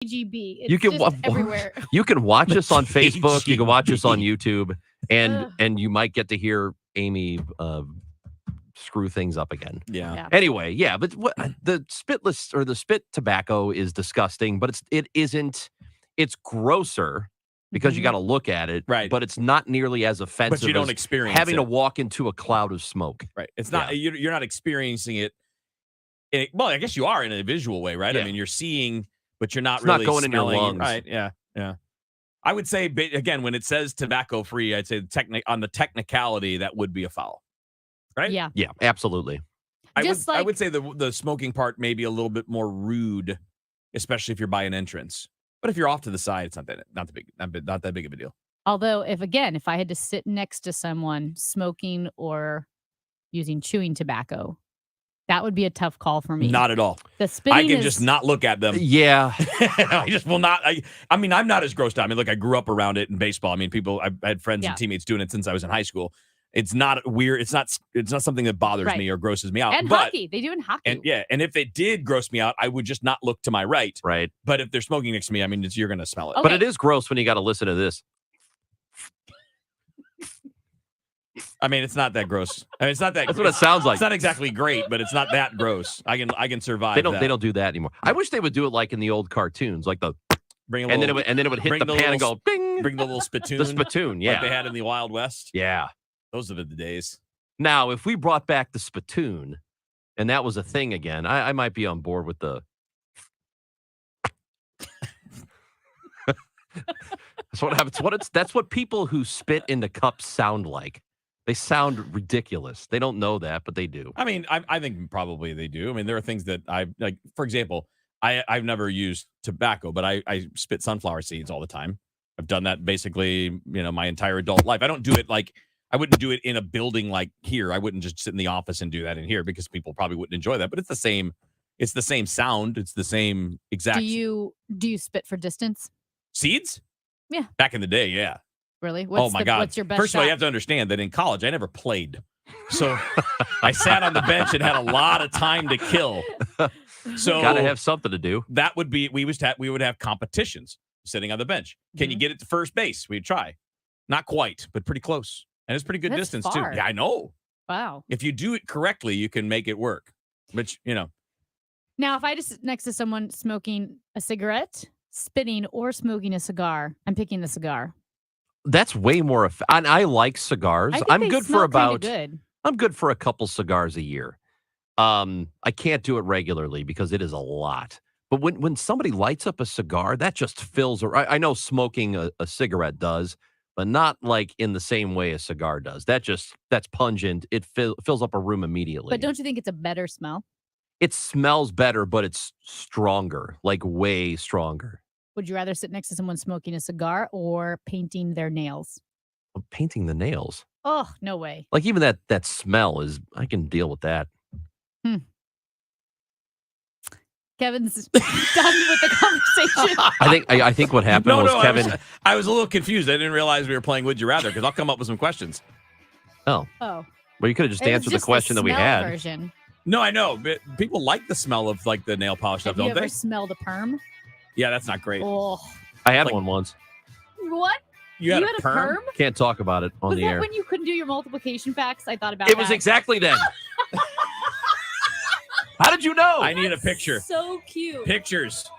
KGB. It's You can just everywhere. You can watch us on Facebook. You can watch us on KGB. YouTube, and you might get to hear Amy screw things up again. Yeah. Anyway, yeah, but the spitless or the spit tobacco is disgusting, but it isn't. It's grosser because you got to look at it, right? But it's not nearly as offensive. But you don't as experience having it. to walk into a cloud of smoke. Right. It's not. You're not experiencing it. Well, I guess you are in a visual way, right? Yeah. I mean, you're seeing, but you're not It's really not going in your smelling, lungs. right? Yeah. Yeah. I would say again, when it says tobacco free, I'd say on the technicality that would be a foul, right? Yeah. Yeah. Absolutely. I would say the smoking part may be a little bit more rude, especially if you're by an entrance. But if you're off to the side, it's not that big of a deal. Although, if I had to sit next to someone smoking or using chewing tobacco, that would be a tough call for me. Not at all. The spitting I can just not look at them. Yeah. I just will not. I mean, I'm not as grossed out. I mean, look, I grew up around it in baseball. I mean, I had friends and teammates doing it since I was in high school. It's not weird. It's not something that bothers me or grosses me out. And hockey. They do in hockey. And if it did gross me out, I would just not look to my right. Right. But if they're smoking next to me, I mean, you're going to smell it. Okay. But it is gross when you got to listen to this. I mean, it's not that gross. I mean, it's not that. That's what it sounds like. It's not exactly great, but it's not that gross. I can survive. They don't do that anymore. I wish they would do it like in the old cartoons, like the then it would hit the pan and go bing. Bring the little spittoon. The spittoon, yeah, like they had in the Wild West. Yeah, those are the days. Now, if we brought back the spittoon, and that was a thing again, I might be on board with the. That's what happens. That's what people who spit into cups sound like. They sound ridiculous. They don't know that, but they do. I mean, I think probably they do. I mean, there are things that I like. For example, I've never used tobacco, but I spit sunflower seeds all the time. I've done that basically, my entire adult life. I don't do it like I wouldn't do it in a building like here. I wouldn't just sit in the office and do that in here because people probably wouldn't enjoy that. But it's the same. It's the same sound. It's the same exact. Do you spit for distance? Seeds? Yeah. Back in the day, yeah. Really? Oh my God! What's your best First of all, shot? you have to understand that in college, I never played, so I sat on the bench and had a lot of time to kill. So gotta have something to do. That would be we would have competitions sitting on the bench. Can you get it to first base? We'd try. Not quite, but pretty close, and it's pretty good That's distance far. too. Yeah, I know. Wow. If you do it correctly, you can make it work. Which Now, if I just sit next to someone smoking a cigarette, spitting, or smoking a cigar, I'm picking the cigar. That's way more. And I like cigars. I think I'm they good smell for about. kinda good. I'm good for a couple cigars a year. I can't do it regularly because it is a lot. But when somebody lights up a cigar, that just fills. I know smoking a cigarette does, but not like in the same way a cigar does. That's pungent. It fills up a room immediately. But don't you think it's a better smell? It smells better, but it's stronger, like way stronger. Would you rather sit next to someone smoking a cigar or painting their nails? Painting the nails. Oh, no way. Like even that smell is, I can deal with that. Kevin's done with the conversation. I think what happened was Kevin. I was a little confused. I didn't realize we were playing Would You Rather because I'll come up with some questions. Oh. Oh. Well, you could have just It was answered the just question that we smell had. version. No, I know, but people like the smell of like the nail polish stuff, Have you don't ever they? smelled a perm? Yeah, that's not great. Oh. I had Like- one once. What? You had a a perm? perm? Can't talk about it on Was the that air. when you couldn't do your multiplication facts? I thought about It was that. exactly then. How did you know? I need a picture. So cute. Pictures.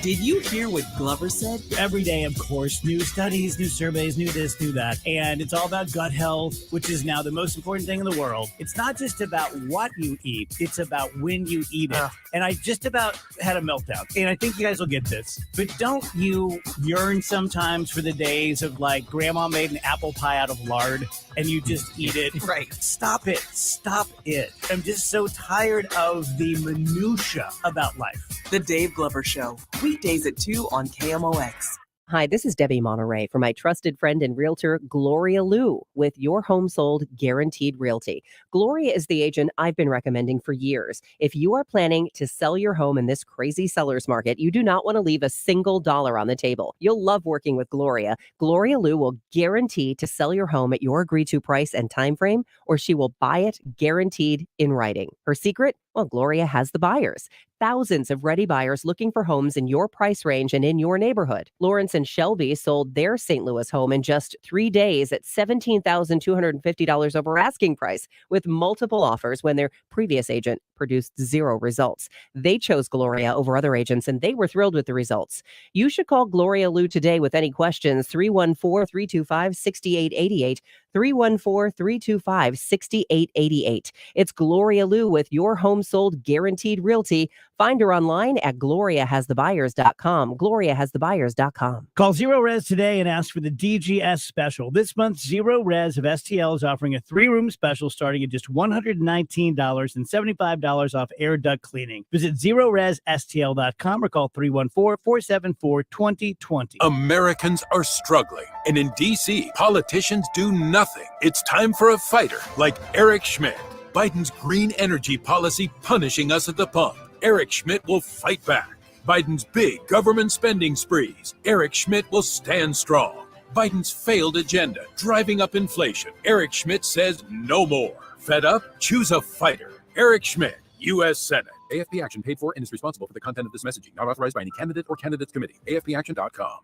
Did you hear what Glover said? Every day, of course, new studies, new surveys, new this, new that. And it's all about gut health, which is now the most important thing in the world. It's not just about what you eat, it's about when you eat it. And I just about had a meltdown. And I think you guys will get this. But don't you yearn sometimes for the days of like grandma made an apple pie out of lard and you just eat it? Right. Stop it. Stop it. I'm just so tired of the minutia about life. The Dave Glover Show. Weekdays at 2 on KMOX. Hi, this is Debbie Monterey for my trusted friend and realtor, Gloria Liu, with Your Home Sold Guaranteed Realty. Gloria is the agent I've been recommending for years. If you are planning to sell your home in this crazy seller's market, you do not want to leave a single dollar on the table. You'll love working with Gloria. Gloria Liu will guarantee to sell your home at your agreed-to price and time frame, or she will buy it guaranteed in writing. Her secret? Well, Gloria has the buyers. Thousands of ready buyers looking for homes in your price range and in your neighborhood. Lawrence and Shelby sold their St. Louis home in just 3 days at $17,250 over asking price, with multiple offers when their previous agent produced 0 results. They chose Gloria over other agents, and they were thrilled with the results. You should call Gloria Liu today with any questions, 314-325-6888, 314-325-6888. It's Gloria Liu with Your Home Sold Guaranteed Realty. Find her online at gloriahasthebuyers.com. gloriahasthebuyers.com. Call Zero Res today and ask for the DGS special. This month, Zero Res of STL is offering a 3-room special starting at just $119 and $75 off air duct cleaning. Visit ZeroResSTL.com or call 314-474-2020. Americans are struggling, and in D.C., politicians do nothing. It's time for a fighter like Eric Schmidt. Biden's green energy policy punishing us at the pump. Eric Schmidt will fight back. Biden's big government spending sprees. Eric Schmidt will stand strong. Biden's failed agenda, driving up inflation. Eric Schmidt says no more. Fed up? Choose a fighter. Eric Schmidt, U.S. Senate. AFP Action paid for and is responsible for the content of this messaging. Not authorized by any candidate or candidates committee. AFPAction.com.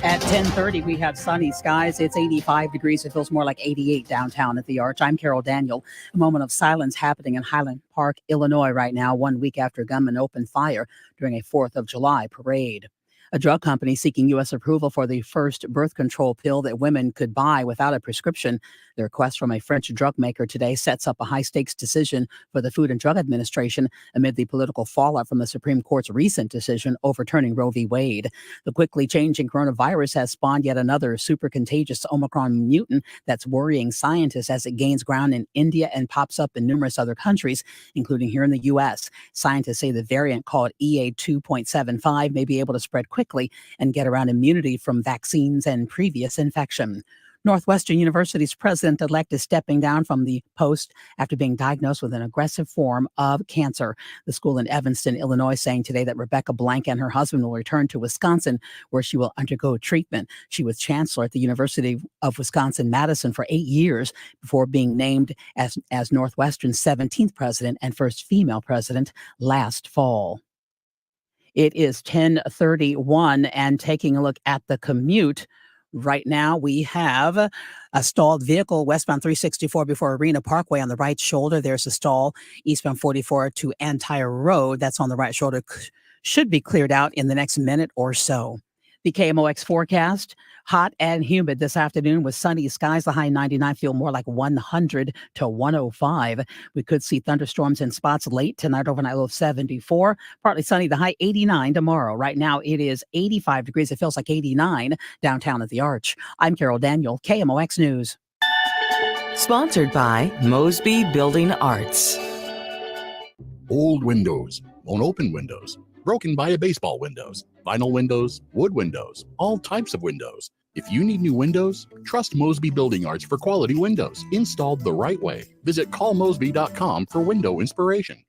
At 10:30, we have sunny skies. It's 85 degrees. It feels more like 88 downtown at the Arch. I'm Carol Daniel. A moment of silence happening in Highland Park, Illinois right now, 1 week after gunmen opened fire during a 4th of July parade. A drug company seeking U.S. approval for the first birth control pill that women could buy without a prescription. The request from a French drug maker today sets up a high-stakes decision for the Food and Drug Administration amid the political fallout from the Supreme Court's recent decision overturning Roe v. Wade. The quickly changing coronavirus has spawned yet another super contagious Omicron mutant that's worrying scientists as it gains ground in India and pops up in numerous other countries, including here in the U.S. Scientists say the variant called EA2.75 may be able to spread quickly and get around immunity from vaccines and previous infection. Northwestern University's president-elect is stepping down from the post after being diagnosed with an aggressive form of cancer. The school in Evanston, Illinois, saying today that Rebecca Blank and her husband will return to Wisconsin, where she will undergo treatment. She was chancellor at the University of Wisconsin-Madison for 8 years before being named as Northwestern's 17th president and first female president last fall. It is 10:31, and taking a look at the commute. Right now, we have a stalled vehicle westbound 364 before Arena Parkway on the right shoulder. There's a stall eastbound 44 to Antire Road. That's on the right shoulder. Should be cleared out in the next minute or so. The KMOX forecast, hot and humid this afternoon with sunny skies. The high 99, feel more like 100 to 105. We could see thunderstorms in spots late tonight, overnight low of 74. Partly sunny, the high 89 tomorrow. Right now it is 85 degrees. It feels like 89 downtown at the Arch. I'm Carol Daniel, KMOX News. Sponsored by Mosby Building Arts. Old windows, won't open windows, broken by a baseball windows, vinyl windows, wood windows, all types of windows. If you need new windows, trust Mosby Building Arts for quality windows installed the right way. Visit callmosby.com for window inspiration.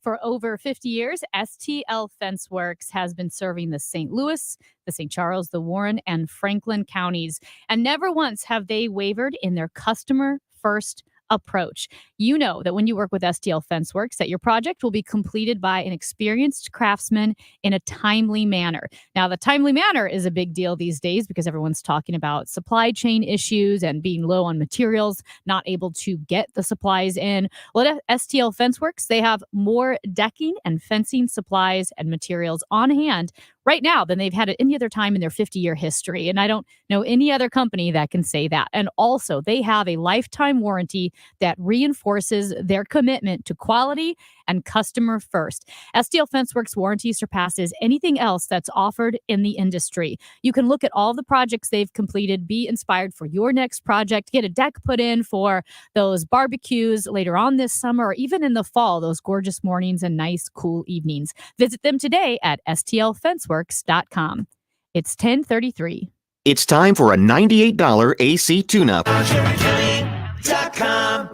For over 50 years, STL Fence Works has been serving the St. Louis, the St. Charles, the Warren, and Franklin counties, and never once have they wavered in their customer-first approach. You know that when you work with STL Fence Works, that your project will be completed by an experienced craftsman in a timely manner. Now, the timely manner is a big deal these days because everyone's talking about supply chain issues and being low on materials, not able to get the supplies in. Well, at STL Fence Works, they have more decking and fencing supplies and materials on hand right now than they've had at any other time in their 50-year history. And I don't know any other company that can say that. And also, they have a lifetime warranty that reinforces their commitment to quality and customer first. STL Fenceworks warranty surpasses anything else that's offered in the industry. You can look at all the projects they've completed, be inspired for your next project, get a deck put in for those barbecues later on this summer, or even in the fall, those gorgeous mornings and nice, cool evenings. Visit them today at stlfenceworks.com. It's 10:33. It's time for a $98 AC tune-up.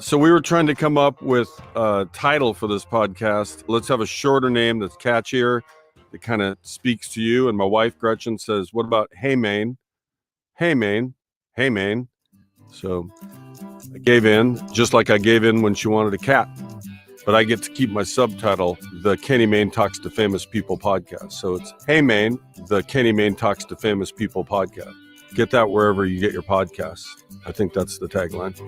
So we were trying to come up with a title for this podcast. Let's have a shorter name that's catchier, that kind of speaks to you. And my wife, Gretchen, says, what about Hey Maine? Hey Maine. Hey Maine. So I gave in, just like I gave in when she wanted a cat. But I get to keep my subtitle, the Kenny Mayne Talks to Famous People podcast. So it's Hey Maine, the Kenny Mayne Talks to Famous People podcast. Get that wherever you get your podcasts. I think that's the tagline.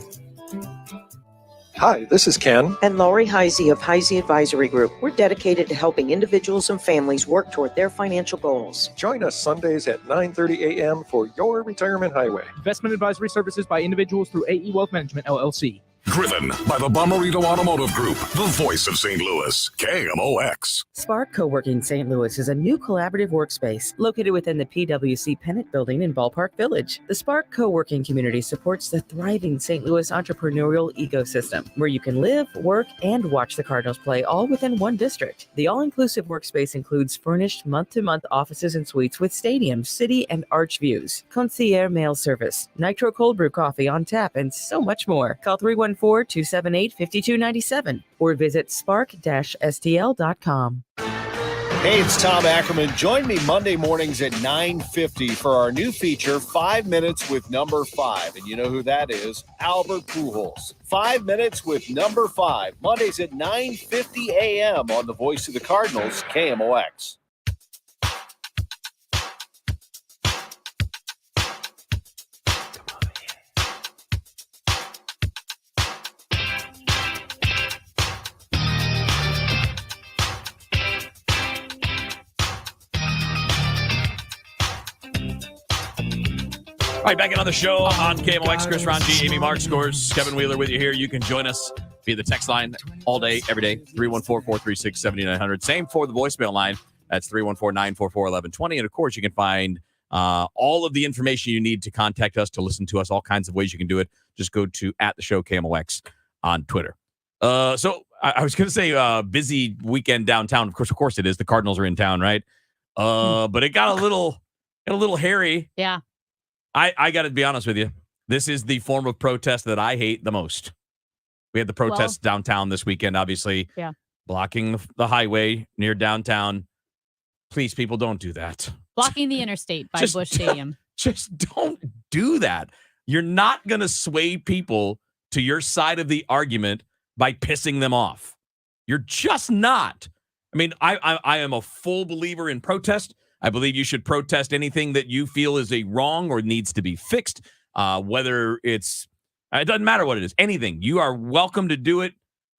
Hi, this is Ken. And Lori Heisey of Heisey Advisory Group. We're dedicated to helping individuals and families work toward their financial goals. Join us Sundays at 9:30 a.m. for Your Retirement Highway. Investment advisory services by individuals through AE Wealth Management, LLC. Driven by the Bomarito Automotive Group, the voice of St. Louis, KMOX. Spark Co-working St. Louis is a new collaborative workspace located within the PwC Pennant Building in Ballpark Village. The Spark Co-working community supports the thriving St. Louis entrepreneurial ecosystem, where you can live, work, and watch the Cardinals play all within one district. The all-inclusive workspace includes furnished month-to-month offices and suites with stadium, city, and arch views, concierge mail service, nitro cold brew coffee on tap, and so much more. Call 314-278-5297 or visit spark-stl.com. Hey, it's Tom Ackerman. Join me Monday mornings at 9:50 for our new feature, 5 Minutes with Number 5. And you know who that is? Albert Pujols. 5 Minutes with Number 5. Mondays at 9:50 a.m. on the Voice of the Cardinals, KMOX. All right, back in on the show on KMOX. Chris Ranji, Amy Mark Scores, Kevin Wheeler with you here. You can join us via the text line all day, every day, 314-436-7900. Same for the voicemail line. That's 314-944-1120. And, of course, you can find all of the information you need to contact us, to listen to us, all kinds of ways you can do it. Just go to @the-show KMOX on Twitter. So I was going to say busy weekend downtown. Of course it is. The Cardinals are in town, right? But it got a little hairy. Yeah. I got to be honest with you. This is the form of protest that I hate the most. We had the protests downtown this weekend, obviously. Yeah. Blocking the highway near downtown. Please, people, don't do that. Blocking the interstate by Busch Stadium. Just don't do that. You're not going to sway people to your side of the argument by pissing them off. You're just not. I mean, I am a full believer in protest. I believe you should protest anything that you feel is a wrong or needs to be fixed, whether it doesn't matter what it is, anything. You are welcome to do it,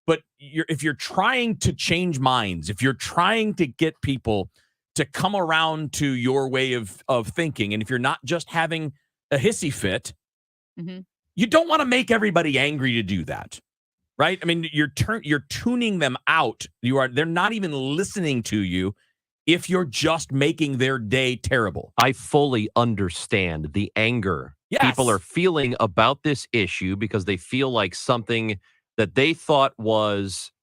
but if you're trying to change minds, if you're trying to get people to come around to your way of thinking, and if you're not just having a hissy fit, you don't want to make everybody angry to do that, right? I mean, you're tuning them out. They're not even listening to you if you're just making their day terrible. I fully understand the anger people are feeling about this issue because they feel like something that they thought was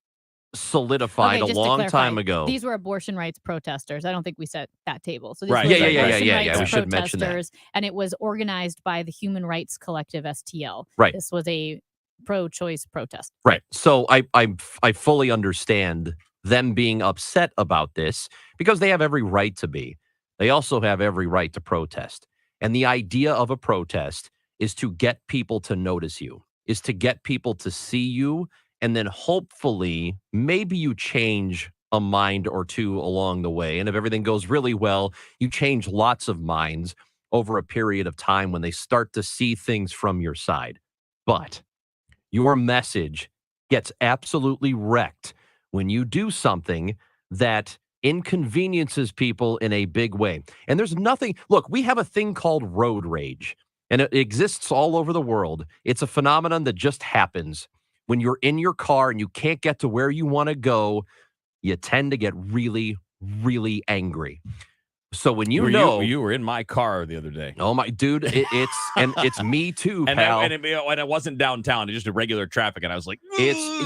solidified a long time ago. These were abortion rights protesters. I don't think we set that table. So these right. were Yeah. We should mention that. And it was organized by the Human Rights Collective, STL. Right. This was a pro-choice protest. Right. So I fully understand them being upset about this because they have every right to be. They also have every right to protest. And the idea of a protest is to get people to notice you, is to get people to see you, and then hopefully maybe you change a mind or two along the way. And if everything goes really well, you change lots of minds over a period of time when they start to see things from your side. But your message gets absolutely wrecked when you do something that inconveniences people in a big way. And there's nothing, look, we have a thing called road rage, and it exists all over the world. It's a phenomenon that just happens when you're in your car and you can't get to where you want to go, you tend to get really, really angry. So when you you were in my car the other day. Oh my dude, it's me too, And pal. it wasn't downtown, it's just a regular traffic, and I was like,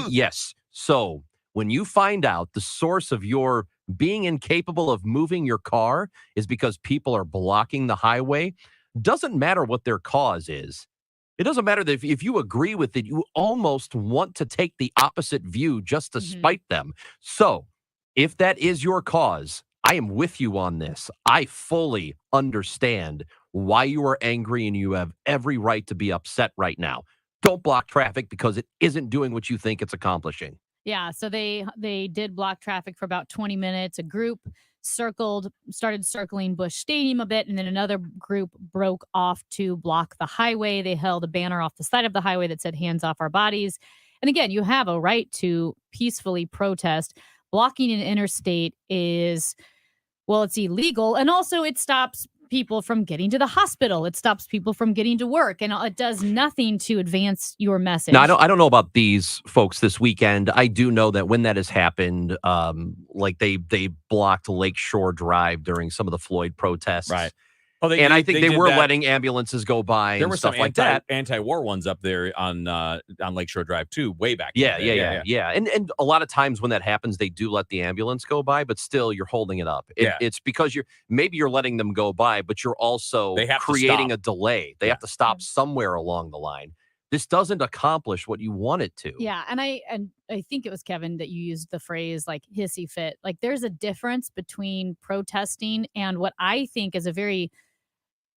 Yes. So when you find out the source of your being incapable of moving your car is because people are blocking the highway, doesn't matter what their cause is. It doesn't matter that if you agree with it, you almost want to take the opposite view just to spite them. So if that is your cause, I am with you on this. I fully understand why you are angry and you have every right to be upset right now. Don't block traffic because it isn't doing what you think it's accomplishing. Yeah, so they did block traffic for about 20 minutes. A group started circling Busch Stadium a bit, and then another group broke off to block the highway. They held a banner off the side of the highway that said "Hands off our bodies." And again, you have a right to peacefully protest. Blocking an interstate is, well, it's illegal, and also it stops people from getting to the hospital. It stops people from getting to work, and it does nothing to advance your message. Now, I don't know about these folks this weekend. I do know that when that has happened, like they blocked Lakeshore Drive during some of the Floyd protests. Right. I think they did were that. letting ambulances go by There and were stuff some like that. anti-war ones up there on Lakeshore Drive too, way back. Yeah. then. And a lot of times when that happens, they do let the ambulance go by, but still you're holding it up. It's because you're letting them go by, but you're also They have to creating stop. a delay. They have to stop somewhere along the line. This doesn't accomplish what you want it to. Yeah, and I think it was Kevin that you used the phrase like hissy fit. Like there's a difference between protesting and what I think is a very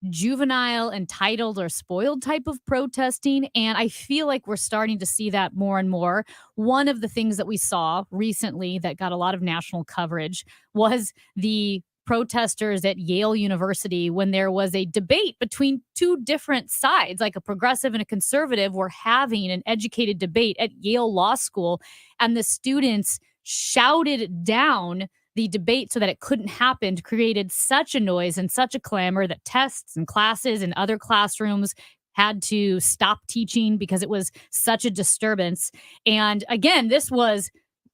juvenile, entitled, or spoiled type of protesting. And I feel like we're starting to see that more and more. One of the things that we saw recently that got a lot of national coverage was the protesters at Yale University when there was a debate between two different sides, like a progressive and a conservative were having an educated debate at Yale Law School, and the students shouted down the debate so that it couldn't happen, created such a noise and such a clamor that tests and classes and other classrooms had to stop teaching because it was such a disturbance. And again, this was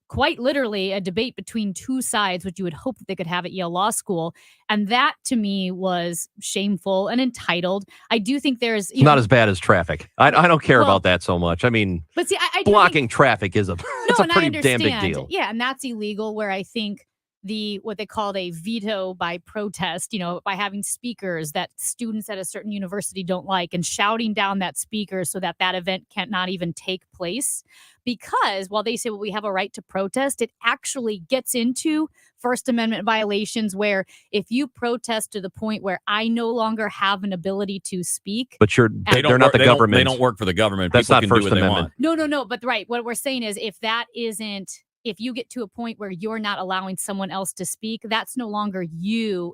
quite literally a debate between two sides, which you would hope that they could have at Yale Law School. And that to me was shameful and entitled. I do think there's Not as bad as traffic. I don't care about that so much. I mean, but see, I do blocking traffic is it's a pretty damn big deal. Yeah, and that's illegal, where I think what they called a veto by protest, by having speakers that students at a certain university don't like and shouting down that speaker so that event cannot even take place. Because while they say, well, we have a right to protest, it actually gets into First Amendment violations where if you protest to the point where I no longer have an ability to speak. But they're not the government. They don't work for the government. That's People not can First do what Amendment. They want. No. But right. What we're saying is if you get to a point where you're not allowing someone else to speak, that's no longer you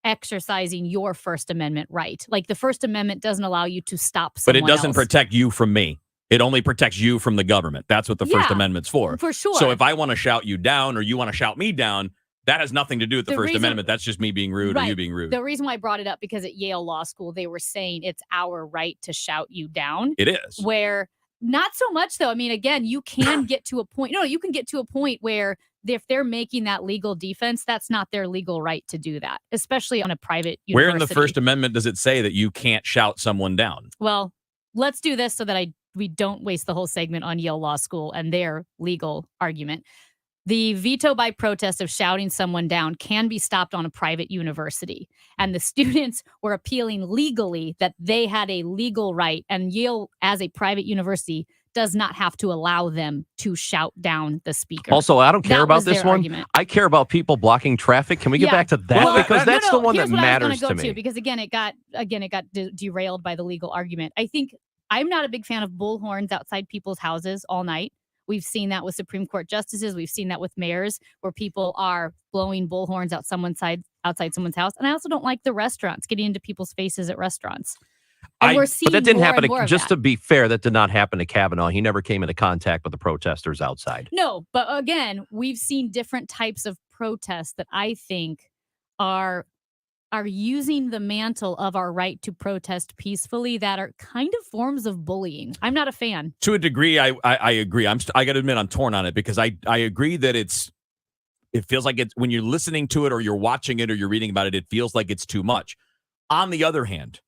exercising your First Amendment right. Like the First Amendment doesn't allow you to stop But someone it doesn't else. protect you from me. It only protects you from the government. That's what the First Yeah, Amendment's for. for sure. So if I want to shout you down or you want to shout me down, that has nothing to do with the First reason- Amendment. That's just me being rude or you being rude. The reason why I brought it up, because at Yale Law School, they were saying it's our right to shout you down. It is. Where not so much, though. I mean, again, you can get to a point. No, you can get to a point where if they're making that legal defense, that's not their legal right to do that, especially on a private university. Where in the First Amendment does it say that you can't shout someone down? Well, let's do this so that we don't waste the whole segment on Yale Law School and their legal argument. The veto by protest of shouting someone down can be stopped on a private university. And the students were appealing legally that they had a legal right. And Yale, as a private university, does not have to allow them to shout down the speaker. Also, I don't care That about was this their one. argument. I care about people blocking traffic. Can we get Yeah. back to that? Well, because that's the one that here's what I was matters gonna to go me. because again, it got derailed by the legal argument. I think I'm not a big fan of bullhorns outside people's houses all night. We've seen that with Supreme Court justices. We've seen that with mayors where people are blowing bullhorns outside someone's house. And I also don't like the restaurants, getting into people's faces at restaurants. And we're seeing But that didn't more happen. and more of Just that. to be fair, that did not happen to Kavanaugh. He never came into contact with the protesters outside. No, but again, we've seen different types of protests that I think are are using the mantle of our right to protest peacefully that are kind of forms of bullying. I'm not a fan. To a degree, I agree. I got to admit I'm torn on it because I agree that it feels like it's when you're listening to it or you're watching it or you're reading about it, it feels like it's too much. On the other hand,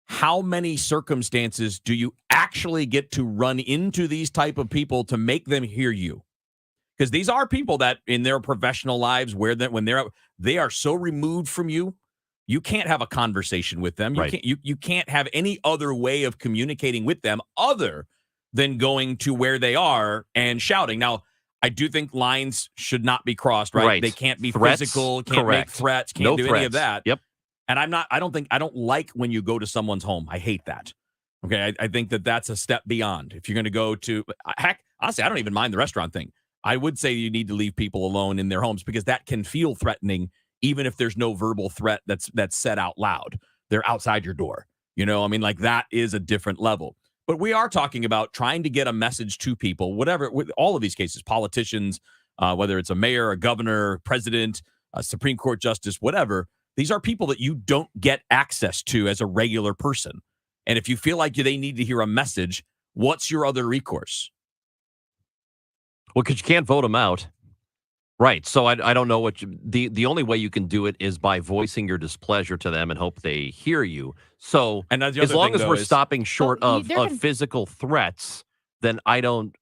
how many circumstances do you actually get to run into these type of people to make them hear you? Because these are people that in their professional lives when they are so removed from you, you can't have a conversation with them. You can't have any other way of communicating with them other than going to where they are and shouting. Now, I do think lines should not be crossed, right? They can't be physical, can't make threats, can't do any of that. Yep. And I don't like when you go to someone's home. I hate that. Okay. I think that's a step beyond. If you're going to go to, heck, honestly, I don't even mind the restaurant thing. I would say you need to leave people alone in their homes because that can feel threatening, even if there's no verbal threat that's said out loud. They're outside your door. Like that is a different level. But we are talking about trying to get a message to people, whatever, with all of these cases, politicians, whether it's a mayor, a governor, president, a Supreme Court justice, whatever. These are people that you don't get access to as a regular person. And if you feel like they need to hear a message, what's your other recourse? Well, because you can't vote them out. Right. So I don't know the only way you can do it is by voicing your displeasure to them and hope they hear you. So as long as we're stopping short of physical threats, then I don't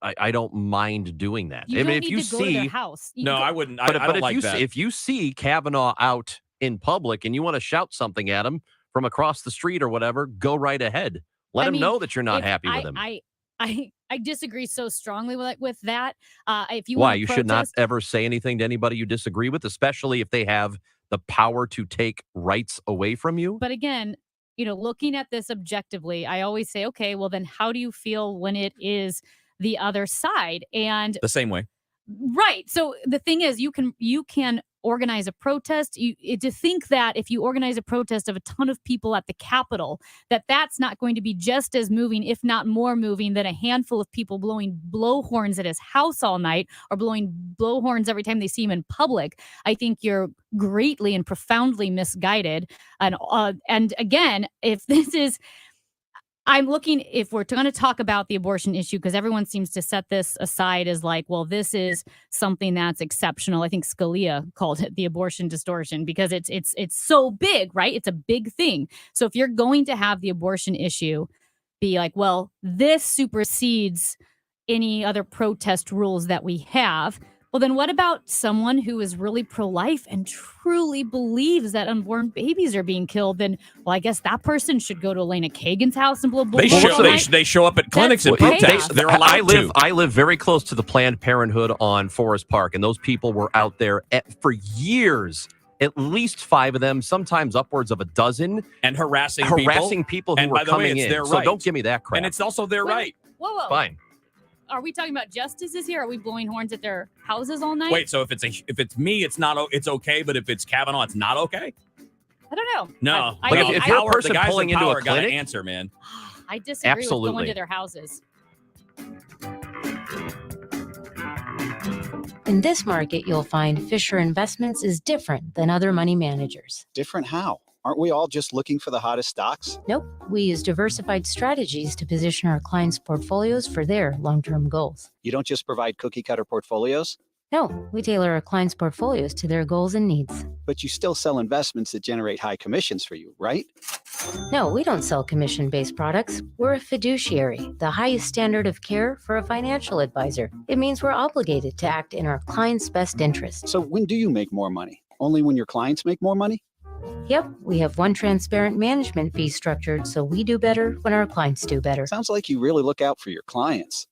mind doing that. You don't need to go to their house. I wouldn't. But I don't like that. If you see Kavanaugh out in public and you want to shout something at him from across the street or whatever, go right ahead. Let him know that you're not happy with him. I disagree so strongly with that. If you Why? You should not ever say anything to anybody you disagree with, especially if they have the power to take rights away from you. But again, looking at this objectively, I always say, okay, well then how do you feel when it is the other side? And the same way. Right. So the thing is, you can organize a protest. To think that if you organize a protest of a ton of people at the Capitol, that's not going to be just as moving, if not more moving, than a handful of people blowing blowhorns at his house all night or blowing blowhorns every time they see him in public. I think you're greatly and profoundly misguided. And again, if this is... I'm looking, if we're going to talk about the abortion issue, because everyone seems to set this aside as like, well, this is something that's exceptional. I think Scalia called it the abortion distortion because it's so big, right? It's a big thing. So if you're going to have the abortion issue be like, well, this supersedes any other protest rules that we have, well, then what about someone who is really pro-life and truly believes that unborn babies are being killed? Then, well, I guess that person should go to Elena Kagan's house and blow bullhorns. They show up at clinics and protest. They're allowed to. I live very close to the Planned Parenthood on Forest Park, and those people were out there for years. At least 5 of them, sometimes upwards of a dozen, and harassing people who were coming in. So don't give me that crap. And it's also their right. Whoa. Fine. Are we talking about justices here? Are we blowing horns at their houses all night? Wait, so if it's me, it's okay, but if it's Kavanaugh, it's not okay? I don't know. No. If you're a person pulling into a clinic, gotta answer, man. I disagree with going to their houses. In this market, you'll find Fisher Investments is different than other money managers. Different how? Aren't we all just looking for the hottest stocks? Nope. We use diversified strategies to position our clients' portfolios for their long-term goals. You don't just provide cookie-cutter portfolios? No, we tailor our clients' portfolios to their goals and needs. But you still sell investments that generate high commissions for you, right? No, we don't sell commission-based products. We're a fiduciary, the highest standard of care for a financial advisor. It means we're obligated to act in our clients' best interest. So when do you make more money? Only when your clients make more money? Yep, we have one transparent management fee structured so we do better when our clients do better. Sounds like you really look out for your clients.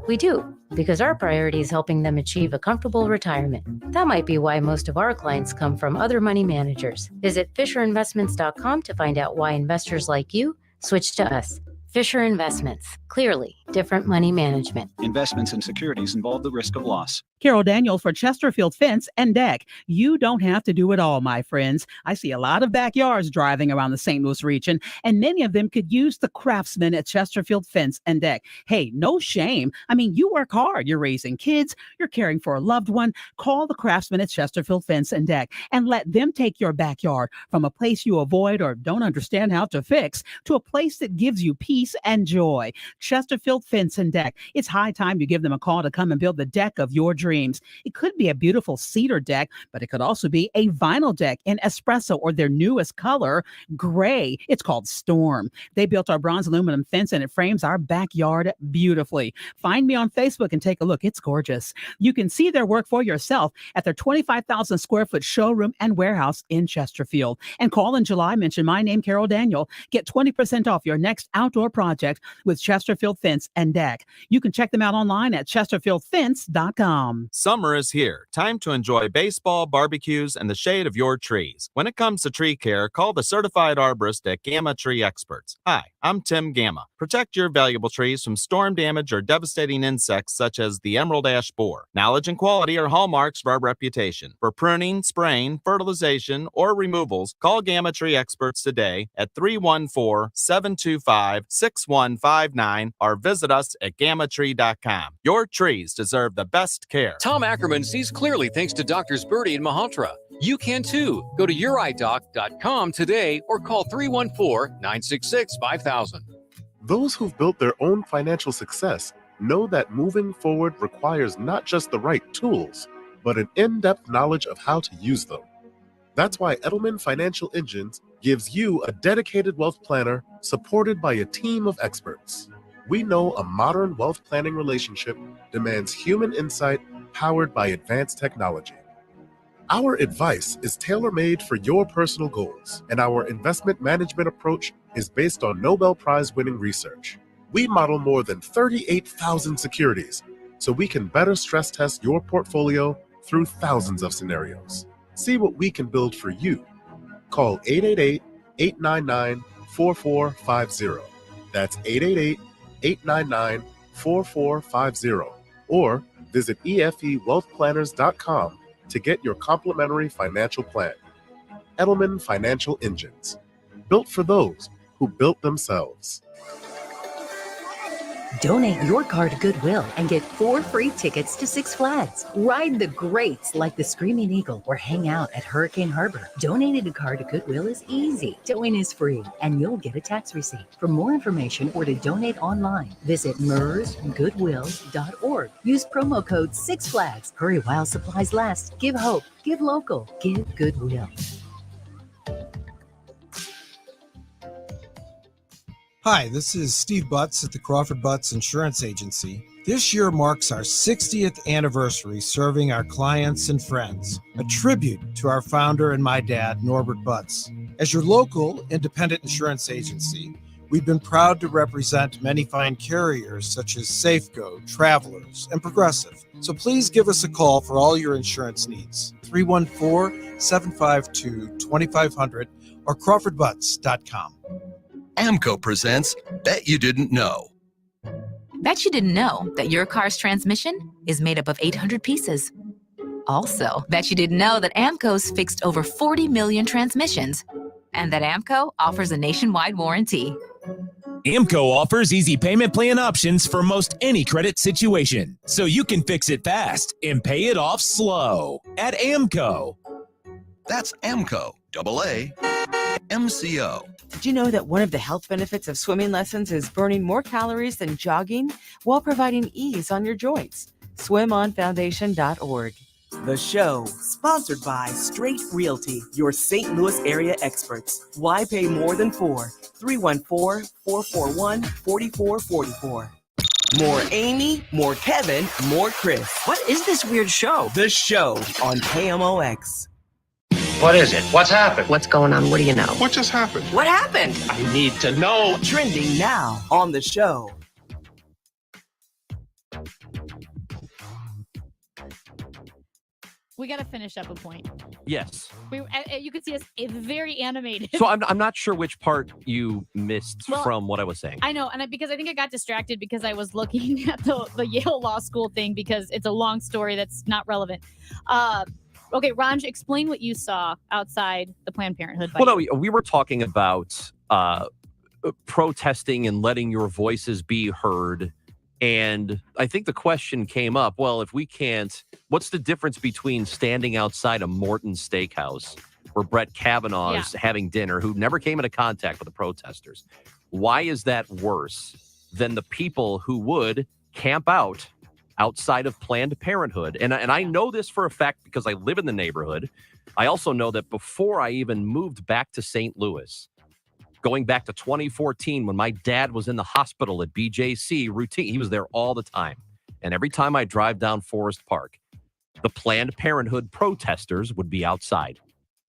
We do, because our priority is helping them achieve a comfortable retirement. That might be why most of our clients come from other money managers. Visit FisherInvestments.com to find out why investors like you switch to us. Fisher Investments. Clearly, different money management. Investments in securities involve the risk of loss. Carol Daniel for Chesterfield Fence and Deck. You don't have to do it all, my friends. I see a lot of backyards driving around the St. Louis region, and many of them could use the craftsmen at Chesterfield Fence and Deck. Hey, no shame. I mean, you work hard. You're raising kids. You're caring for a loved one. Call the craftsmen at Chesterfield Fence and Deck and let them take your backyard from a place you avoid or don't understand how to fix to a place that gives you peace and joy. Chesterfield Fence and Deck. It's high time you give them a call to come and build the deck of your dreams. It could be a beautiful cedar deck, but it could also be a vinyl deck in espresso or their newest color, gray. It's called Storm. They built our bronze aluminum fence and it frames our backyard beautifully. Find me on Facebook and take a look. It's gorgeous. You can see their work for yourself at their 25,000 square foot showroom and warehouse in Chesterfield. And call in July, mention my name, Carol Daniel. Get 20% off your next outdoor project with Chesterfield Fence and Deck. You can check them out online at chesterfieldfence.com. Summer is here. Time to enjoy baseball, barbecues, and the shade of your trees. When it comes to tree care, call the certified arborist at Gamma Tree Experts. Hi, I'm Tim Gamma. Protect your valuable trees from storm damage or devastating insects such as the emerald ash borer. Knowledge and quality are hallmarks of our reputation. For pruning, spraying, fertilization, or removals, call Gamma Tree Experts today at 314-725-6159 or visit us at gammatree.com. Your trees deserve the best care. Tom Ackerman sees clearly thanks to Doctors Birdie and Mahotra. You can too. Go to youridoc.com today or call 314-966-5000. Those who've built their own financial success know that moving forward requires not just the right tools, but an in-depth knowledge of how to use them. That's why Edelman Financial Engines gives you a dedicated wealth planner supported by a team of experts. We know a modern wealth planning relationship demands human insight powered by advanced technology. Our advice is tailor-made for your personal goals, and our investment management approach is based on Nobel Prize-winning research. We model more than 38,000 securities, so we can better stress test your portfolio through thousands of scenarios. See what we can build for you. Call 888-899-4450. That's 888-899-4450. Or visit efewealthplanners.com to get your complimentary financial plan. Edelman Financial Engines, built for those who built themselves. Donate your car to Goodwill and get 4 free tickets to Six Flags. Ride the greats like the Screaming Eagle or hang out at Hurricane Harbor. Donating a car to Goodwill is easy. Towing is free and you'll get a tax receipt. For more information or to donate online, visit mersgoodwill.org. Use promo code Six Flags. Hurry while supplies last. Give hope. Give local. Give Goodwill. Hi, this is Steve Butts at the Crawford Butts Insurance Agency. This year marks our 60th anniversary serving our clients and friends, a tribute to our founder and my dad, Norbert Butts. As your local independent insurance agency, we've been proud to represent many fine carriers such as Safeco, Travelers, and Progressive. So please give us a call for all your insurance needs. 314-752-2500 or crawfordbutts.com. AMCO presents Bet You Didn't Know. Bet you didn't know that your car's transmission is made up of 800 pieces. Also, bet you didn't know that AMCO's fixed over 40 million transmissions and that AMCO offers a nationwide warranty. AMCO offers easy payment plan options for most any credit situation, so you can fix it fast and pay it off slow at AMCO. That's AMCO, AA, MCO. Did you know that one of the health benefits of swimming lessons is burning more calories than jogging while providing ease on your joints? SwimOnFoundation.org. The show, sponsored by Straight Realty, your St. Louis area experts. Why pay more than 4? 314-441-4444. More Amy, more Kevin, more Chris. What is this weird show? The Show on KMOX. What is it? What's happened? What's going on? What do you know? What just happened? What happened? I need to know. Trending now on The Show. We got to finish up a point. Yes. You can see us very animated. So I'm not sure which part you missed Well, from what I was saying. I know, and because I think I got distracted because I was looking at the Yale Law School thing because it's a long story that's not relevant. Okay, Ranj, explain what you saw outside the Planned Parenthood. Well, no, we were talking about protesting and letting your voices be heard. And I think the question came up, well, if we can't, what's the difference between standing outside a Morton's Steakhouse where Brett Kavanaugh is having dinner, who never came into contact with the protesters? Why is that worse than the people who would camp out outside of Planned Parenthood? And I know this for a fact because I live in the neighborhood. I also know that before I even moved back to St. Louis, going back to 2014, when my dad was in the hospital at BJC routine, he was there all the time. And every time I drive down Forest Park, the Planned Parenthood protesters would be outside.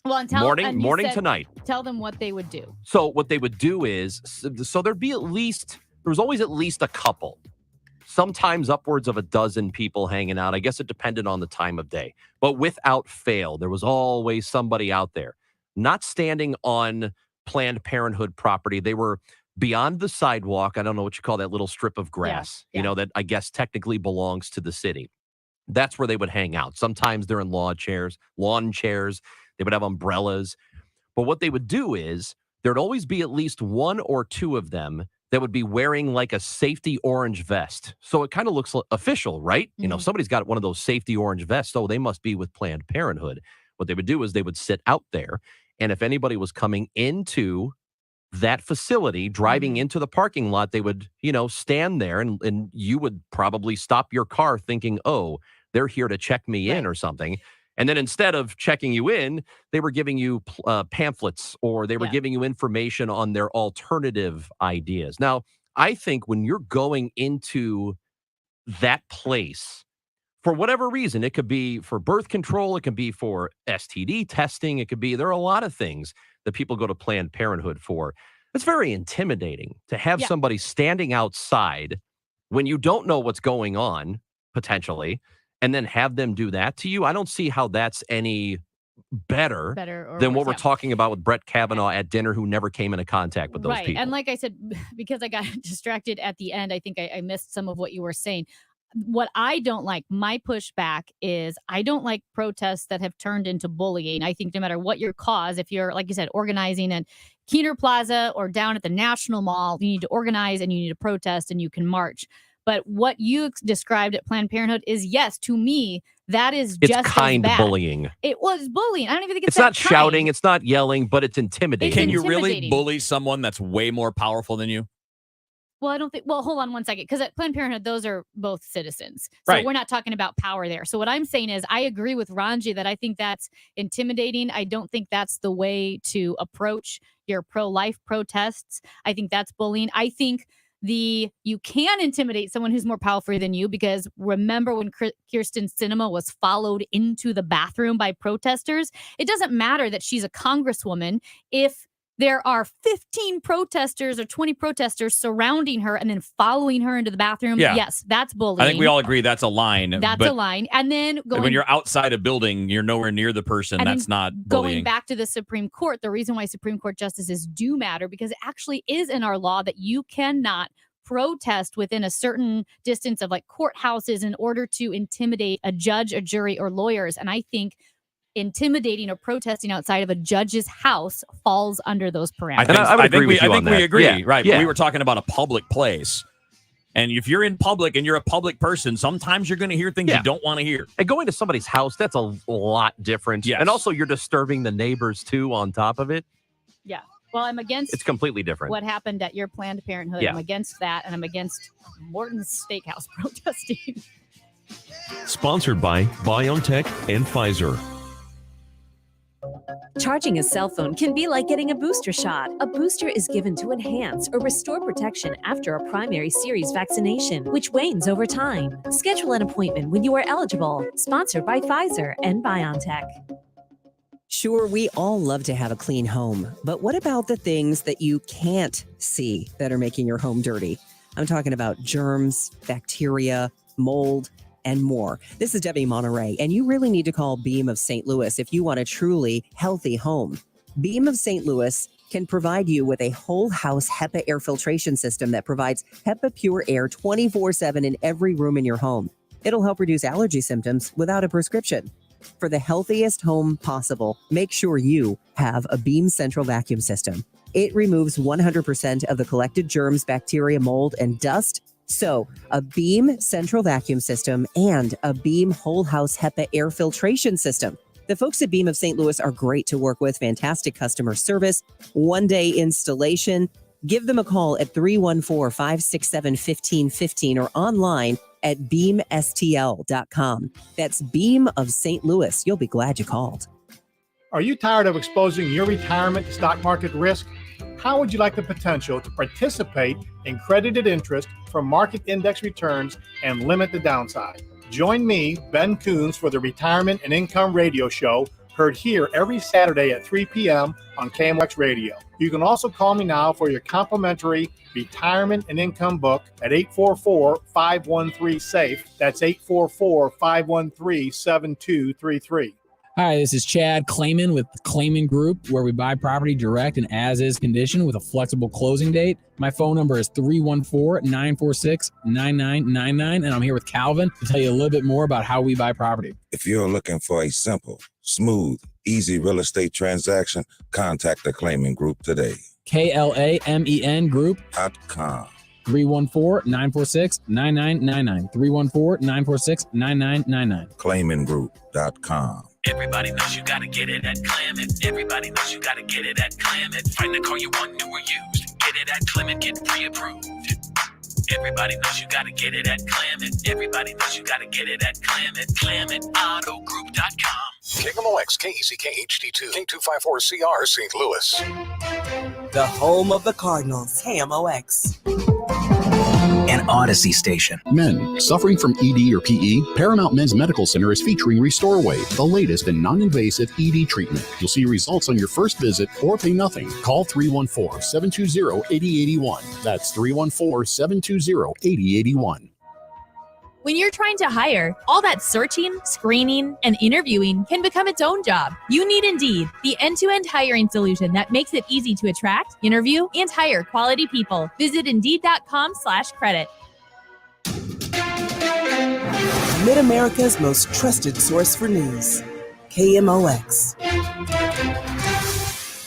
Well, and morning said, to night. Tell them what they would do. So what they would do is, so there was always at least a couple, sometimes upwards of a dozen people hanging out. I guess it depended on the time of day. But without fail, there was always somebody out there, not standing on Planned Parenthood property. They were beyond the sidewalk. I don't know what you call that little strip of grass, that I guess technically belongs to the city. That's where they would hang out. Sometimes they're in lawn chairs. They would have umbrellas. But what they would do is there'd always be at least one or two of them that would be wearing like a safety orange vest. So it kind of looks official, right? Mm-hmm. Somebody's got one of those safety orange vests. Oh, they must be with Planned Parenthood. What they would do is they would sit out there. And if anybody was coming into that facility, driving into the parking lot, they would, stand there and you would probably stop your car thinking, oh, they're here to check me in or something. And then instead of checking you in, they were giving you pamphlets or they were giving you information on their alternative ideas. Now, I think when you're going into that place, for whatever reason, it could be for birth control, it could be for STD testing, there are a lot of things that people go to Planned Parenthood for. It's very intimidating to have somebody standing outside when you don't know what's going on, potentially, and then have them do that to you. I don't see how that's any better than what we're talking about with Brett Kavanaugh at dinner, who never came into contact with those people. And like I said, because I got distracted at the end, I think I missed some of what you were saying. What I don't like, my pushback is I don't like protests that have turned into bullying. I think no matter what your cause, if you're, like you said, organizing at Keener Plaza or down at the National Mall, you need to organize and you need to protest and you can march. But what you described at Planned Parenthood is, yes, to me, that is it's just kind as bad. Bullying. It was bullying. I don't even think it's not that shouting, kind. it's not yelling, but it's intimidating. Can you really bully someone that's way more powerful than you? Well, I don't think. Well, hold on one second, because at Planned Parenthood, those are both citizens, so we're not talking about power there. So what I'm saying is, I agree with Ranji that I think that's intimidating. I don't think that's the way to approach your pro-life protests. I think that's bullying. I think you can intimidate someone who's more powerful than you, because remember when Kirsten Sinema was followed into the bathroom by protesters? It doesn't matter that she's a congresswoman if there are 15 protesters or 20 protesters surrounding her and then following her into the bathroom. Yeah. Yes, that's bullying. I think we all agree that's a line. That's a line. And then when you're outside a building, you're nowhere near the person. That's not bullying. Going back to the Supreme Court, the reason why Supreme Court justices do matter, because it actually is in our law that you cannot protest within a certain distance of like courthouses in order to intimidate a judge, a jury, or lawyers. And I think intimidating or protesting outside of a judge's house falls under those parameters. I think we agree. Yeah. Right. Yeah. But we were talking about a public place. And if you're in public and you're a public person, sometimes you're going to hear things you don't want to hear. And going to somebody's house, that's a lot different. Yes. And also you're disturbing the neighbors too on top of it. Yeah. Well, I'm against it's completely different. What happened at your Planned Parenthood. Yeah. I'm against that, and I'm against Morton's Steakhouse protesting. Sponsored by BioNTech and Pfizer. Charging a cell phone can be like getting a booster shot. A booster is given to enhance or restore protection after a primary series vaccination, which wanes over time. Schedule an appointment when you are eligible. Sponsored by Pfizer and BioNTech. Sure, we all love to have a clean home, but what about the things that you can't see that are making your home dirty? I'm talking about germs, bacteria, mold. and more. This is Debbie Monterey, and you really need to call Beam of St. Louis if you want a truly healthy home. Beam of St. Louis can provide you with a whole house HEPA air filtration system that provides HEPA pure air 24/7 in every room in your home. It'll help reduce allergy symptoms without a prescription. For the healthiest home possible, make sure you have a Beam Central Vacuum System. It removes 100% of the collected germs, bacteria, mold, and dust. So, a Beam Central Vacuum System and a Beam Whole House HEPA air filtration system. The folks at Beam of St. Louis are great to work with, fantastic customer service, one-day installation. Give them a call at 314-567-1515 or online at beamstl.com. That's Beam of St. Louis. You'll be glad you called. Are you tired of exposing your retirement to stock market risk? How would you like the potential to participate in credited interest from market index returns and limit the downside? Join me, Ben Coons, for the Retirement and Income Radio Show, heard here every Saturday at 3 p.m. on KMOX Radio. You can also call me now for your complimentary Retirement and Income book at 844-513-SAFE. That's 844-513-7233. Hi, this is Chad Clayman with Clayman Group, where we buy property direct and as-is condition with a flexible closing date. My phone number is 314-946-9999, and I'm here with Calvin to tell you a little bit more about how we buy property. If you're looking for a simple, smooth, easy real estate transaction, contact the Clayman Group today. KLAMEN Group.com. 314-946-9999. 314-946-9999. ClaymanGroup.com. Everybody knows you gotta get it at Clement. Everybody knows you gotta get it at Clement. Find the car you want, new or used. Get it at Clement, get pre-approved. Everybody knows you gotta get it at Clement. Everybody knows you gotta get it at Clement. ClementAutoGroup.com. KMOX, KECK HD2, K254CR, St. Louis. The home of the Cardinals, KMOX. An Odyssey station. Men suffering from ED or PE, Paramount Men's Medical Center is featuring RestoreWave, the latest in non-invasive ED treatment. You'll see results on your first visit or pay nothing. Call 314-720-8081. That's 314-720-8081. When you're trying to hire, all that searching, screening, and interviewing can become its own job. You need Indeed, the end-to-end hiring solution that makes it easy to attract, interview, and hire quality people. Visit Indeed.com/credit. Mid-America's most trusted source for news. KMOX.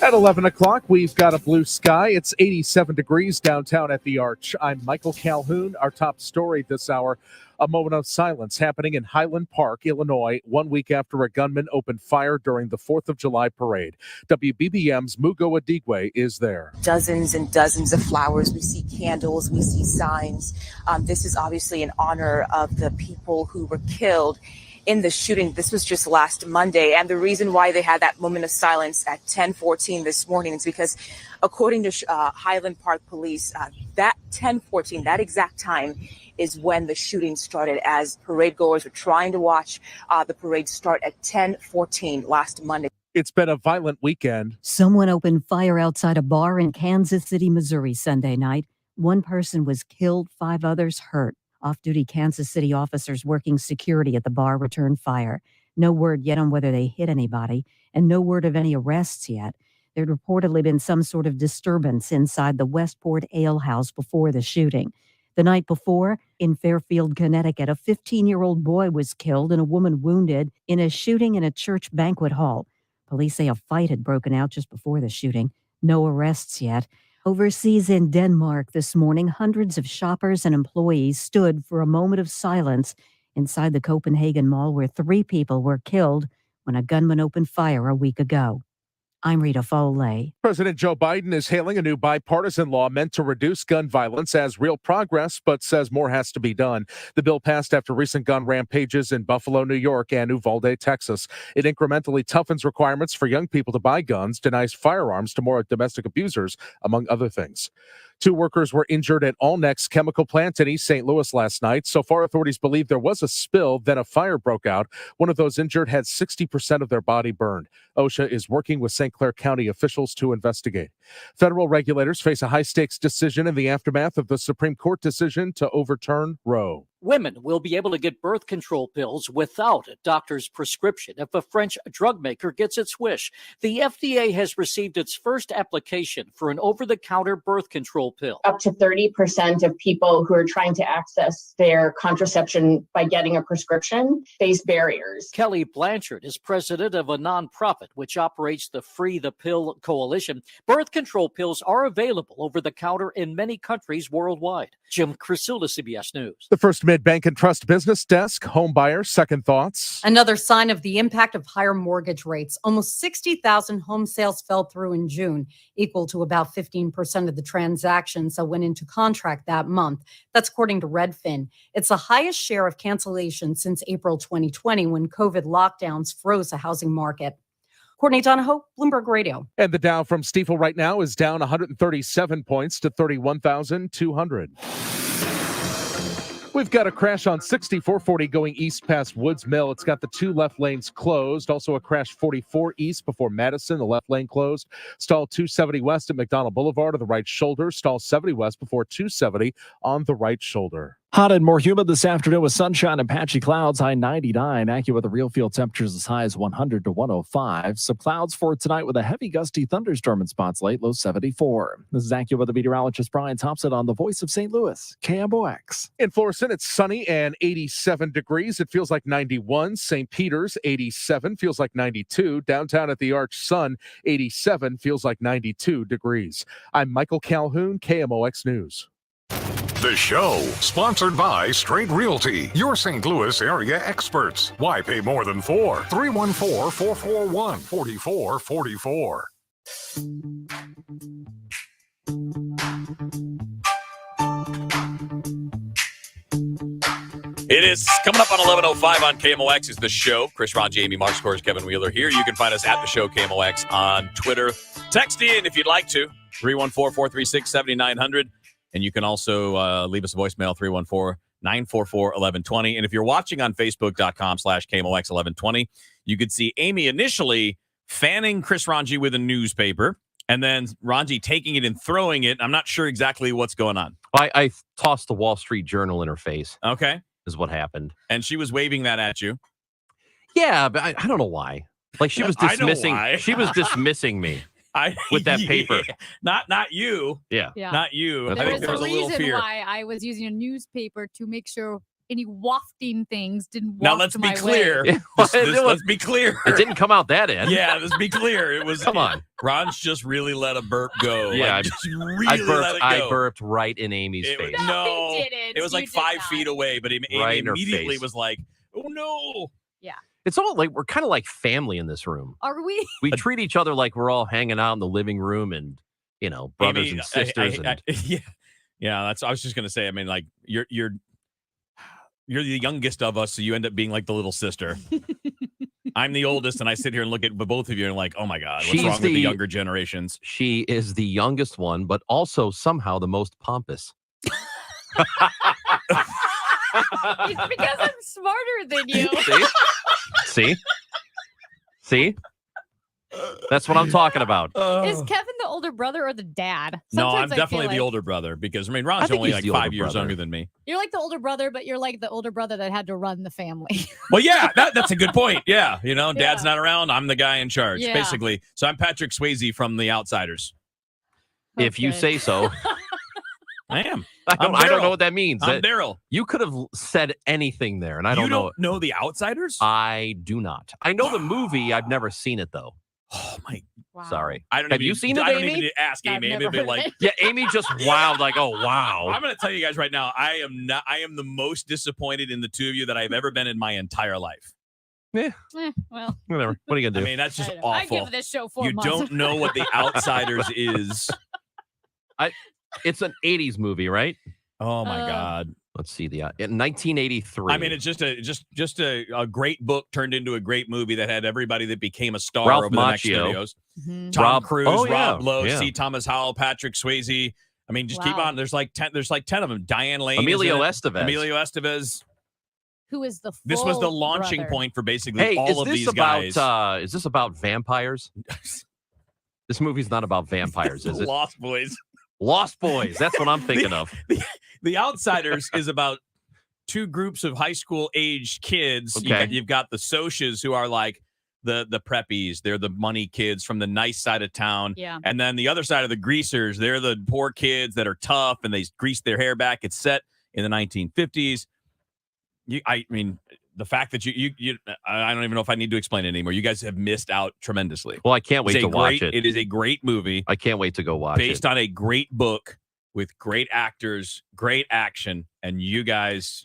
At 11 o'clock, we've got a blue sky. It's 87 degrees downtown at the Arch. I'm Michael Calhoun. Our top story this hour, a moment of silence happening in Highland Park, Illinois, 1 week after a gunman opened fire during the 4th of July parade. WBBM's Mugo Adigwe is there. Dozens and dozens of flowers. We see candles. We see signs. This is obviously in honor of the people who were killed in the shooting. This was just last Monday. And the reason why they had that moment of silence at 10:14 this morning is because, according to Highland Park Police, that 10:14, that exact time, is when the shooting started, as parade goers were trying to watch the parade start at 10:14 last Monday. It's been a violent weekend. Someone opened fire outside a bar in Kansas City, Missouri Sunday night. One person was killed, 5 others hurt. Off-duty Kansas City officers working security at the bar returned fire. No word yet on whether they hit anybody, and no word of any arrests yet. There'd reportedly been some sort of disturbance inside the Westport Ale House before the shooting. The night before, in Fairfield, Connecticut, a 15-year-old boy was killed and a woman wounded in a shooting in a church banquet hall. Police say a fight had broken out just before the shooting. No arrests yet. Overseas in Denmark this morning, hundreds of shoppers and employees stood for a moment of silence inside the Copenhagen Mall, where 3 people were killed when a gunman opened fire a week ago. I'm Rita Foley. President Joe Biden is hailing a new bipartisan law meant to reduce gun violence as real progress, but says more has to be done. The bill passed after recent gun rampages in Buffalo, New York, and Uvalde, Texas. It incrementally toughens requirements for young people to buy guns, denies firearms to more domestic abusers, among other things. 2 workers were injured at Allnex chemical plant in East St. Louis last night. So far, authorities believe there was a spill, then a fire broke out. One of those injured had 60% of their body burned. OSHA is working with St. Clair County officials to investigate. Federal regulators face a high-stakes decision in the aftermath of the Supreme Court decision to overturn Roe. Women will be able to get birth control pills without a doctor's prescription if a French drug maker gets its wish. The FDA has received its first application for an over-the-counter birth control pill. Up to 30% of people who are trying to access their contraception by getting a prescription face barriers. Kelly Blanchard is president of a nonprofit which operates the Free the Pill Coalition. Birth control pills are available over the counter in many countries worldwide. Jim Crisula, CBS News. The First Mid-Bank and Trust Business Desk, home buyer, second thoughts. Another sign of the impact of higher mortgage rates. Almost 60,000 home sales fell through in June, equal to about 15% of the transactions that went into contract that month. That's according to Redfin. It's the highest share of cancellations since April 2020 when COVID lockdowns froze the housing market. Courtney Donahoe, Bloomberg Radio. And the Dow from Stifel right now is down 137 points to 31,200. We've got a crash on 6440 going east past Woods Mill. It's got the two left lanes closed. Also a crash 44 east before Madison, the left lane closed. Stall 270 west at McDonald Boulevard on the right shoulder. Stall 70 west before 270 on the right shoulder. Hot and more humid this afternoon with sunshine and patchy clouds, high 99. AccuWeather the real field temperatures as high as 100 to 105. Some clouds for tonight with a heavy gusty thunderstorm in spots late, low 74. This is AccuWeather meteorologist Brian Thompson on the Voice of St. Louis, KMOX. In Florissant, it's sunny and 87 degrees. It feels like 91. St. Peter's, 87, feels like 92. Downtown at the Arch, sun, 87, feels like 92 degrees. I'm Michael Calhoun, KMOX News. The show, sponsored by Straight Realty, your St. Louis area experts. Why pay more than $4? 314-441-4444. It is coming up on 11:05 on KMOX is the show. Chris Ron, Jamie, Mark Scores, Kevin Wheeler here. You can find us at the show KMOX on Twitter. Text in if you'd like to, 314-436-7900. And you can also leave us a voicemail, 314-944-1120. And if you're watching on Facebook.com/KMOX1120, you could see Amy initially fanning Chris Ranji with a newspaper and then Ranji taking it and throwing it. I'm not sure exactly what's going on. I tossed the Wall Street Journal in her face. Okay. Is what happened. And she was waving that at you. Yeah, but I don't know why. Like she was dismissing. I know why. She was dismissing me. With that paper. Not you. Yeah. Not you. There I was think there was a a little reason fear. why I was using a newspaper to make sure any wafting things didn't waft Now let's be my clear. way. Let's be clear. It didn't come out that end. Yeah, let's be clear. It was. Come on. Ron's just really let a burp go. Yeah, Like, just really I let it go. I burped right in Amy's face. No, he didn't. it was like You did 5 not. feet away, but Amy Right in her immediately face. was like, "Oh no!" Yeah. It's all like we're kind of like family in this room. Are we? We treat each other like we're all hanging out in the living room and brothers Amy, and sisters. yeah. That's. I was just gonna say. I mean, like you're the youngest of us, so you end up being like the little sister. I'm the oldest, and I sit here and look at both of you and like, oh my god, what's wrong with the younger generations? She is the youngest one, but also somehow the most pompous. It's because I'm smarter than you. See? That's what I'm talking about. Is Kevin the older brother or the dad? No, I'm Sometimes I definitely feel the like older brother because I Ron's think only he's like the 5 older years brother. younger than me. You're like the older brother, but you're like the older brother that had to run the family. Well, yeah, that's a good point. Yeah, Dad's not around. I'm the guy in charge, Yeah. basically. So I'm Patrick Swayze from The Outsiders. If you say so. I am. I don't Daryl. know what that means. I'm Daryl. You could have said anything there, and I don't You know. don't know The Outsiders? I do not. I know the movie. I've never seen it though. Oh my! Sorry. I don't Have even, you seen it, I don't Amy? even need to ask I've Amy. never Amy will be heard like, of it. Yeah, Amy just wowed like, oh wow. I'm going to tell you guys right now, I am the most disappointed in the two of you that I've ever been in my entire life. Yeah. Well, Whatever. What are you gonna do? I mean, that's just I don't know. I awful. give this show 4 You months. don't know what The Outsiders is. It's an 80s movie, right? Oh my God. Let's see in 1983. I mean, it's just a great book turned into a great movie that had everybody that became a star Ralph over the next Macchio. videos. Mhm. Tom Cruise, oh, yeah, Rob Lowe, yeah. C. Thomas Howell, Patrick Swayze. I mean, just keep Wow. on. There's like 10 of them. Diane Lane, is Emilio in it. Estevez. Emilio Estevez. Who is the This was the full launching brother? point for basically Hey, all is of this these about guys. is this about vampires? This movie's not about vampires, is it? Lost Boys. Lost Boys. That's what I'm thinking of. The Outsiders is about two groups of high school aged kids. Okay. You've got the socias who are like the preppies. They're the money kids from the nice side of town. Yeah. And then the other side of the greasers, they're the poor kids that are tough and they grease their hair back. It's set in the 1950s. I mean, the fact that I don't even know if I need to explain it anymore. You guys have missed out tremendously. Well, I can't wait to watch it. It is a great movie. I can't wait to go watch based it. on a great book with great actors, great action, and you guys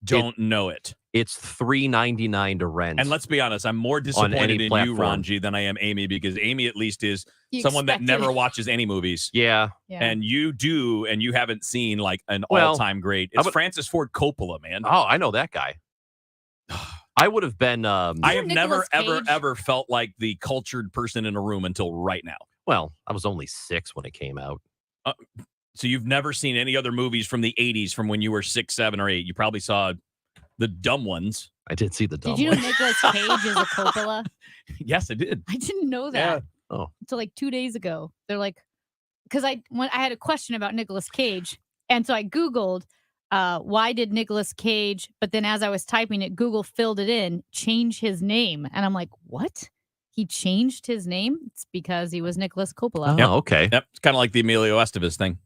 don't know it. It's $3.99 to rent. And let's be honest, I'm more disappointed in platform. you, Ranji, than I am Amy, because Amy at least is You someone that expected- never watches any movies. Yeah. And you do, and you haven't seen like an Well, all-time great. I It's would- Francis Ford Coppola, man. Oh, I know that guy. I would have been. I have never, Nicolas ever, Cage? ever felt like the cultured person in a room until right now. Well, I was only 6 when it came out. So you've never seen any other movies from the 80s from when you were 6, 7, or 8. You probably saw the dumb ones. I did see the dumb Did you know Nicolas Cage is a Coppola? Yes, I did. I didn't know that Oh. until like 2 days ago. They're like, because I had a question about Nicolas Cage, and so I Googled why did Nicolas Cage, but then as I was typing it, Google filled it in, change his name, and I'm like, what? He changed his name? It's because he was Nicolas Coppola. Oh, okay. Yep. It's kind of like the Emilio Estevez thing.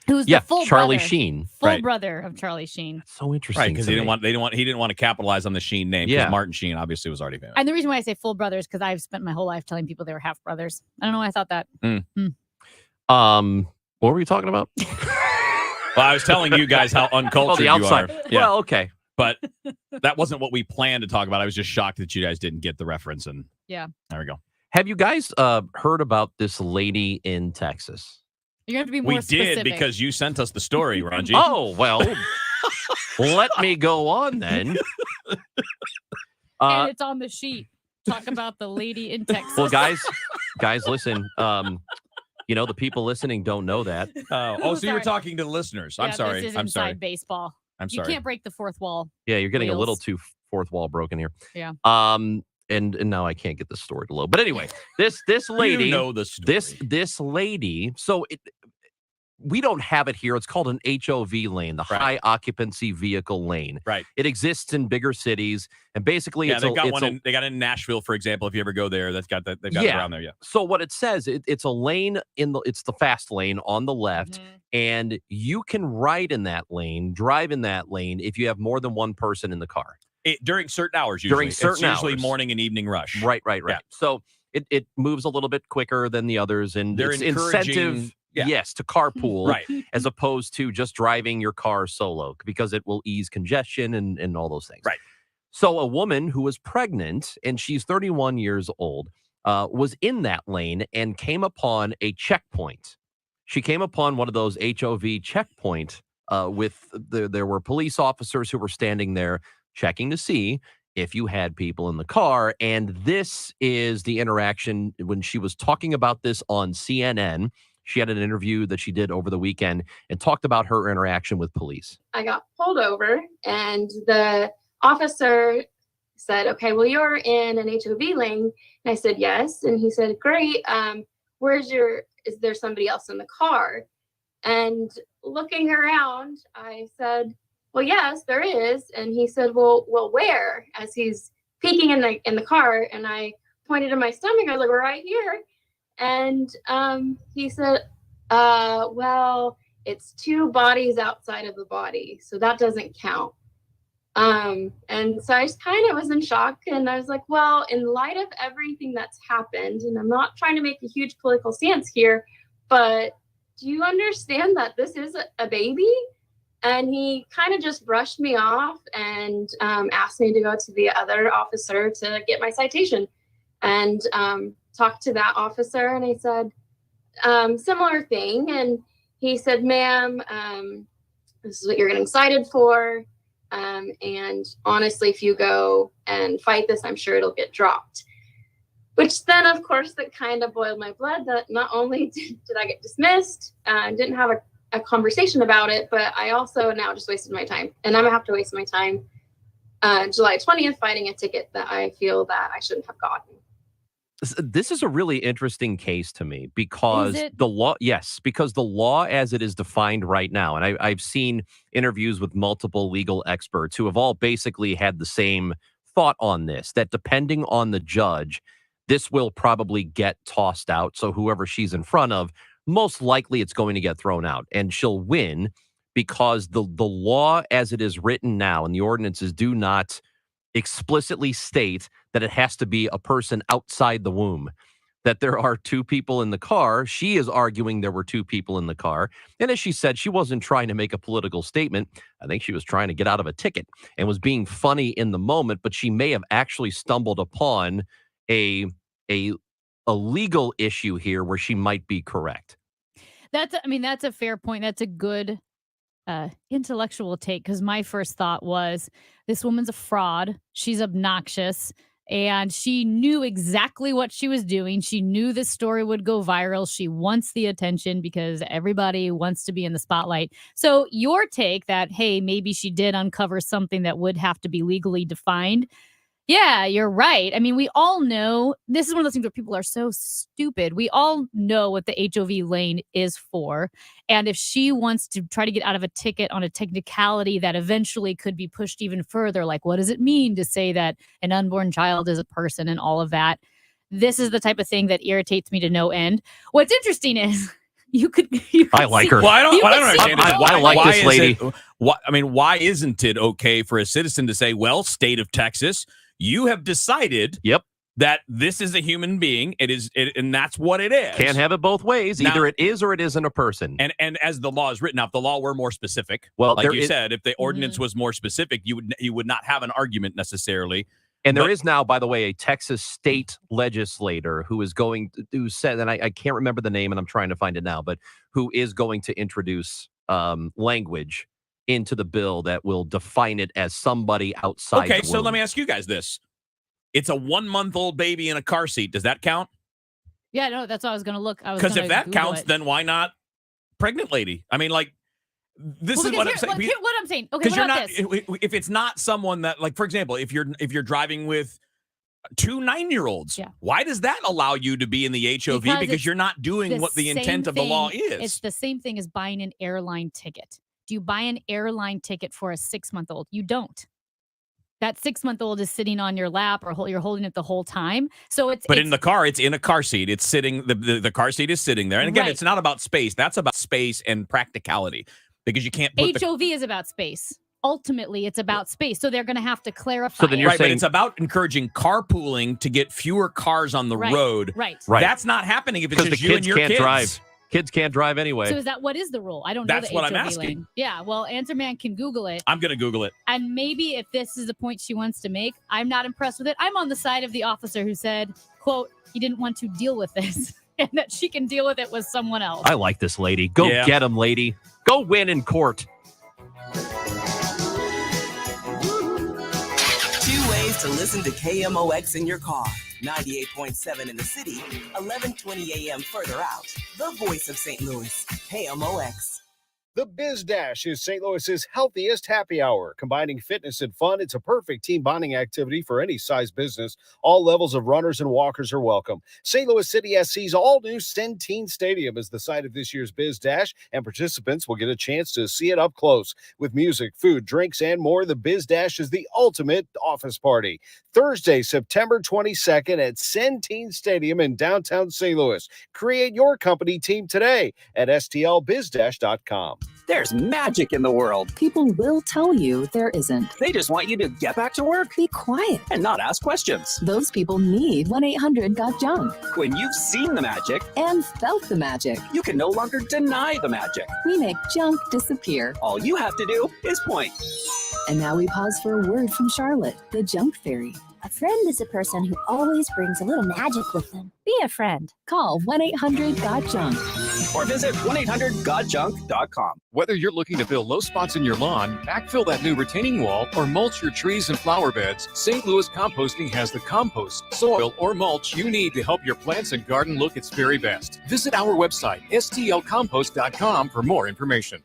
Who's Yeah, the full Charlie brother, Sheen. full Right. brother of Charlie Sheen. So interesting. Right, because to he me. didn't want to capitalize on the Sheen name. Yeah. Because Martin Sheen obviously was already famous. And the reason why I say full brother is because I've spent my whole life telling people they were half brothers. I don't know why I thought that. What were we talking about? Well, I was telling you guys how uncultured the outside. you are. Yeah. Well, okay. But that wasn't what we planned to talk about. I was just shocked that you guys didn't get the reference. And Yeah. there we go. Have you guys heard about this lady in Texas? You're going to have to be more We specific. did because you sent us the story, Ranji. Oh, well, let me go on then. And it's on the sheet. Talk about the lady in Texas. Well, guys, listen. The people listening don't know that. So you were Sorry. talking to the listeners. I'm Yeah, sorry. This is I'm inside sorry. baseball. I'm You sorry. can't break the fourth wall. Yeah, you're getting a little Wheels. too fourth wall broken here. Yeah. And now I can't get the story to load. But anyway, this lady, You know the story. this lady. So we don't have it here. It's called an HOV lane, the high occupancy vehicle lane. Right. It exists in bigger cities, and basically, Yeah, it's they've got it's one. a, They got it in Nashville, for example. If you ever go there, they've got it around there. Yeah. So what it says, it's a lane it's the fast lane on the left, and you can ride in that lane, drive in that lane if you have more than one person in the car. During certain hours, usually. During certain it's usually hours. morning and evening rush. Right. Yeah. So it moves a little bit quicker than the others, and They're it's encouraging- incentive, yeah. yes, to carpool, Right. as opposed to just driving your car solo, because it will ease congestion and all those things. Right. So a woman who was pregnant, and she's 31 years old, was in that lane and came upon a checkpoint. She came upon one of those HOV checkpoint there were police officers who were standing there checking to see if you had people in the car. And this is the interaction when she was talking about this on CNN. She had an interview that she did over the weekend and talked about her interaction with police. I got pulled over and the officer said, okay, well, you're in an HOV lane. And I said, yes. And he said, great. Is there somebody else in the car? And looking around, I said, well, yes, there is. And he said, well, where? As he's peeking in the car. And I pointed to my stomach. I was like, we're right here. And he said, well, it's two bodies outside of the body, so that doesn't count. And so I just kind of was in shock, and I was like, well, in light of everything that's happened, and I'm not trying to make a huge political stance here, but do you understand that this is a baby? And he kind of just brushed me off and asked me to go to the other officer to get my citation, and talked to that officer. And I said, similar thing. And he said, ma'am, this is what you're getting cited for. And honestly, if you go and fight this, I'm sure it'll get dropped. Which then, of course, that kind of boiled my blood, that not only did I get dismissed, didn't have a conversation about it, but I also now just wasted my time. And I'm going to have to waste my time July 20th fighting a ticket that I feel that I shouldn't have gotten. This is a really interesting case to me because Is it? the law, yes, because the law as it is defined right now, and I've seen interviews with multiple legal experts who have all basically had the same thought on this, that depending on the judge, this will probably get tossed out. So whoever she's in front of, most likely it's going to get thrown out and she'll win because the law as it is written now and the ordinances do not explicitly state that it has to be a person outside the womb, that there are two people in the car. She is arguing there were two people in the car. And as she said, she wasn't trying to make a political statement. I think she was trying to get out of a ticket and was being funny in the moment, but she may have actually stumbled upon a legal issue here where she might be correct. That's a fair point. That's a good intellectual take, because my first thought was this woman's a fraud. She's obnoxious. And she knew exactly what she was doing. She knew this story would go viral. She wants the attention because everybody wants to be in the spotlight. So your take that, hey, maybe she did uncover something that would have to be legally defined. Yeah, you're right. I mean, we all know this is one of those things where people are so stupid. We all know what the HOV lane is for. And if she wants to try to get out of a ticket on a technicality that eventually could be pushed even further, like what does it mean to say that an unborn child is a person and all of that? This is the type of thing that irritates me to no end. What's interesting is you could I like her. Well, I don't understand. I like this lady. Why isn't it okay for a citizen to say, well, state of Texas, you have decided that this is a human being. And that's what it is. Can't have it both ways. Now, either it is or it isn't a person. And as the law is written, now, if the law were more specific, well, like you said, if the ordinance was more specific, you would not have an argument necessarily. And there is now, by the way, a Texas state legislator who said, and I can't remember the name and I'm trying to find it now, but who is going to introduce language into the bill that will define it as somebody outside. Okay, the so womb. let me ask you guys this. It's a 1-month-old baby in a car seat. Does that count? Yeah, no, that's what I was going to look. Because if that counts, then why not pregnant lady? I mean, like, this is what I'm saying. What I'm saying. Okay, because you're not. If it's not someone that, like, for example, if you're driving with 2 9-year-olds, why does that allow you to be in the HOV? Because you're not doing what the intent of the law is. It's the same thing as buying an airline ticket. Do you buy an airline ticket for a 6-month-old? You don't. That 6-month-old is sitting on your lap or you're holding it the whole time. So But in the car, it's in a car seat. It's sitting, the car seat is sitting there. And again, it's not about space. That's about space and practicality because you can't put HOV is about space. Ultimately, it's about space. So they're going to have to clarify. So then you're saying, but it's about encouraging carpooling to get fewer cars on the road. Right. That's not happening if it's just you and your kids. Drive. Kids can't drive anyway. So what is the rule? I don't know. That's the what HOV I'm asking. lane. Yeah, well, Answer Man can Google it. I'm going to Google it. And maybe if this is the point she wants to make, I'm not impressed with it. I'm on the side of the officer who said, quote, he didn't want to deal with this and that she can deal with it with someone else. I like this lady. Go get him, lady. Go win in court. 2 ways to listen to KMOX in your car. 98.7 in the city, 1120 a.m. further out. The voice of St. Louis, KMOX. The Biz Dash is St. Louis's healthiest happy hour. Combining fitness and fun, it's a perfect team bonding activity for any size business. All levels of runners and walkers are welcome. St. Louis City SC's all-new Centene Stadium is the site of this year's Biz Dash, and participants will get a chance to see it up close. With music, food, drinks, and more, the Biz Dash is the ultimate office party. Thursday, September 22nd at Centene Stadium in downtown St. Louis. Create your company team today at stlbizdash.com. There's magic in the world. People will tell you there isn't. They just want you to get back to work. Be quiet. And not ask questions. Those people need 1-800-GOT-JUNK. When you've seen the magic and felt the magic, you can no longer deny the magic. We make junk disappear. All you have to do is point. And now we pause for a word from Charlotte, the junk fairy. A friend is a person who always brings a little magic with them. Be a friend. Call 1-800-GOT-JUNK or visit 1-800-GOTJUNK.com. Whether you're looking to fill low spots in your lawn, backfill that new retaining wall, or mulch your trees and flower beds, St. Louis Composting has the compost, soil, or mulch you need to help your plants and garden look its very best. Visit our website, stlcompost.com, for more information.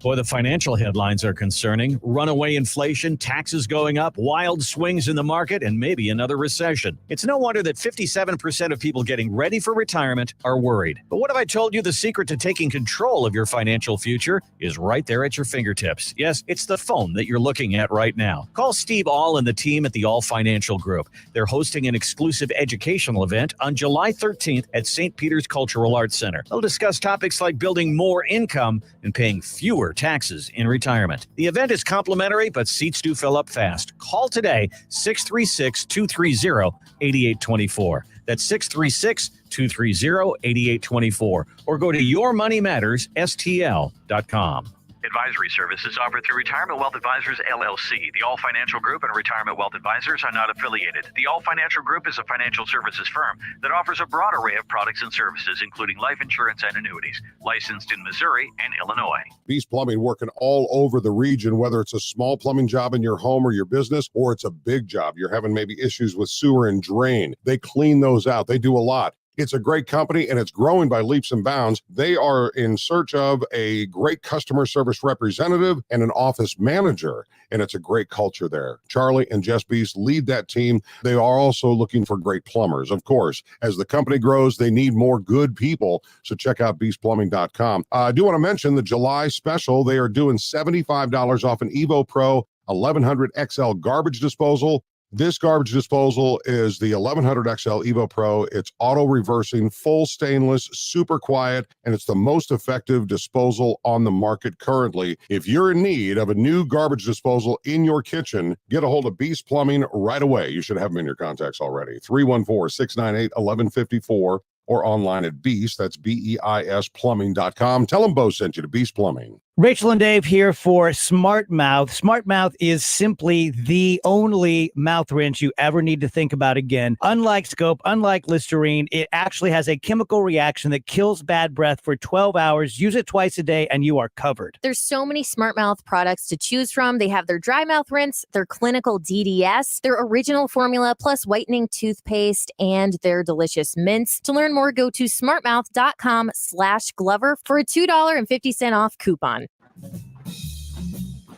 Boy, the financial headlines are concerning. Runaway inflation, taxes going up, wild swings in the market, and maybe another recession. It's no wonder that 57% of people getting ready for retirement are worried. But what if I told you the secret to taking control of your financial future is right there at your fingertips? Yes, it's the phone that you're looking at right now. Call Steve All and the team at the All Financial Group. They're hosting an exclusive educational event on July 13th at St. Peter's Cultural Arts Center. They'll discuss topics like building more income and paying fewer taxes in retirement. The event is complimentary, but seats do fill up fast. Call today, 636-230-8824. That's 636-230-8824. Or go to yourmoneymattersstl.com. Advisory services offered through Retirement Wealth Advisors, LLC. The All Financial Group and Retirement Wealth Advisors are not affiliated. The All Financial Group is a financial services firm that offers a broad array of products and services, including life insurance and annuities. Licensed in Missouri and Illinois. Beast Plumbing working all over the region, whether it's a small plumbing job in your home or your business, or it's a big job. You're having maybe issues with sewer and drain. They clean those out. They do a lot. It's a great company, and it's growing by leaps and bounds. They are in search of a great customer service representative and an office manager, and it's a great culture there. Charlie and Jess Beast lead that team. They are also looking for great plumbers. Of course, as the company grows, they need more good people, so check out beastplumbing.com. I do want to mention the July special. They are doing $75 off an Evo Pro 1100 XL garbage disposal. This garbage disposal is the 1100 XL Evo Pro. It's auto reversing, full stainless, super quiet, and it's the most effective disposal on the market currently. If you're in need of a new garbage disposal in your kitchen, get a hold of Beast Plumbing right away. You should have them in your contacts already. 314-698-1154 or online at Beast. That's BEIS plumbing.com. Tell them Bo sent you to Beast Plumbing. Rachel and Dave here for Smart Mouth. Smart Mouth is simply the only mouth rinse you ever need to think about again. Unlike Scope, unlike Listerine, it actually has a chemical reaction that kills bad breath for 12 hours. Use it twice a day and you are covered. There's so many Smart Mouth products to choose from. They have their dry mouth rinse, their clinical DDS, their original formula, plus whitening toothpaste, and their delicious mints. To learn more, go to smartmouth.com/Glover for a $2.50 off coupon.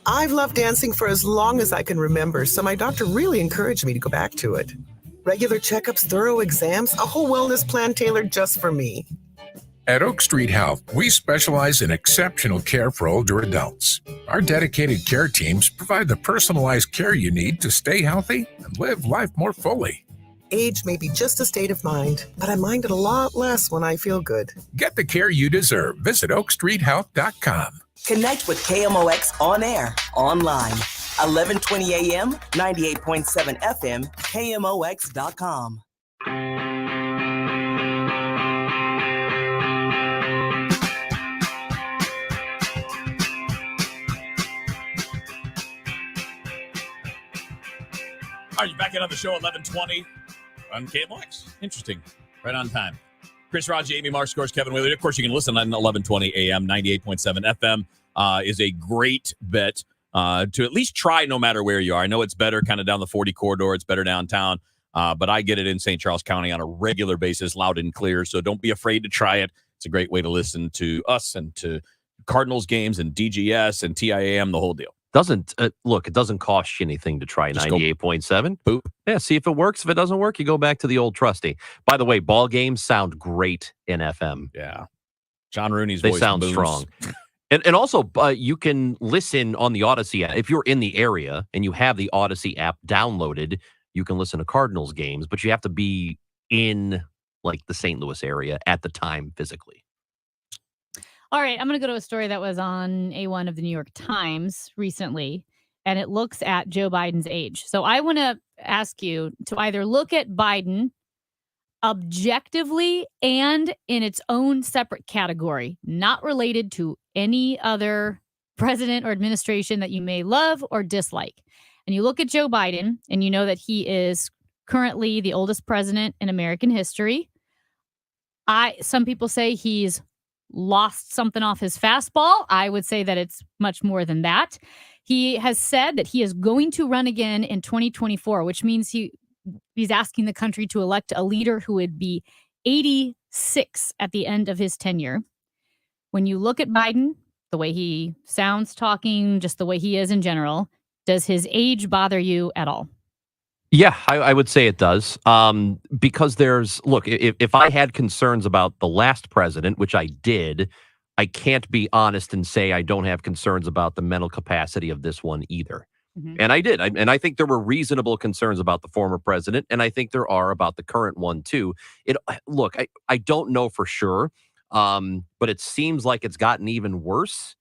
I've loved dancing for as long as I can remember, so my doctor really encouraged me to go back to it. Regular checkups, thorough exams, a whole wellness plan tailored just for me. At Oak Street Health, we specialize in exceptional care for older adults. Our dedicated care teams provide the personalized care you need to stay healthy and live life more fully. Age may be just a state of mind, but I mind it a lot less when I feel good. Get the care you deserve. Visit oakstreethealth.com. Connect with KMOX on air, online, 1120 a.m., 98.7 FM, KMOX.com. Are you back in on the show 11:20 on KMOX? Interesting. Right on time. Chris Raj, Amy Marsh, scores Kevin Wheeler. Of course, you can listen on 11:20 a.m., 98.7 FM. Is a great bet to at least try no matter where you are. I know it's better kind of down the 40 corridor. It's better downtown. But I get it in St. Charles County on a regular basis, loud and clear. So don't be afraid to try it. It's a great way to listen to us and to Cardinals games and DGS and TIAM, the whole deal. Look, it doesn't cost you anything to try 98.7. Boop. Yeah, see if it works. If it doesn't work, you go back to the old trusty. By the way, ball games sound great in FM. Yeah. John Rooney's they voice sound booms. strong. And also, you can listen on the Odyssey app. If you're in the area and you have the Odyssey app downloaded, you can listen to Cardinals games, but you have to be in like the St. Louis area at the time physically. All right, I'm going to go to a story that was on A1 of the New York Times recently, and it looks at Joe Biden's age. So I want to ask you to either look at Biden objectively and in its own separate category, not related to any other president or administration that you may love or dislike. And you look at Joe Biden, and you know that he is currently the oldest president in American history. Some people say he's lost something off his fastball. I would say that it's much more than that. He has said that he is going to run again in 2024, which means he's asking the country to elect a leader who would be 86 at the end of his tenure. When you look at Biden, the way he sounds talking, just the way he is in general, does his age bother you at all? Yeah, I would say it does. Because if I had concerns about the last president, which I did, I can't be honest and say I don't have concerns about the mental capacity of this one either. And I did. And I think there were reasonable concerns about the former president, and I think there are about the current one too. I don't know for sure, but it seems like it's gotten even worse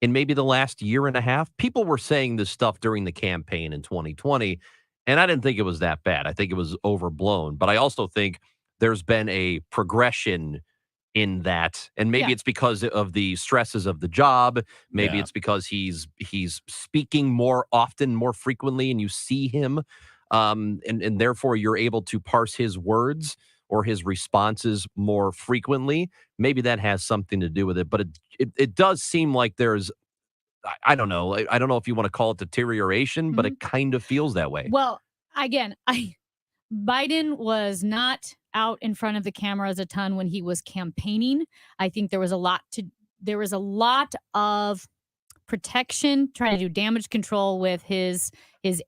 in maybe the last year and a half. People were saying this stuff during the campaign in 2020, and I didn't think it was that bad. I think it was overblown, but I also think there's been a progression in that, and maybe it's because of the stresses of the job. Maybe it's because he's speaking more often, more frequently, and you see him, and therefore you're able to parse his words or his responses more frequently. Maybe that has something to do with it, but it does seem like there's, I don't know. I don't know if you want to call it deterioration, but it kind of feels that way. Well, again, Biden was not out in front of the cameras a ton when he was campaigning. I think there was a lot of protection, trying to do damage control with his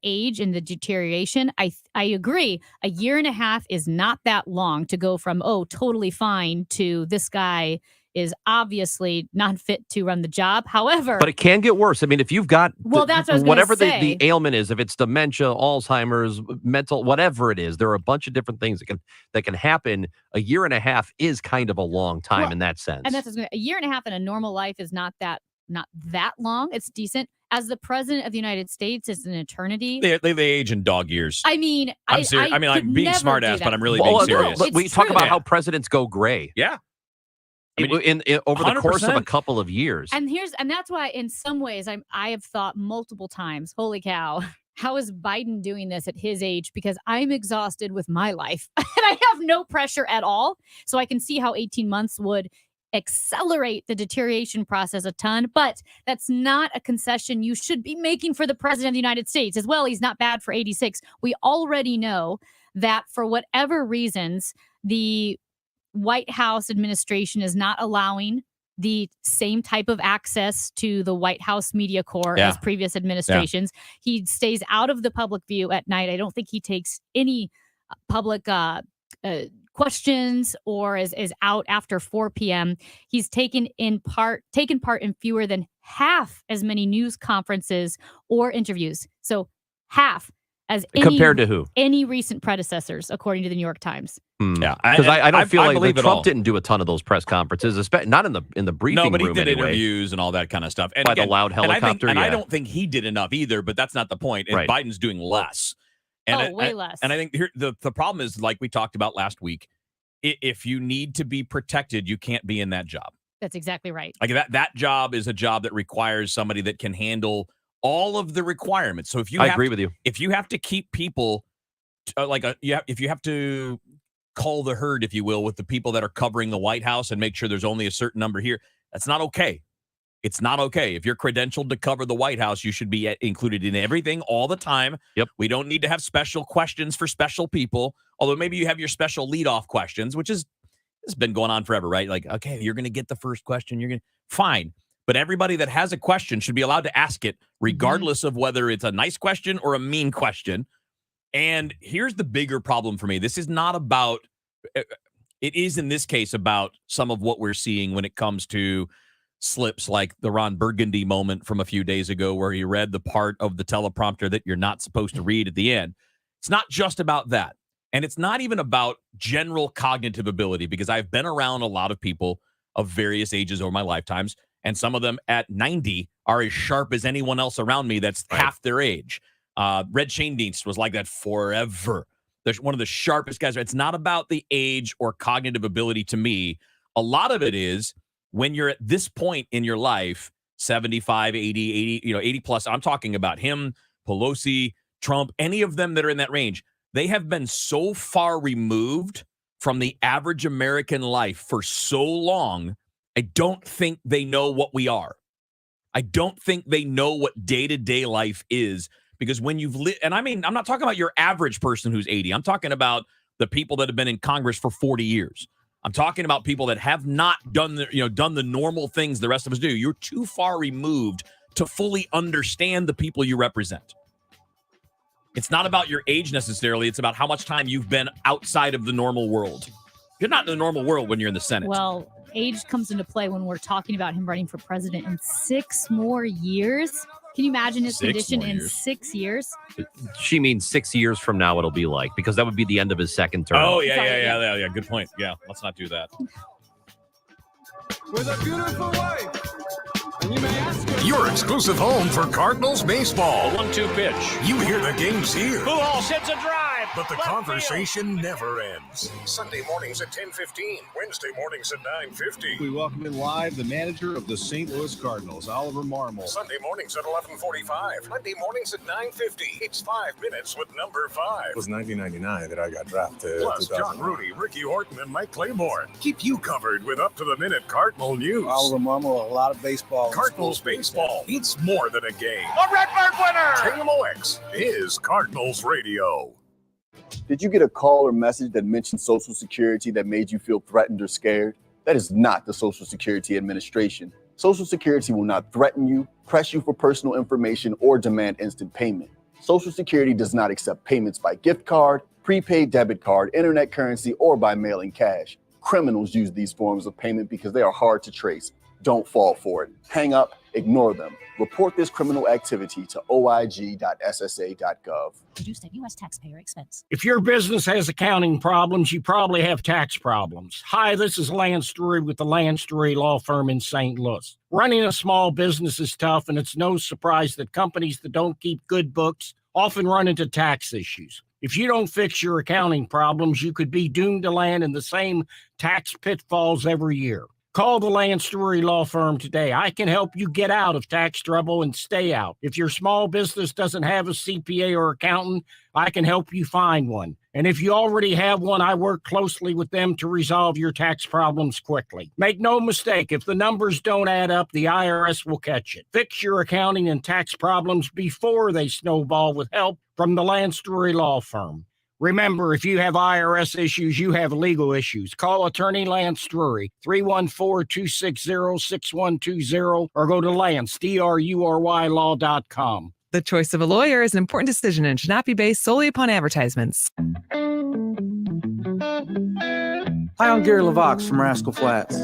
age and the deterioration. I agree. A year and a half is not that long to go from, totally fine, to this guy is obviously not fit to run the job. However, but it can get worse. I mean, if you've got that's what I was gonna whatever say. the ailment is, if it's dementia, Alzheimer's, mental, whatever it is, there are a bunch of different things that can happen. A year and a half is kind of a long time in that sense. And that's a year and a half in a normal life is not that long. It's decent. As the president of the United States, it's an eternity. They age in dog years. I mean, I'm serious. I mean, I'm being smart ass, but I'm really being serious. We talk about how presidents go gray. Yeah. In over the course of a couple of years. And that's why in some ways I have thought multiple times, holy cow, how is Biden doing this at his age? Because I'm exhausted with my life and I have no pressure at all. So I can see how 18 months would accelerate the deterioration process a ton, but that's not a concession you should be making for the president of the United States as well. He's not bad for 86. We already know that for whatever reasons, the White House administration is not allowing the same type of access to the White House media corps as previous administrations. He stays out of the public view at night. I don't think he takes any public questions or is out after 4 p.m. He's taken part in fewer than half as many news conferences or interviews. So half as compared to who? Any recent predecessors, according to the New York Times. Yeah, because I don't feel like Trump didn't do a ton of those press conferences, especially not in the briefing room. No, but he did anyway. Interviews and all that kind of stuff. And by the loud helicopter. I don't think he did enough either. But that's not the point. And Biden's doing less. And way less. And I think here the problem is, like we talked about last week, if you need to be protected, you can't be in that job. That's exactly right. Like that job is a job that requires somebody that can handle all of the requirements. So if you agree with you. If you have to keep people if you have to cull the herd, if you will, with the people that are covering the White House and make sure there's only a certain number here, that's not okay. It's not okay. If you're credentialed to cover the White House, you should be included in everything all the time. Yep. We don't need to have special questions for special people, although maybe you have your special leadoff questions, which has been going on forever, right? Like, okay, you're going to get the first question. Fine. But everybody that has a question should be allowed to ask it, regardless of whether it's a nice question or a mean question. And here's the bigger problem for me. This is not about, it is in this case about some of what we're seeing when it comes to slips like the Ron Burgundy moment from a few days ago where he read the part of the teleprompter that you're not supposed to read at the end. It's not just about that. And it's not even about general cognitive ability, because I've been around a lot of people of various ages over my lifetimes. And some of them at 90 are as sharp as anyone else around me that's half their age. Red Schoendienst was like that forever. There's one of the sharpest guys. It's not about the age or cognitive ability to me. A lot of it is when you're at this point in your life, 75, 80, 80 plus. I'm talking about him, Pelosi, Trump, any of them that are in that range. They have been so far removed from the average American life for so long. I don't think they know what we are. I don't think they know what day-to-day life is, because when you've lived, and I mean, I'm not talking about your average person who's 80. I'm talking about the people that have been in Congress for 40 years. I'm talking about people that have not done the normal things the rest of us do. You're too far removed to fully understand the people you represent. It's not about your age necessarily. It's about how much time you've been outside of the normal world. You're not in the normal world when you're in the Senate. Well, age comes into play when we're talking about him running for president in 6 more years. Can you imagine his 6 condition more in years. 6 years? She means 6 years from now it'll be like, because that would be the end of his second term. Oh, yeah. Good point. Yeah, let's not do that. With a beautiful wife. And you may ask her. Your exclusive home for Cardinals baseball. A 1-2 pitch. You hear the games here. Pujols hits a drive. But the conversation never ends. Sunday mornings at 10:15. Wednesday mornings at 9:50. We welcome in live the manager of the St. Louis Cardinals, Oliver Marmol. Sunday mornings at 11:45. Monday mornings at 9:50. It's 5 minutes with number 5. It was 1999 that I got drafted. Plus John Rudy, Ricky Horton, and Mike Claiborne. Keep you covered with up-to-the-minute Cardinal news. Oliver Marmol, a lot of baseball. Cardinals baseball. It's more than a game. A Redbird winner! KMOX is Cardinals Radio. Did you get a call or message that mentioned Social Security that made you feel threatened or scared? That is not the Social Security Administration. Social Security will not threaten you, press you for personal information, or demand instant payment. Social Security does not accept payments by gift card, prepaid debit card, internet currency, or by mailing cash. Criminals use these forms of payment because they are hard to trace. Don't fall for it. Hang up, ignore them. Report this criminal activity to oig.ssa.gov. Produced at U.S. taxpayer expense. If your business has accounting problems, you probably have tax problems. Hi, this is Lance Drury with the Lance Drury Law Firm in St. Louis. Running a small business is tough, and it's no surprise that companies that don't keep good books often run into tax issues. If you don't fix your accounting problems, you could be doomed to land in the same tax pitfalls every year. Call the Lance Drury Law Firm today. I can help you get out of tax trouble and stay out. If your small business doesn't have a CPA or accountant, I can help you find one. And if you already have one, I work closely with them to resolve your tax problems quickly. Make no mistake, if the numbers don't add up, the IRS will catch it. Fix your accounting and tax problems before they snowball with help from the Lance Drury Law Firm. Remember, if you have IRS issues, you have legal issues. Call attorney Lance Drury, 314-260-6120, or go to Lance, DRURYlaw.com. The choice of a lawyer is an important decision and should not be based solely upon advertisements. Hi, I'm Gary LaVox from Rascal Flats.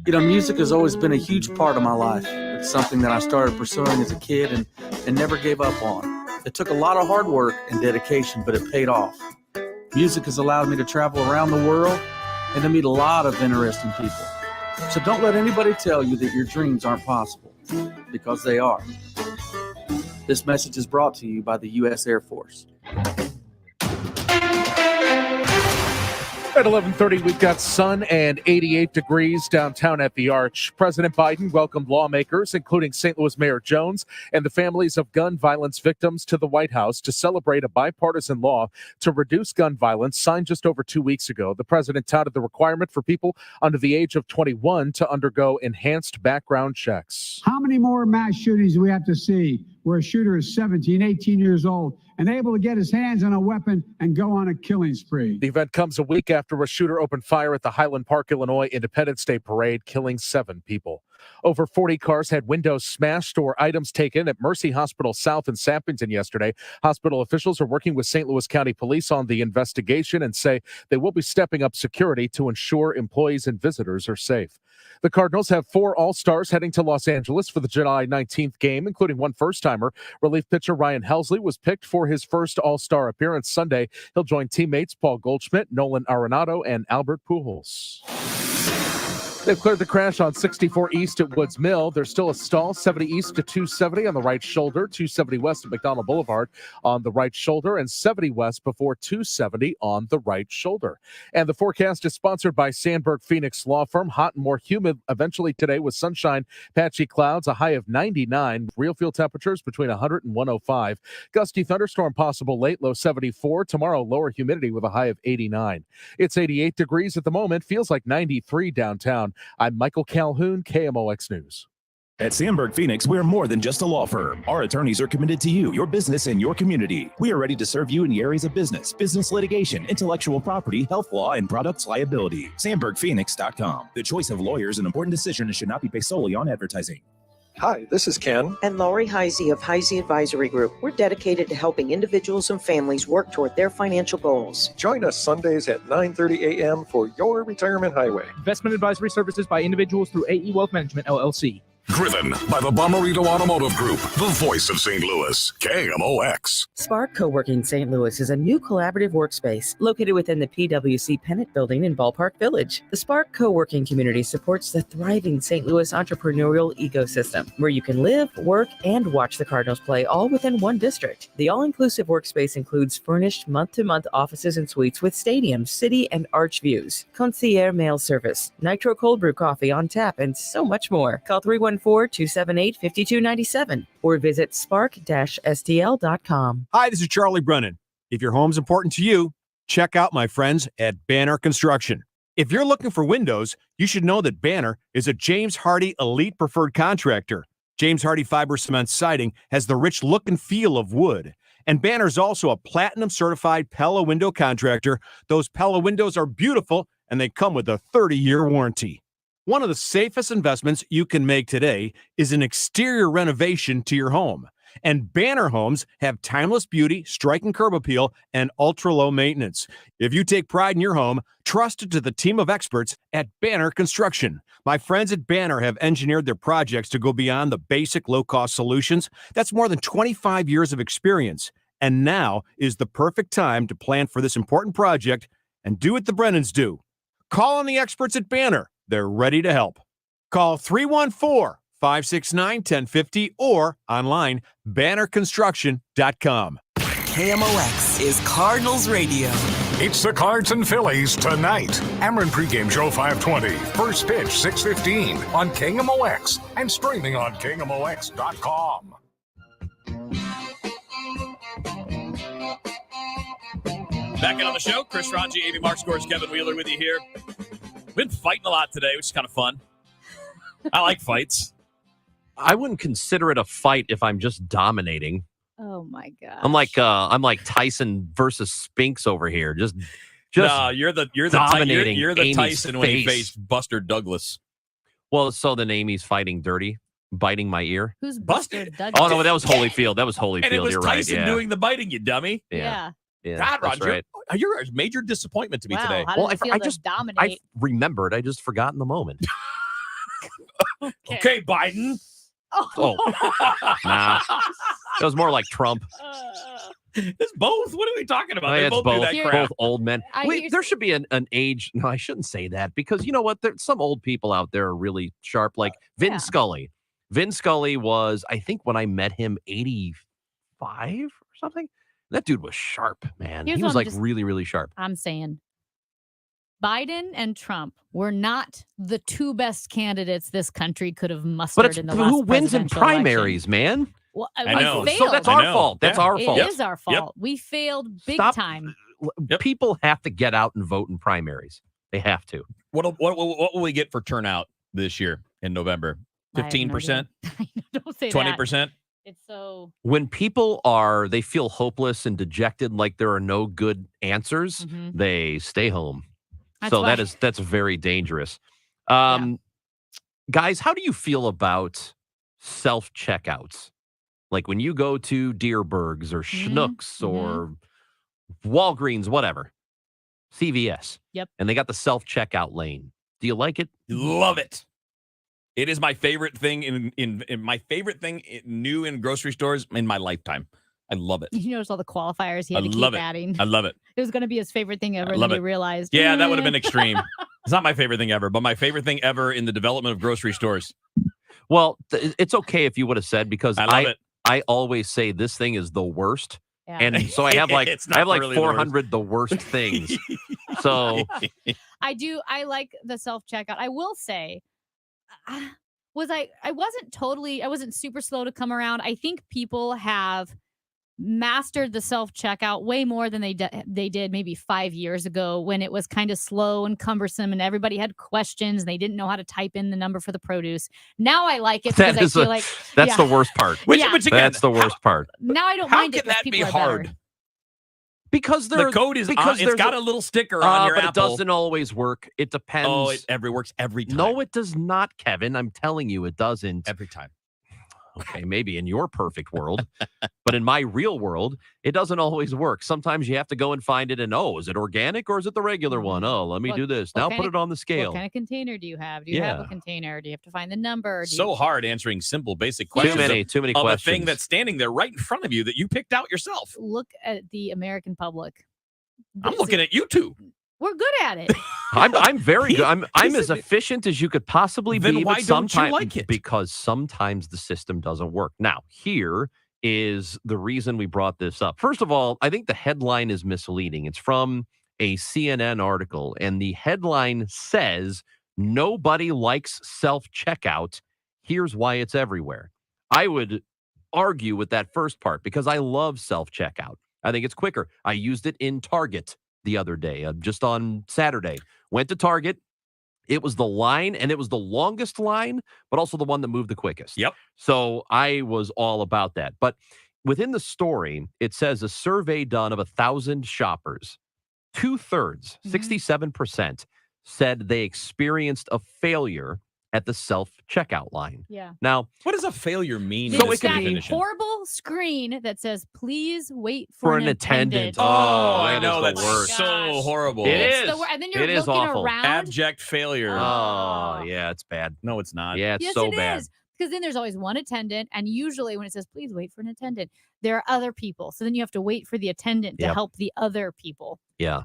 You know, music has always been a huge part of my life. It's something that I started pursuing as a kid and never gave up on. It took a lot of hard work and dedication, but it paid off. Music has allowed me to travel around the world and to meet a lot of interesting people. So don't let anybody tell you that your dreams aren't possible, because they are. This message is brought to you by the U.S. Air Force. At 11:30, we've got sun and 88 degrees downtown at the Arch. President Biden welcomed lawmakers, including St. Louis Mayor Jones and the families of gun violence victims, to the White House to celebrate a bipartisan law to reduce gun violence signed just over 2 weeks ago. The president touted the requirement for people under the age of 21 to undergo enhanced background checks. How many more mass shootings do we have to see where a shooter is 17, 18 years old and able to get his hands on a weapon and go on a killing spree? The event comes a week after a shooter opened fire at the Highland Park, Illinois Independence Day Parade, killing 7 people. Over 40 cars had windows smashed or items taken at Mercy Hospital South in Sappington yesterday. Hospital officials are working with St. Louis County Police on the investigation and say they will be stepping up security to ensure employees and visitors are safe. The Cardinals have 4 All-Stars heading to Los Angeles for the July 19th game, including one first-timer. Relief pitcher Ryan Helsley was picked for his first All-Star appearance Sunday. He'll join teammates Paul Goldschmidt, Nolan Arenado, and Albert Pujols. They've cleared the crash on 64 East at Woods Mill. There's still a stall, 70 East to 270 on the right shoulder, 270 West at McDonald Boulevard on the right shoulder, and 70 West before 270 on the right shoulder. And the forecast is sponsored by Sandberg Phoenix Law Firm. Hot and more humid eventually today with sunshine, patchy clouds, a high of 99. Real feel temperatures between 100 and 105. Gusty thunderstorm possible late, low 74. Tomorrow, lower humidity with a high of 89. It's 88 degrees at the moment. Feels like 93 downtown. I'm Michael Calhoun, KMOX News. At Sandberg Phoenix, we're more than just a law firm. Our attorneys are committed to you, your business, and your community. We are ready to serve you in the areas of business litigation, intellectual property, health law, and products liability. SandbergPhoenix.com. The choice of lawyers is an important decision and should not be based solely on advertising. Hi, this is Ken. And Laurie Heisey of Heisey Advisory Group. We're dedicated to helping individuals and families work toward their financial goals. Join us Sundays at 9:30 a.m. for Your Retirement Highway. Investment advisory services by individuals through AE Wealth Management, LLC. Driven by the Bomarito Automotive Group, the voice of St. Louis, KMOX. Spark Co-working St. Louis is a new collaborative workspace located within the PwC Pennant Building in Ballpark Village. The Spark Co-working community supports the thriving St. Louis entrepreneurial ecosystem, where you can live, work, and watch the Cardinals play all within one district. The all-inclusive workspace includes furnished month-to-month offices and suites with stadium, city, and arch views, concierge mail service, nitro cold brew coffee on tap, and so much more. Call 314-278-5297 or visit spark-stl.com. Hi, this is Charlie Brennan. If your home's important to you, check out my friends at Banner Construction. If you're looking for windows, you should know that Banner is a James Hardie Elite Preferred Contractor. James Hardie Fiber Cement Siding has the rich look and feel of wood. And Banner's also a Platinum Certified Pella Window Contractor. Those Pella windows are beautiful, and they come with a 30-year warranty. One of the safest investments you can make today is an exterior renovation to your home. And Banner Homes have timeless beauty, striking curb appeal, and ultra-low maintenance. If you take pride in your home, trust it to the team of experts at Banner Construction. My friends at Banner have engineered their projects to go beyond the basic low-cost solutions. That's more than 25 years of experience. And now is the perfect time to plan for this important project and do what the Brennans do. Call on the experts at Banner. They're ready to help. Call 314-569-1050 or online, bannerconstruction.com. KMOX is Cardinals Radio. It's the Cards and Phillies tonight. Ameren pregame show 520. First pitch 6:15 on KMOX and streaming on KMOX.com. Back in on the show, Chris Ranji, Amy Mark Scores, Kevin Wheeler with you here. Been fighting a lot today, which is kind of fun. I like fights. I wouldn't consider it a fight if I'm just dominating. Oh my god! I'm like Tyson versus Spinks over here. Just no, you're the dominating. You're the Amy's Tyson when he face. faced Buster Douglas. Well, so then Amy's fighting dirty, biting my ear. Who's Buster Douglas? Oh no, that was Holyfield. That was Holyfield. And it was You're Tyson right. Yeah. doing the biting, you dummy. Yeah. God, that's Roger, right. you're a major disappointment to me today. How does it feel to dominate? I remembered. I just forgot in the moment. Okay, Biden. Oh, nah. That was more like Trump. It's both. What are we talking about? Oh, They yeah, both it's do both, that crap. both old men. There should be an age. No, I shouldn't say that because you know what? There's some old people out there are really sharp, like Vin Scully. Vin Scully was, I think, when I met him, 85 or something. That dude was sharp, man. Here's He what was I'm like just- really, really sharp. I'm saying Biden and Trump were not the two best candidates this country could have mustered But it's in the last who wins in presidential primaries, election. man. Well, I we know. failed. So that's our fault. That's our fault. It is our fault. We failed big Stop. time. People have to get out and vote in primaries. They have to. What will we get for turnout this year in November? I have no 15%? Don't say 20%? that. It's so. When people they feel hopeless and dejected, like there are no good answers, Mhm. they stay home. That's So why- that's very dangerous. Guys, how do you feel about self-checkouts? Like when you go to Deerbergs or Schnucks or Walgreens, whatever, CVS. Yep. And they got the self-checkout lane. Do you like it? Love it. It is my favorite thing in my favorite thing new in grocery stores in my lifetime. I love it. You notice all the qualifiers he had to love keep it. adding. I love it. It was going to be his favorite thing ever, I and love then he it. realized. Yeah, that would have been extreme. It's not my favorite thing ever, but my favorite thing ever in the development of grocery stores. Well, it's okay if you would have said because I love it. I always say this thing is the worst. Yeah. And so I have like It's I have not like really the worst. 400 the worst things. So I like the self checkout. I will say, I wasn't super slow to come around. I think people have mastered the self-checkout way more than they did maybe 5 years ago when it was kind of slow and cumbersome and everybody had questions. They didn't know how to type in the number for the produce. Now I like it because I feel like that's the worst part. Which again, that's the worst part. Now I don't How mind can it because that be people are hard? better. Because The code is it's got a little sticker on your but Apple. it doesn't always work. It depends. Oh, it works every time. No, it does not, Kevin. I'm telling you, it doesn't. Every time. Okay, maybe in your perfect world, but in my real world, it doesn't always work. Sometimes you have to go and find it and, is it organic or is it the regular one? Oh, let me do this. Now put it on the scale. What kind of container do you have? Do you have a container? Do you have to find the number? So hard answering simple, basic questions. Too many of questions. a thing that's standing there right in front of you that you picked out yourself. Look at the American public. I'm looking at you two. We're good at it. I'm very good. I'm as efficient as you could possibly Then be. why But don't you sometimes, like it? Because sometimes the system doesn't work. Now, here is the reason we brought this up. First of all, I think the headline is misleading. It's from a CNN article, and the headline says, "Nobody likes self-checkout. Here's why it's everywhere." I would argue with that first part because I love self-checkout. I think it's quicker. I used it in Target the other day, just on Saturday. Went to Target. It was the line, and it was the longest line, but also the one that moved the quickest. Yep. So I was all about that. But within the story, it says a survey done of 1,000 shoppers, 2/3, 67%, said they experienced a failure at the self-checkout line. Yeah. Now, what does a failure mean? It's in this that definition? horrible screen that says, "Please wait For for an attendant. Oh, I that know. is the That's worst. so horrible. It It's is. the and then you're It is looking awful. around. Abject failure. Oh, yeah, it's bad. No, it's not. Yeah, it's Yes, so it bad. is. Because then there's always one attendant, and usually when it says "please wait for an attendant," there are other people. So then you have to wait for the attendant to Yep. help the other people. Yeah.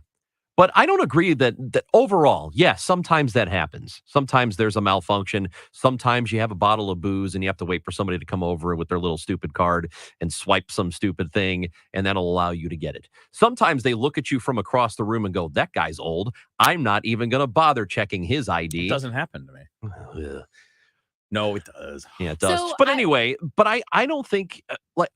But I don't agree that overall, yes, sometimes that happens. Sometimes there's a malfunction. Sometimes you have a bottle of booze and you have to wait for somebody to come over with their little stupid card and swipe some stupid thing, and that'll allow you to get it. Sometimes they look at you from across the room and go, "That guy's old. I'm not even going to bother checking his ID." It doesn't happen to me. No, it does. Yeah, it does. So but anyway, I don't think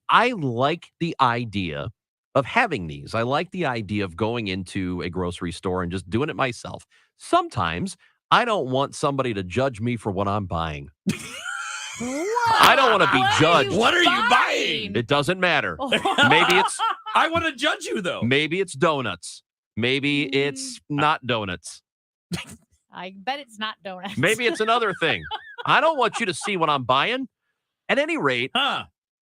I like the idea of having these. I like the idea of going into a grocery store and just doing it myself. Sometimes I don't want somebody to judge me for what I'm buying. I don't want to be judged. What are you buying? It doesn't matter. Maybe it's I want to judge you though. maybe it's donuts. Maybe it's not donuts. I bet it's not donuts. Maybe it's another thing. I don't want you to see what I'm buying. At any rate,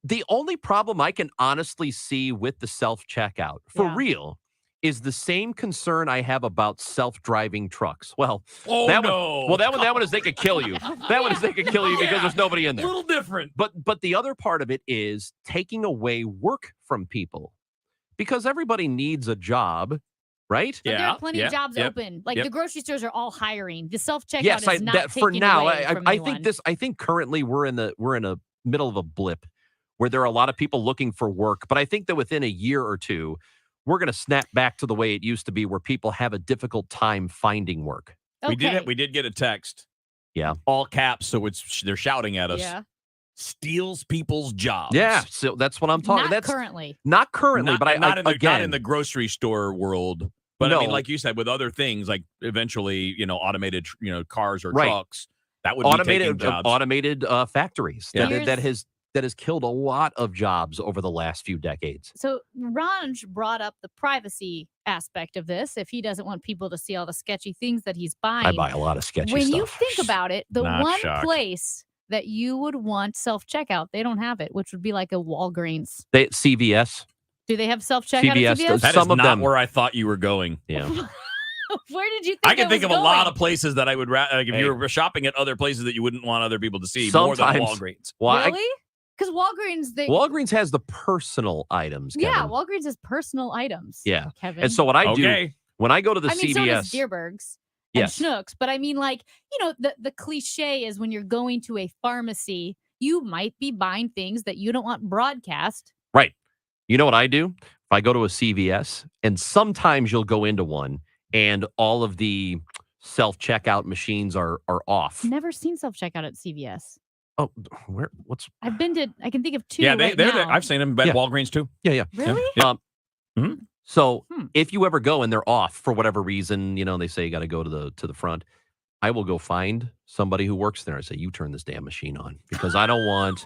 the only problem I can honestly see with the self-checkout, for real, is the same concern I have about self-driving trucks. Well, that one is they could kill you. That one is they could kill you because there's nobody in there. A little different. But the other part of it is taking away work from people because everybody needs a job, right? But there are plenty of jobs open. Like the grocery stores are all hiring. The self-checkout is not taking for now. away from I anyone. think currently we're in a middle of a blip where there are a lot of people looking for work. But I think that within a year or two, we're going to snap back to the way it used to be, where people have a difficult time finding work. We did get a text. Yeah, all caps. So they're shouting at us. Yeah. Steals people's jobs. Yeah, so that's what I'm talking. Not that's currently. not currently, Not, but not again, in the grocery store world. But I mean, No. like you said, with other things, like eventually, automated, cars or Right. trucks, that would be taking jobs. automated factories. Yeah. That has killed a lot of jobs over the last few decades. So Ranj brought up the privacy aspect of this. If he doesn't want people to see all the sketchy things that he's buying, I buy a lot of sketchy when stuff. you think about it, the Not one shocked. place that you would want self-checkout, they don't have it, which would be like a Walgreens. CVS. Do they have self-checkout CVS at CVS? does. That Some is of not them. where I thought you were going. Yeah. Where did you think I can think was of a lot going? of places that I would like if you were shopping at other places that you wouldn't want other people to see more than Sometimes- Walgreens. Why? Really? Because Walgreens, Walgreens has the personal items. Kevin. yeah, Walgreens has personal items. Yeah. Kevin. And so what I do Okay. when I go to the I mean, so does CVS, Deerbergs and Yes. Schnucks. But I mean, like, the cliche is when you're going to a pharmacy, you might be buying things that you don't want broadcast. right? You know what I do? If I go to a CVS, and sometimes you'll go into one, and all of the self-checkout machines are off. Never seen self-checkout at CVS. Oh, where? What's? I can think of two. Yeah, right they're now. there. I've seen them at Yeah. Walgreens too. Yeah. Really? Yeah. So Hmm. if you ever go and they're off for whatever reason, they say you got to go to the front. I will go find somebody who works there. I say, you turn this damn machine on because I don't want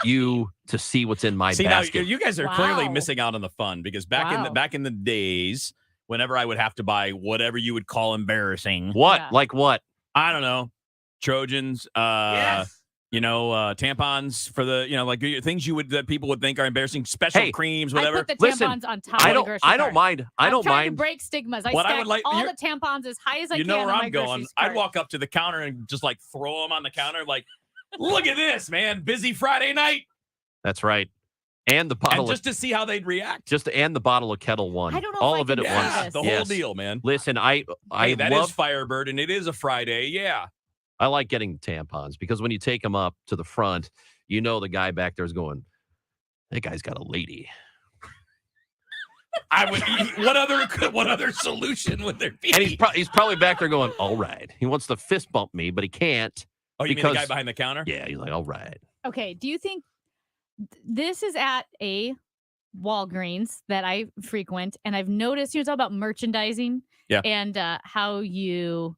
you to see what's in my See, basket. now you guys are clearly Wow. missing out on the fun because Wow. back in the days, whenever I would have to buy whatever you would call embarrassing, What? Yeah. Like what? I don't know, Trojans, tampons for the, like things that people would think are embarrassing, special Hey, creams, I whatever. put the Listen, tampons on top I of the don't. grocery I don't cart. mind. I I'm don't trying to mind. break stigmas. I What I stack would like- all you're- the tampons as high as I You can know where on my I'm going. grocery I'd cart. walk up to the counter and just like throw them on the counter, like, look at this, man, busy Friday night, That's right. And the bottle and just to see how they'd react. and the bottle of Kettle One. I don't know all if I of it can at do once. this. The whole Yes. deal, man. Listen, I Hey, that is love. Firebird, and it is a Friday. Yeah. I like getting tampons because when you take them up to the front, the guy back there is going, that guy's got a lady. I would. What other solution would there be? And he's probably back there going, all right. He wants to fist bump me, but he can't. Oh, you mean the guy because- behind the counter? Yeah, he's like, all right. Okay, do you think this is at a Walgreens that I frequent, and I've noticed, it's all about merchandising Yeah. and how you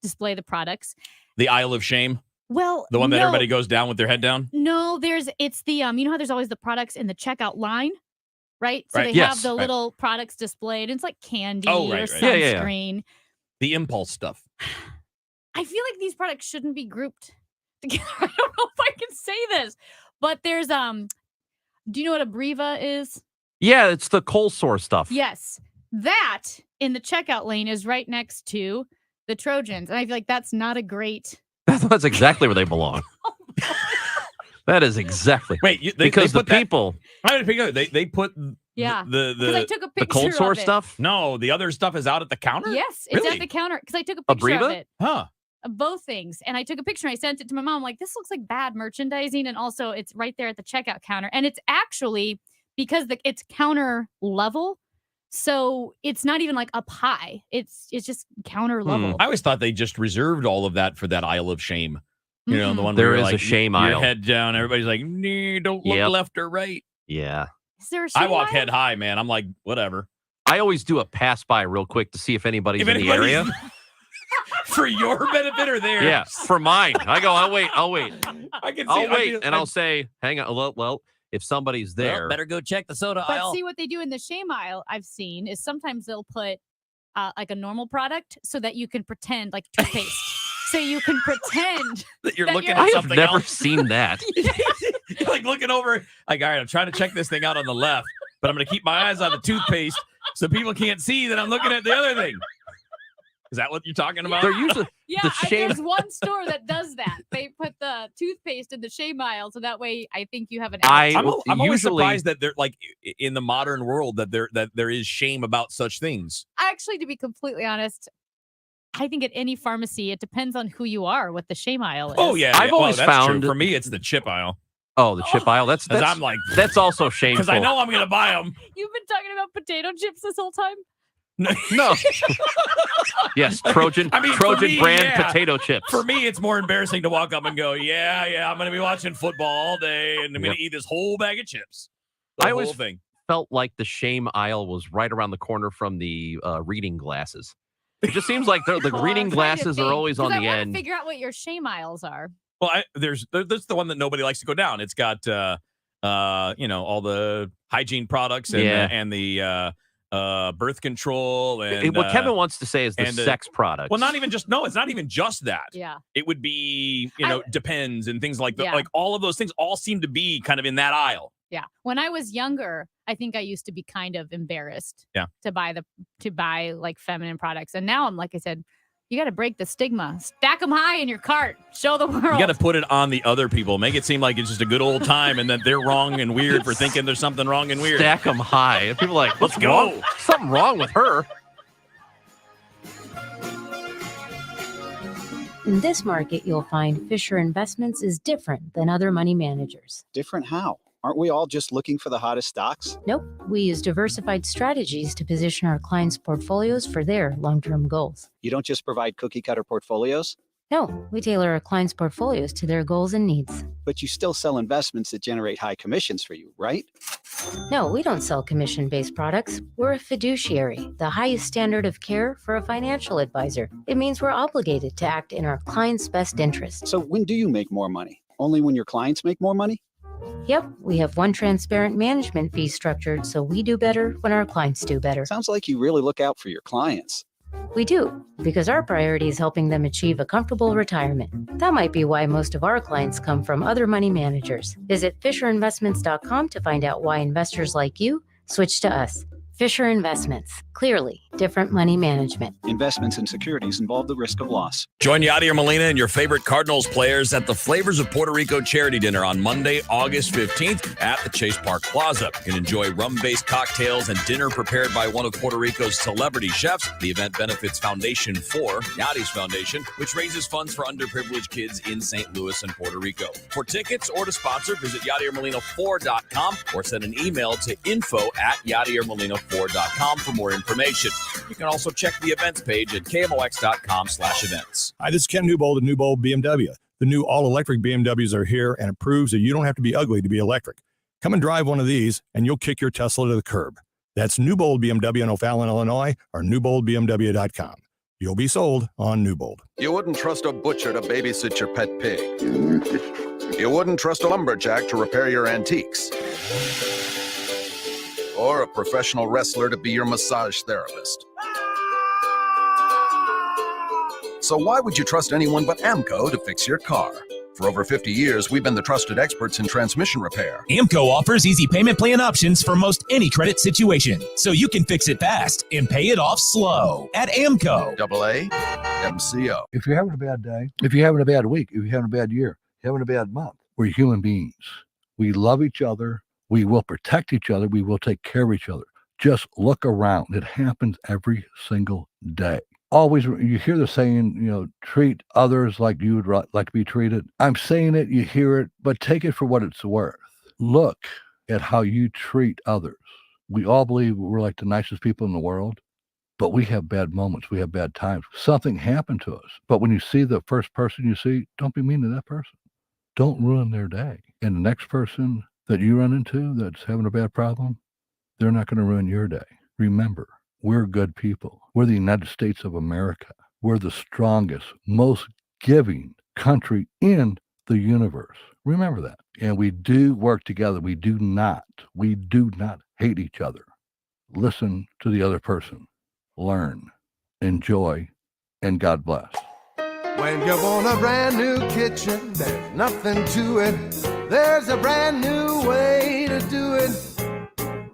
display the products. The Isle of Shame, Well, the one that no, everybody goes down with their head down. No, it's the you know how there's always the products in the checkout line, right? So Right. they Yes. have the Right. little products displayed. And it's like candy Oh, or right, right. Yeah, yeah, yeah. sunscreen. The impulse stuff. I feel like these products shouldn't be grouped together. I don't know if I can say this, but there's do you know what Abreva is? Yeah, it's the cold sore stuff. Yes. That in the checkout lane is right next to the Trojans. And I feel like that's not a great That's exactly where they belong. That is exactly. Wait, because they the put that- people. I didn't pick up. They put Yeah. the Because I took a picture The cold sore of it. stuff? no, the other stuff is out at the counter. Yes, it's Really? at the counter because I took a picture of Abreva? it. Huh. Of both things. And I took a picture and I sent it to my mom. Like, this looks like bad merchandising. And also, it's right there at the checkout counter. And it's actually because it's counter level. So it's not even like up high. It's just counter level. I always thought they just reserved all of that for that Isle of Shame. You know, the one There where you're is a like, shame your aisle. head down. Everybody's like, "Nee, don't look Yep. left or right." Yeah. Is there a I shame walk aisle? head high, man. I'm like, whatever. I always do a pass by real quick to see if anybody's If in the anybody's- area. For your benefit or theirs. Yeah, for mine. I go, I'll wait. I can see. I'll wait. And I'll say, hang on. Well, if somebody's there. better go check the soda But aisle. see, what they do in the shame aisle, I've seen, is sometimes they'll put like a normal product so that you can pretend like toothpaste. So you can pretend that you're that looking you're- at I have something never else. seen that. You're like looking over, like, all right, I'm trying to check this thing out on the left, but I'm going to keep my eyes on the toothpaste so people can't see that I'm looking at the other thing. Is that what you're talking about? They're usually Yeah, the shame. there's one store that does that. They put the toothpaste in the shame aisle, so that way I think you have an. I'm always usually- surprised that they're like in the modern world that there is shame about such things. Actually, to be completely honest, I think at any pharmacy, it depends on who you are, what the shame aisle is. Oh yeah, I've always that's true. found- for me it's the chip aisle Oh, the chip aisle. That's because I'm like that's also shameful. because I know I'm going to buy them. You've been talking about potato chips this whole time. No. Yes, Trojan I mean, for Trojan me, brand yeah. potato chips. For me, it's more embarrassing to walk up and go, yeah, I'm going to be watching football all day, and I'm going Yep. to eat this whole bag of chips. The I whole always thing. felt like the shame aisle was right around the corner from the reading glasses. It just seems like the Well, reading I'm trying to glasses are think, always on 'cause the I wanna end. figure out what your shame aisles are. Well, there's the one that nobody likes to go down. It's got all the hygiene products and Yeah. and the birth control and What Kevin wants to say is the and, sex products. Well, it's not even just that. Yeah. It would be, depends and things like that. Yeah. Like all of those things all seem to be kind of in that aisle. Yeah. When I was younger, I think I used to be kind of embarrassed Yeah. to buy like feminine products. And now I'm like I said, you got to break the stigma. Stack them high in your cart. Show the world. You got to put it on the other people. Make it seem like it's just a good old time and that they're wrong and weird for thinking there's something wrong and weird. Stack them high. And people are like, Let's what's go. wrong? Something wrong with her. In this market, you'll find Fisher Investments is different than other money managers. Different how? Aren't we all just looking for the hottest stocks? Nope, we use diversified strategies to position our clients' portfolios for their long-term goals. You don't just provide cookie cutter portfolios? No, we tailor our clients' portfolios to their goals and needs. But you still sell investments that generate high commissions for you, right? No, we don't sell commission-based products. We're a fiduciary, the highest standard of care for a financial advisor. It means we're obligated to act in our clients' best interest. So when do you make more money? Only when your clients make more money? Yep, we have one transparent management fee structured, so we do better when our clients do better. Sounds like you really look out for your clients. We do, because our priority is helping them achieve a comfortable retirement. That might be why most of our clients come from other money managers. Visit FisherInvestments.com to find out why investors like you switch to us. Fisher Investments. Clearly, different money management. Investments in securities involve the risk of loss. Join Yadier Molina and your favorite Cardinals players at the Flavors of Puerto Rico charity dinner on Monday, August 15th at the Chase Park Plaza. You can enjoy rum-based cocktails and dinner prepared by one of Puerto Rico's celebrity chefs. The event benefits Foundation for Yadi's Foundation, which raises funds for underprivileged kids in St. Louis and Puerto Rico. For tickets or to sponsor, visit YadierMolina4.com or send an email to info@YadierMolina4.com for more information. You can also check the events page at KMOX.com/events. Hi, this is Ken Newbold of Newbold BMW. The new all-electric BMWs are here, and it proves that you don't have to be ugly to be electric. Come and drive one of these, and you'll kick your Tesla to the curb. That's Newbold BMW in O'Fallon, Illinois, or newboldbmw.com. You'll be sold on Newbold. You wouldn't trust a butcher to babysit your pet pig. You wouldn't trust a lumberjack to repair your antiques. Or a professional wrestler to be your massage therapist. So why would you trust anyone but AMCO to fix your car? For over 50 years, we've been the trusted experts in transmission repair. AMCO offers easy payment plan options for most any credit situation, so you can fix it fast and pay it off slow at AMCO. AA MCO. If you're having a bad day, if you're having a bad week, if you're having a bad year, having a bad month, we're human beings. We love each other. We will protect each other. We will take care of each other. Just look around. It happens every single day. Always, you hear the saying, treat others like you would like to be treated. I'm saying it, you hear it, but take it for what it's worth. Look at how you treat others. We all believe we're like the nicest people in the world, but we have bad moments. We have bad times. Something happened to us. But when you see the first person you see, don't be mean to that person. Don't ruin their day. And the next person that you run into that's having a bad problem, they're not going to ruin your day. Remember, we're good people. We're the United States of America. We're the strongest, most giving country in the universe. Remember that. And we do work together. We do not hate each other. Listen to the other person. Learn, enjoy, and God bless. When you want a brand new kitchen, there's nothing to it. There's a brand new way to do it.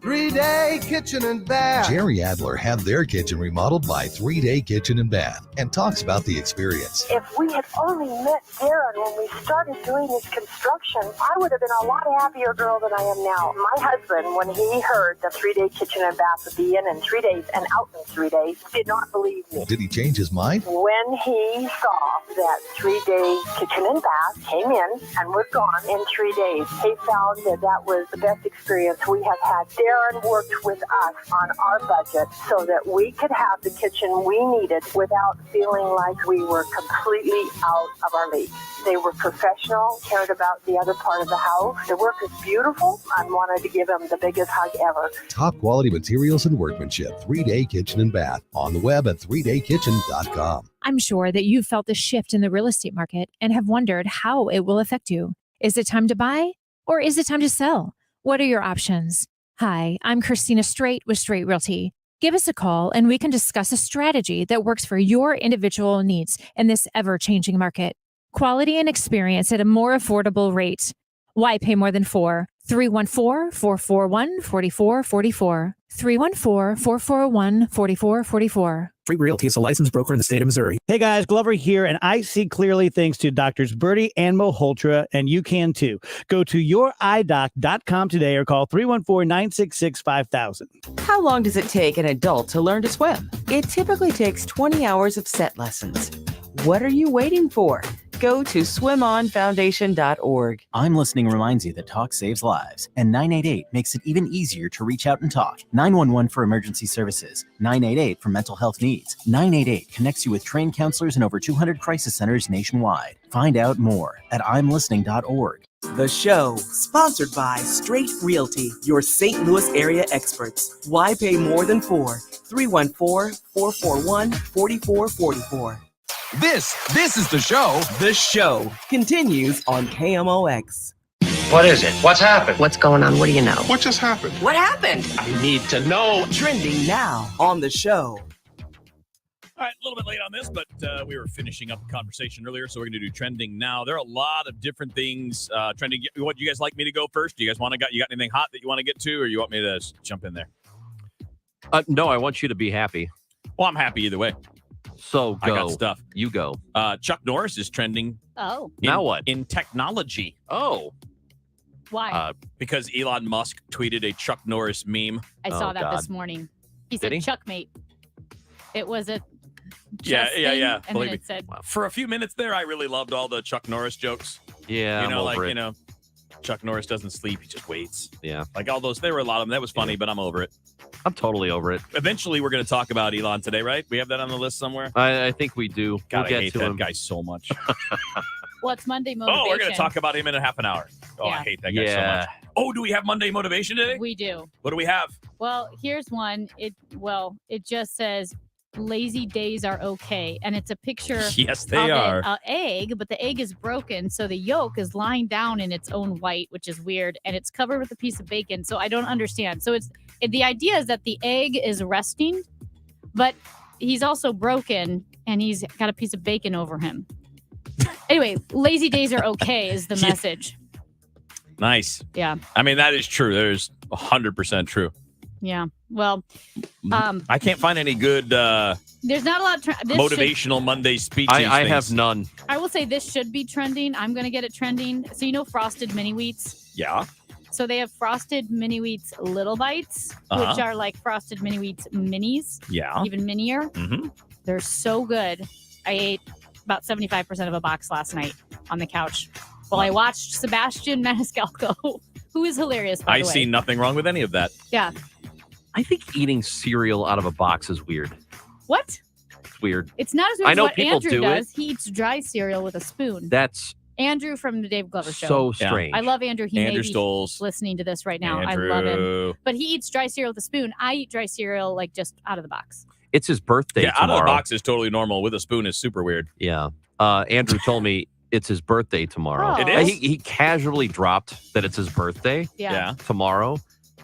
3-Day Kitchen and Bath. Jerry Adler had their kitchen remodeled by 3-Day Kitchen and Bath and talks about the experience. If we had only met Darren when we started doing this construction, I would have been a lot happier girl than I am now. My husband, when he heard the 3-Day Kitchen and Bath would be in 3 days and out in 3 days, did not believe me. Did he change his mind? When he saw that 3-Day Kitchen and Bath came in and was gone in 3 days, he found that was the best experience we have had. Darren worked with us on our budget so that we could have the kitchen we needed without feeling like we were completely out of our league. They were professional, cared about the other part of the house. The work is beautiful. I wanted to give them the biggest hug ever. Top quality materials and workmanship. 3-Day Kitchen and Bath. On the web at 3daykitchen.com. I'm sure that you've felt the shift in the real estate market and have wondered how it will affect you. Is it time to buy or is it time to sell? What are your options? Hi, I'm Christina Straight with Straight Realty. Give us a call and we can discuss a strategy that works for your individual needs in this ever-changing market. Quality and experience at a more affordable rate. Why pay more than $4? 314-441-4444. 314-441-4444. Free Realty is a licensed broker in the state of Missouri. Hey guys, Glover here, and I see clearly thanks to Doctors Birdie and Malhotra, and you can too. Go to youridoc.com today or call 314-966-5000. How long does it take an adult to learn to swim? It typically takes 20 hours of set lessons. What are you waiting for? Go to swimonfoundation.org. I'm Listening reminds you that talk saves lives, and 988 makes it even easier to reach out and talk. 911 for emergency services, 988 for mental health needs. 988 connects you with trained counselors in over 200 crisis centers nationwide. Find out more at imlistening.org. The show, sponsored by Straight Realty, your St. Louis area experts. Why pay more than 4? 314-441-4444. This is the show. The show continues on KMOX. What is it? What's happened? What's going on? What do you know? What just happened? What happened? I need to know. Trending now on the show. All right, a little bit late on this, but we were finishing up a conversation earlier, so we're going to do trending now. There are a lot of different things trending. What, you guys like me to go first? Do you guys want you got anything hot that you want to get to, or you want me to jump in there? No, I want you to be happy. Well, I'm happy either way. So go. I got stuff. You go. Chuck Norris is trending. Oh. Now what? In technology. Oh. Why? Because Elon Musk tweeted a Chuck Norris meme. I saw that this morning. He said, Chuckmate. It was a Yeah. And Believe then me. it said, For a few minutes there, I really loved all the Chuck Norris jokes. Yeah, I'm over it. Chuck Norris doesn't sleep; he just waits. Yeah, like all those. There were a lot of them. That was funny, but I'm over it. I'm totally over it. Eventually, we're going to talk about Elon today, right? We have that on the list somewhere. I think we do. God, We'll get I hate to that him. guy so much. well, it's Monday motivation. Oh, we're going to talk about him in a half an hour. Oh, Yeah. I hate that guy so much. Oh, do we have Monday motivation today? We do. What do we have? Well, here's one. It just says lazy days are okay, and it's a picture. Yes, they are. An egg, but the egg is broken, so the yolk is lying down in its own white, which is weird, and it's covered with a piece of bacon. So I don't understand. So the idea is that the egg is resting, but he's also broken, and he's got a piece of bacon over him. Anyway, lazy days are okay is the message. Nice. Yeah. I mean, that is true. There's 100% true. Yeah. Well, I can't find any good there's not a lot of motivational Monday speeches. I have none. I will say this should be trending. I'm going to get it trending. So Frosted Mini Wheats? Yeah. So they have Frosted Mini Wheats Little Bites, which are like Frosted Mini Wheats Minis. Yeah. Even minier. Mm-hmm. They're so good. I ate about 75% of a box last night on the couch while I watched Sebastian Maniscalco, who is hilarious, by the way. I see nothing wrong with any of that. Yeah. I think eating cereal out of a box is weird. What? It's weird. It's not as weird I as know what people Andrew do does. it. He eats dry cereal with a spoon. That's Andrew from the Dave Glover Show. so strange. I love Andrew. He may Andrew be Stoles. listening to this right now. Andrew. I love him. But he eats dry cereal with a spoon. I eat dry cereal like just out of the box. It's his birthday Yeah, out tomorrow. of the box is totally normal. With a spoon is super weird. Yeah. Andrew told me it's his birthday tomorrow. Oh. It is? He casually dropped that it's his birthday Yeah. tomorrow.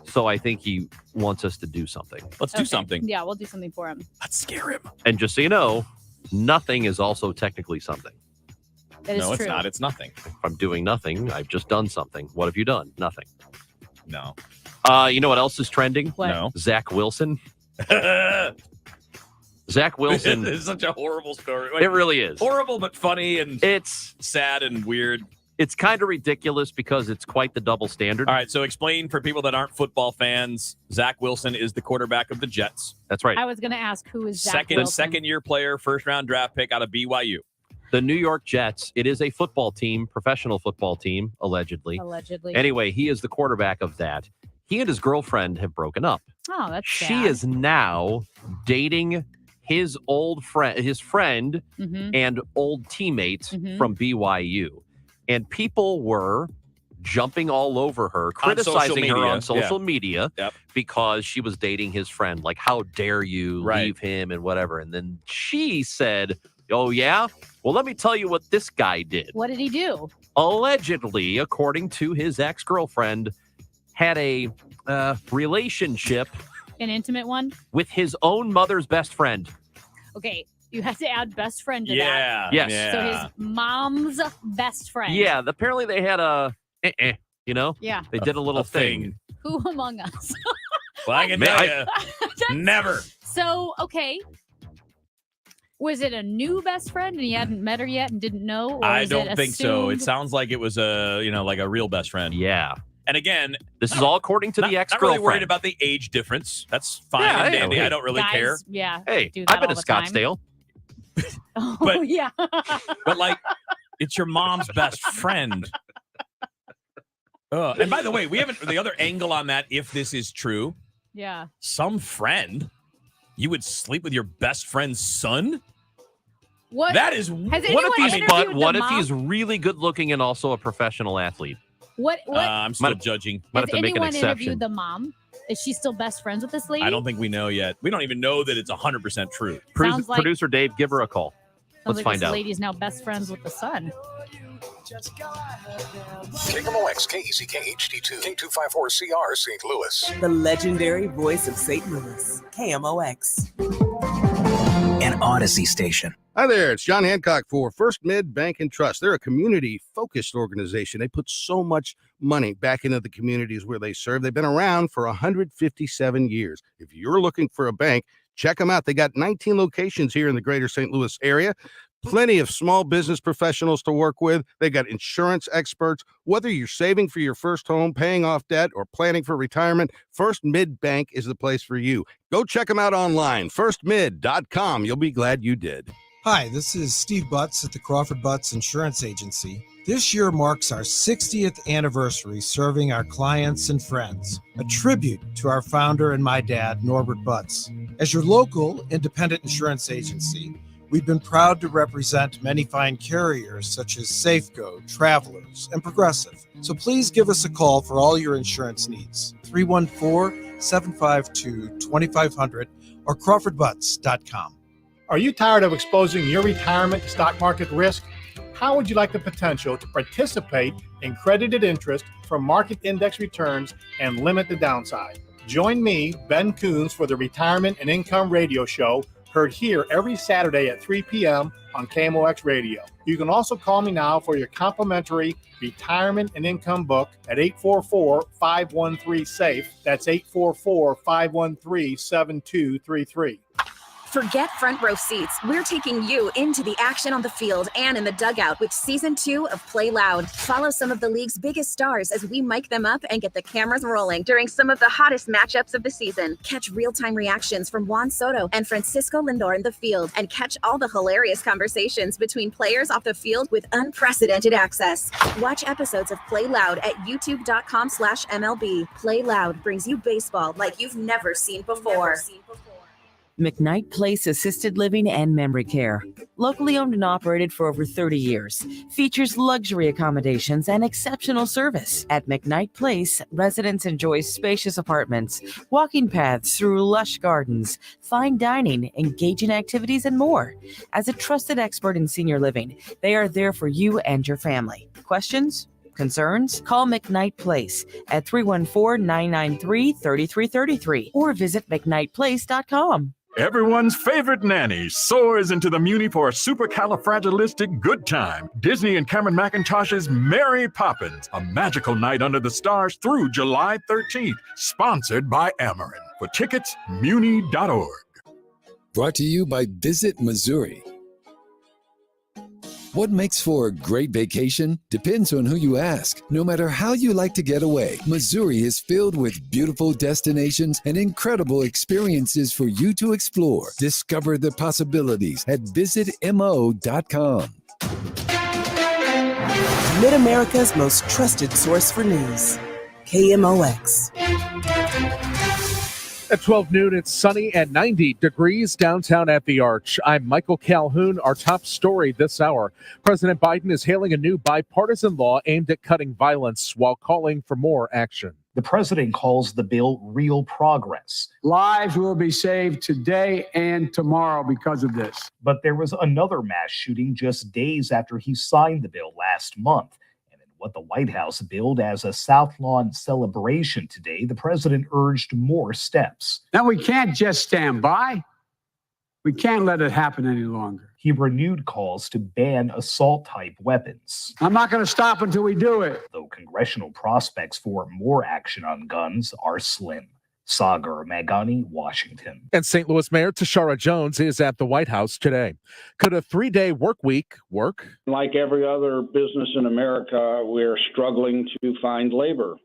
So I think he wants us to do something. Let's do something. Yeah, we'll do something for him. Let's scare him. And just so you know, nothing is also technically something. That is No, it's true. not. It's nothing. If I'm doing nothing, I've just done something. What have you done? Nothing. No. You know what else is trending? What? No. Zach Wilson. Zach Wilson. It's such a horrible story. It really is. Horrible, but funny, and it's sad and weird. It's kind of ridiculous because it's quite the double standard. All right, so explain for people that aren't football fans. Zach Wilson is the quarterback of the Jets. That's right. I was going to ask who is Zach Wilson. Second-year player, first-round draft pick out of BYU. The New York Jets. It is a football team, professional football team, allegedly. Allegedly. Anyway, he is the quarterback of that. He and his girlfriend have broken up. Oh, that's sad. She is now dating his friend Mhm. and old teammate Mhm. from BYU. And people were jumping all over her, criticizing her on social media because she was dating his friend. Like, how dare you leave him and whatever. And then she said, oh, yeah? Well, let me tell you what this guy did. What did he do? Allegedly, according to his ex-girlfriend, had a relationship An intimate one? with his own mother's best friend. Okay, you have to add best friend to Yeah, that. yes. So his mom's best friend. Yeah, apparently they had a, Yeah. They did a little thing. Who among us? Well, I can tell you, never. So, okay. Was it a new best friend and he hadn't met her yet and didn't know? Or I is don't it think so. It assumed? sounds like it was like a real best friend. Yeah. And again, this is all according to the Not ex-girlfriend. really worried about the age difference. That's fine Yeah, and hey, dandy. hey. I don't really Guys, care. Yeah. Hey, do that I've been all to the time. Scottsdale. Oh, But- yeah. But like, It's your mom's best friend. And by the way, we haven't the other angle on that. If this is true, Yeah. some friend, you would sleep with your best friend's son. What? That is. Has What if he's really good looking and also a professional athlete? What? I'm still judging. Might Has have to make an anyone exception. interviewed the mom? Is she still best friends with this lady? I don't think we know yet. We don't even know that it's 100% true. Sounds like- Producer Dave, give her a call. Sounds Let's like find this out. lady's now best friends with the son. KMOX, KEZK HD2, K254CR, St. Louis. The legendary voice of St. Louis, KMOX. An Odyssey station. Hi there, it's John Hancock for First Mid Bank and Trust. They're a community-focused organization. They put so much money back into the communities where they serve. They've been around for 157 years. If you're looking for a bank, check them out. They got 19 locations here in the greater St. Louis area. Plenty of small business professionals to work with. They got insurance experts. Whether you're saving for your first home, paying off debt, or planning for retirement, First Mid Bank is the place for you. Go check them out online, firstmid.com. You'll be glad you did. Hi, this is Steve Butts at the Crawford Butts Insurance Agency. This year marks our 60th anniversary serving our clients and friends, a tribute to our founder and my dad, Norbert Butts. As your local independent insurance agency, we've been proud to represent many fine carriers such as Safeco, Travelers, and Progressive. So please give us a call for all your insurance needs. 314-752-2500 or crawfordbutts.com. Are you tired of exposing your retirement to stock market risk? How would you like the potential to participate in credited interest from market index returns and limit the downside? Join me, Ben Coons, for the Retirement and Income Radio Show, heard here every Saturday at 3 p.m. on KMOX Radio. You can also call me now for your complimentary retirement and income book at 844-513-SAFE. That's 844-513-7233. Forget front row seats. We're taking you into the action on the field and in the dugout with Season 2 of Play Loud. Follow some of the league's biggest stars as we mic them up and get the cameras rolling during some of the hottest matchups of the season. Catch real-time reactions from Juan Soto and Francisco Lindor in the field, and catch all the hilarious conversations between players off the field with unprecedented access. Watch episodes of Play Loud at youtube.com/MLB. Play Loud brings you baseball like you've never seen before. McKnight Place Assisted Living and Memory Care. Locally owned and operated for over 30 years. Features luxury accommodations and exceptional service. At McKnight Place, residents enjoy spacious apartments, walking paths through lush gardens, fine dining, engaging activities, and more. As a trusted expert in senior living, they are there for you and your family. Questions? Concerns? Call McKnight Place at 314-993-3333 or visit McKnightPlace.com. Everyone's favorite nanny soars into the Muni for a supercalifragilistic good time. Disney and Cameron McIntosh's Mary Poppins, a magical night under the stars through July 13th. Sponsored by Amarin. For tickets, muni.org. Brought to you by Visit Missouri. What makes for a great vacation depends on who you ask. No matter how you like to get away, Missouri is filled with beautiful destinations and incredible experiences for you to explore. Discover the possibilities at visitmo.com. Mid-America's most trusted source for news, KMOX. At 12 noon, it's sunny and 90 degrees downtown at the Arch. I'm Michael Calhoun. Our top story this hour. President Biden is hailing a new bipartisan law aimed at cutting violence while calling for more action. The president calls the bill real progress. Lives will be saved today and tomorrow because of this. But there was another mass shooting just days after he signed the bill last month. What the White House billed as a South Lawn celebration today, the president urged more steps. Now, we can't just stand by. We can't let it happen any longer. He renewed calls to ban assault-type weapons. I'm not going to stop until we do it. Though congressional prospects for more action on guns are slim. Sagar Magani, Washington. And St. Louis Mayor Tashara Jones is at the White House today. Could a 3-day work week work? Like every other business in America, we're struggling to find labor.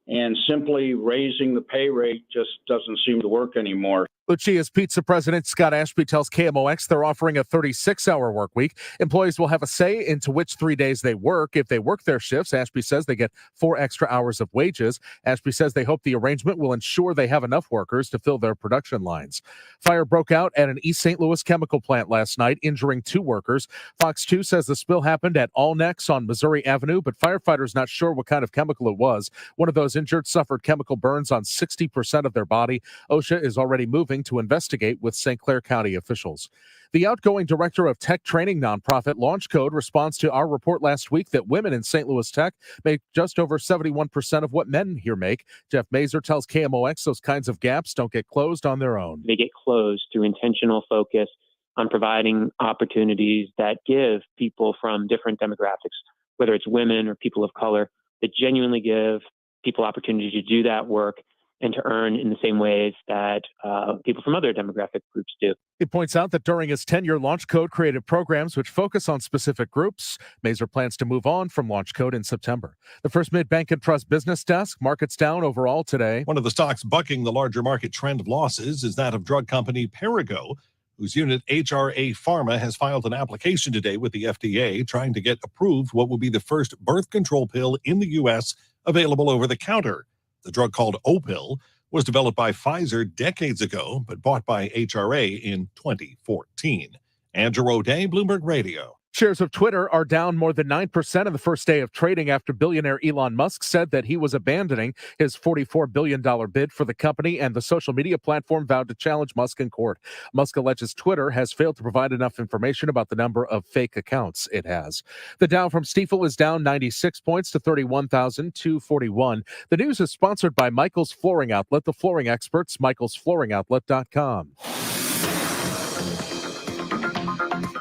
And simply raising the pay rate just doesn't seem to work anymore. Lucia's Pizza president Scott Ashby tells KMOX they're offering a 36-hour work week. Employees will have a say into which 3 days they work. If they work their shifts, Ashby says they get 4 extra hours of wages. Ashby says they hope the arrangement will ensure they have enough workers to fill their production lines. Fire broke out at an East St. Louis chemical plant last night, injuring 2 workers. Fox 2 says the spill happened at Allnex on Missouri Avenue, but firefighters not sure what kind of chemical it was. One of those injured suffered chemical burns on 60% of their body. OSHA is already moving to investigate with St. Clair County officials. The outgoing director of tech training nonprofit LaunchCode responds to our report last week that women in St. Louis Tech make just over 71% of what men here make. Jeff Mazer tells KMOX those kinds of gaps don't get closed on their own. They get closed through intentional focus on providing opportunities that give people from different demographics, whether it's women or people of color, that genuinely give people opportunity to do that work and to earn in the same ways that people from other demographic groups do. He points out that during his tenure, LaunchCode created programs which focus on specific groups. Mazer plans to move on from LaunchCode in September. The First Mid Bank and Trust business desk, markets down overall today. One of the stocks bucking the larger market trend of losses is that of drug company Perrigo, whose unit HRA Pharma has filed an application today with the FDA trying to get approved what will be the first birth control pill in the U.S. available over the counter. The drug called Opill was developed by Pfizer decades ago, but bought by HRA in 2014. Andrew O'Day, Bloomberg Radio. Shares of Twitter are down more than 9% in the first day of trading after billionaire Elon Musk said that he was abandoning his $44 billion bid for the company, and the social media platform vowed to challenge Musk in court. Musk alleges Twitter has failed to provide enough information about the number of fake accounts it has. The Dow from Stifel is down 96 points to 31,241. The news is sponsored by Michael's Flooring Outlet, the flooring experts, michaelsflooringoutlet.com.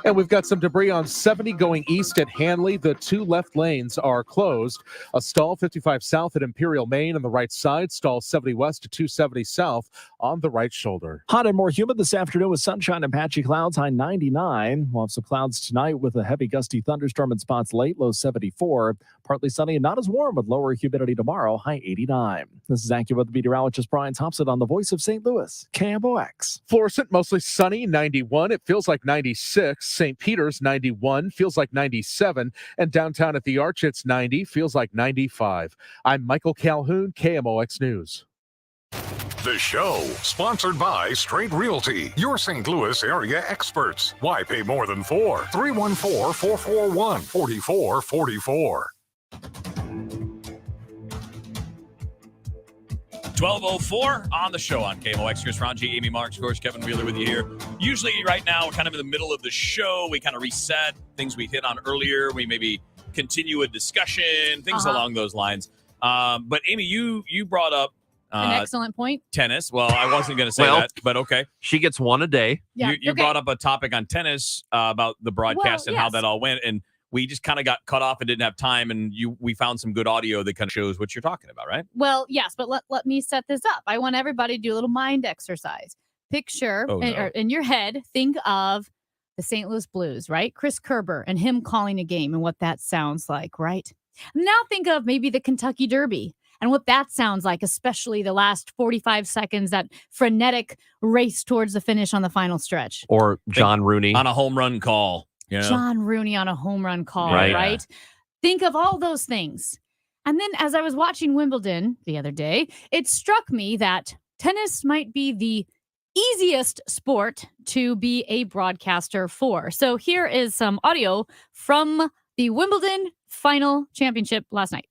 And we've got some debris on 70 going east at Hanley. The 2 left lanes are closed. A stall 55 south at Imperial, Maine on the right side. Stall 70 west to 270 south on the right shoulder. Hot and more humid this afternoon with sunshine and patchy clouds, high 99. We'll have some clouds tonight with a heavy gusty thunderstorm in spots late, low 74. Partly sunny and not as warm with lower humidity tomorrow, high 89. This is AccuWeather meteorologist Brian Thompson on the Voice of St. Louis, KMOX. Florissant, mostly sunny, 91. It feels like 96. St. Peter's, 91. Feels like 97. And downtown at the Arch, it's 90. Feels like 95. I'm Michael Calhoun, KMOX News. The show, sponsored by Straight Realty, your St. Louis area experts. Why pay more than 4? 314-441-4444. 12:04 on the show on KMOX. Chris Ranji, Amy Marks, of course, Kevin Wheeler with you here. Usually right now we're kind of in the middle of the show. We kind of reset things we hit on earlier. We maybe continue a discussion, things along those lines. But Amy, you brought up an excellent point. Tennis. Well, I wasn't going to say that, but okay. She gets one a day. Yeah, you brought up a topic on tennis about the broadcast and how that all went. And we just kind of got cut off and didn't have time. And we found some good audio that kind of shows what you're talking about, right? Well, yes, but let me set this up. I want everybody to do a little mind exercise. Picture in your head, think of the St. Louis Blues, right? Chris Kerber and him calling a game and what that sounds like, right? Now think of maybe the Kentucky Derby and what that sounds like, especially the last 45 seconds, that frenetic race towards the finish on the final stretch. Or John Rooney on a home run call. You know? John Rooney on a home run call, right? Think of all those things. And then as I was watching Wimbledon the other day, it struck me that tennis might be the easiest sport to be a broadcaster for. So here is some audio from the Wimbledon final championship last night.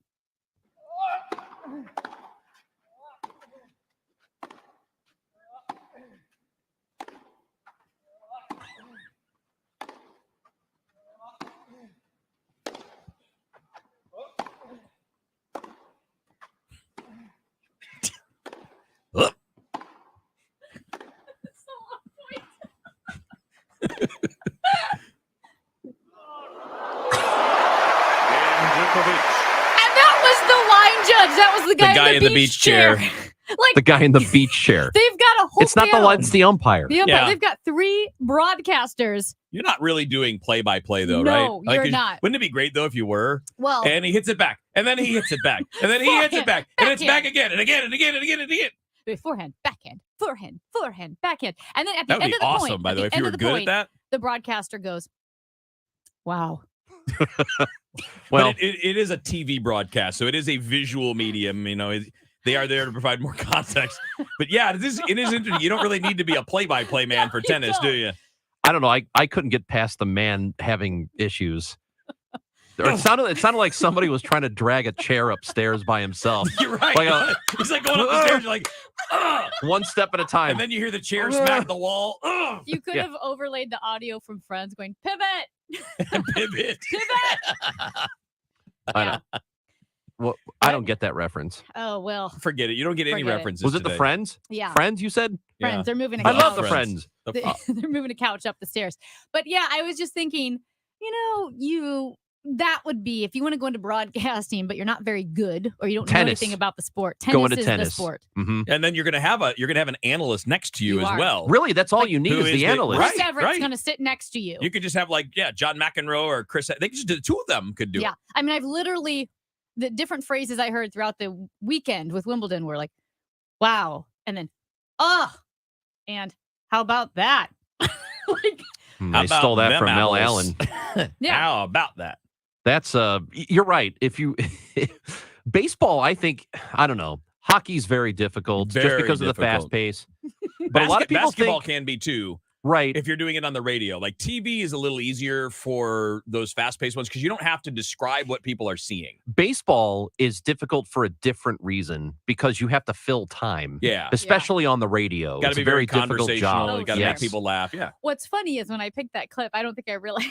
That was the guy in the beach chair. Like the guy in the beach chair. They've got a whole It's not panel. it's the umpire. The umpire. Yeah. They've got 3 broadcasters. You're not really doing play-by-play, though, no, right? You're not. Wouldn't it be great, though, if you were? Well. And he hits it back, and then he hits it back, and then he hits it back, and it's back again, and again, and again, and again, and again. Wait, forehand, backhand, forehand, backhand. And then at the That would end be of the awesome, point, by at the way, if you end were of the good at point, that. the broadcaster goes, wow. Well, but it is a TV broadcast, so it is a visual medium. They are there to provide more context. But yeah, it is interesting. You don't really need to be a play-by-play man for tennis, do you? I don't know. I couldn't get past the man having issues. Or it sounded like somebody was trying to drag a chair upstairs by himself. You're right. Like He's like going up the stairs. You're like, ugh! one step at a time. And then you hear the chair smack the wall. Ugh! You could have overlaid the audio from Friends going, pivot. Pivot. I don't. Well, I don't get that reference. Oh, well. Forget it. You don't get any Forget it. references. Was it the today. Friends? Yeah. Friends, you said? Friends, they're moving a I couch. love the Friends. They're moving a couch up the stairs. But yeah, I was just thinking, that would be if you want to go into broadcasting, but you're not very good or you don't know anything about the sport. Tennis is the sport. Mm-hmm. And then you're gonna have an analyst next to you, You as are. well. Really, that's all you need Who is the analyst. Chris Everett's going to sit next to you. You could just have John McEnroe or Chris. They could just do the two of them could do it. Yeah. I mean, I've literally, the different phrases I heard throughout the weekend with Wimbledon were like, wow. And then, and how about that? I stole that from Mel Allen. Yeah. How about that? That's you're right. If you baseball, I think I don't know. Hockey's very difficult just Very because of the difficult. fast pace. But a lot of people basketball think can be too. right. If you're doing it on the radio, like TV is a little easier for those fast-paced ones because you don't have to describe what people are seeing. Baseball is difficult for a different reason because you have to fill time. Yeah. Especially on the radio. Got to It's be a very difficult conversational. job. You got to make people laugh. Yeah. What's funny is when I picked that clip, I don't think I realized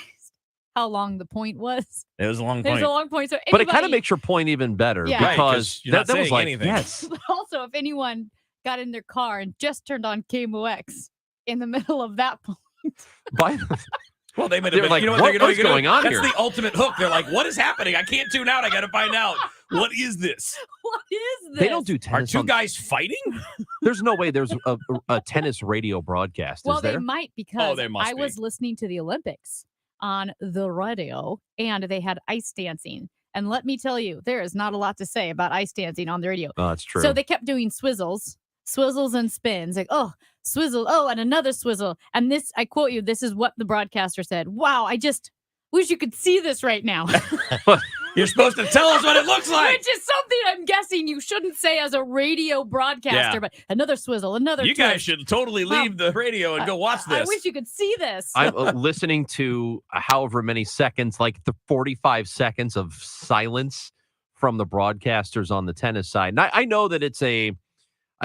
how long the point was. It was a long It point. was a long point. So But it kind of anybody- makes your point even better Yeah. Right, because you're not that was saying like anything. yes. But also, if anyone got in their car and just turned on KMOX in the middle of that point, By Well, they might They're have been like, you know what what they're is going on That's here? the ultimate hook. They're like, what is happening? I can't tune out. I got to find out. What is this? what is this? They don't do Are tennis. two on- guys fighting? There's no way there's a tennis radio broadcast. Well, is there? they might because there must I was listening to the Olympics on the radio and they had ice dancing. And let me tell you, there is not a lot to say about ice dancing on the radio. Oh, that's true. So they kept doing swizzles and spins. Like, oh, swizzle. Oh, and another swizzle. And this, I quote you, this is what the broadcaster said. Wow, I just wish you could see this right now. You're supposed to tell us what it looks like. Which is something I'm guessing you shouldn't say as a radio broadcaster, Yeah. but another swizzle, another You guys twist. should totally leave the radio and go watch this. I wish you could see this. I'm listening to however many seconds, like the 45 seconds of silence from the broadcasters on the tennis side. And I know that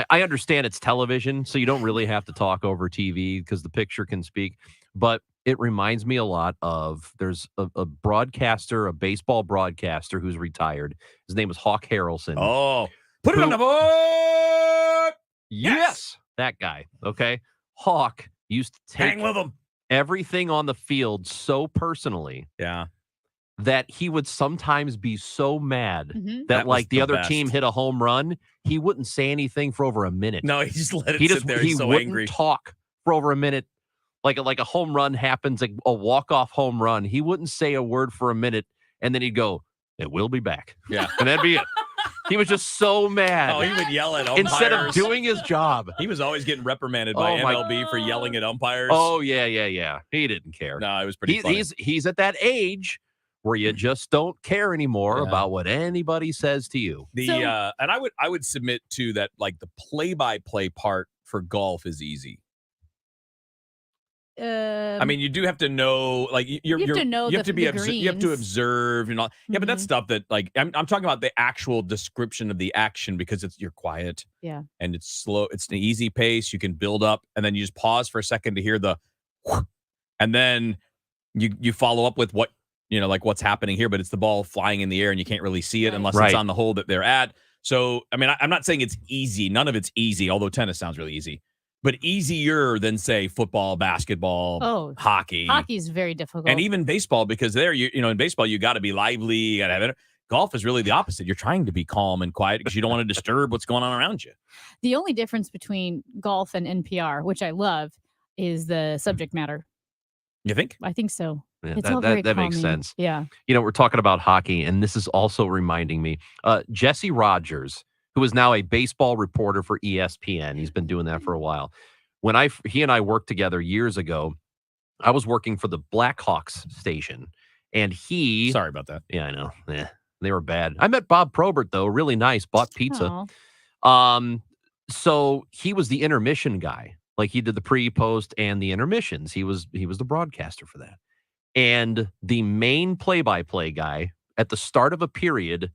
I understand it's television, so you don't really have to talk over TV because the picture can speak. But it reminds me a lot of there's a broadcaster, a baseball broadcaster who's retired. His name is Hawk Harrelson. Oh, put it on the board. Yes, that guy. Okay. Hawk used to take Hang with him. everything on the field so personally Yeah. that he would sometimes be so mad Mhm. that was like the other best. team hit a home run, he wouldn't say anything for over a minute. No, he just let it he sit just there. he He's so wouldn't angry. talk for over a minute. Like a home run happens, like a walk-off home run. He wouldn't say a word for a minute, and then he'd go, "It will be back." Yeah. And that'd be it. He was just so mad. Oh, he would yell at umpires. Instead of doing his job. He was always getting reprimanded by Oh, my- MLB for yelling at umpires. Oh, yeah. He didn't care. No, it was pretty funny. He's at that age where you just don't care anymore Yeah. about what anybody says to you. And I would submit to that, like the play-by-play part for golf is easy. I mean, you do have to know, like you have to know, you have to be, you have to greens. observe, and all. Yeah, but that's stuff that, like, I'm talking about the actual description of the action because you're quiet, Yeah. and it's slow. It's an easy pace. You can build up, and then you just pause for a second to hear the, and then you follow up with what like what's happening here. But it's the ball flying in the air, and you can't really see it unless Right. it's on the hole that they're at. So, I mean, I'm not saying it's easy. None of it's easy, although tennis sounds really easy. But easier than, say, football, basketball, Oh, hockey. Hockey's very difficult. And even baseball, because there, in baseball, you got to be lively. You got to have it. Golf is really the opposite. You're trying to be calm and quiet because you don't want to disturb what's going on around you. The only difference between golf and NPR, which I love, is the subject matter. You think? I think so. Yeah, It's all very that makes calming. sense. Yeah. We're talking about hockey, and this is also reminding me. Jesse Rogers, who is now a baseball reporter for ESPN. He's been doing that for a while. When he and I worked together years ago, I was working for the Blackhawks station, and he... Sorry about that. Yeah, I know. Yeah, they were bad. I met Bob Probert, though. Really nice. Bought pizza. So he was the intermission guy. Like, he did the pre, post, and the intermissions. He was the broadcaster for that. And the main play-by-play guy at the start of a period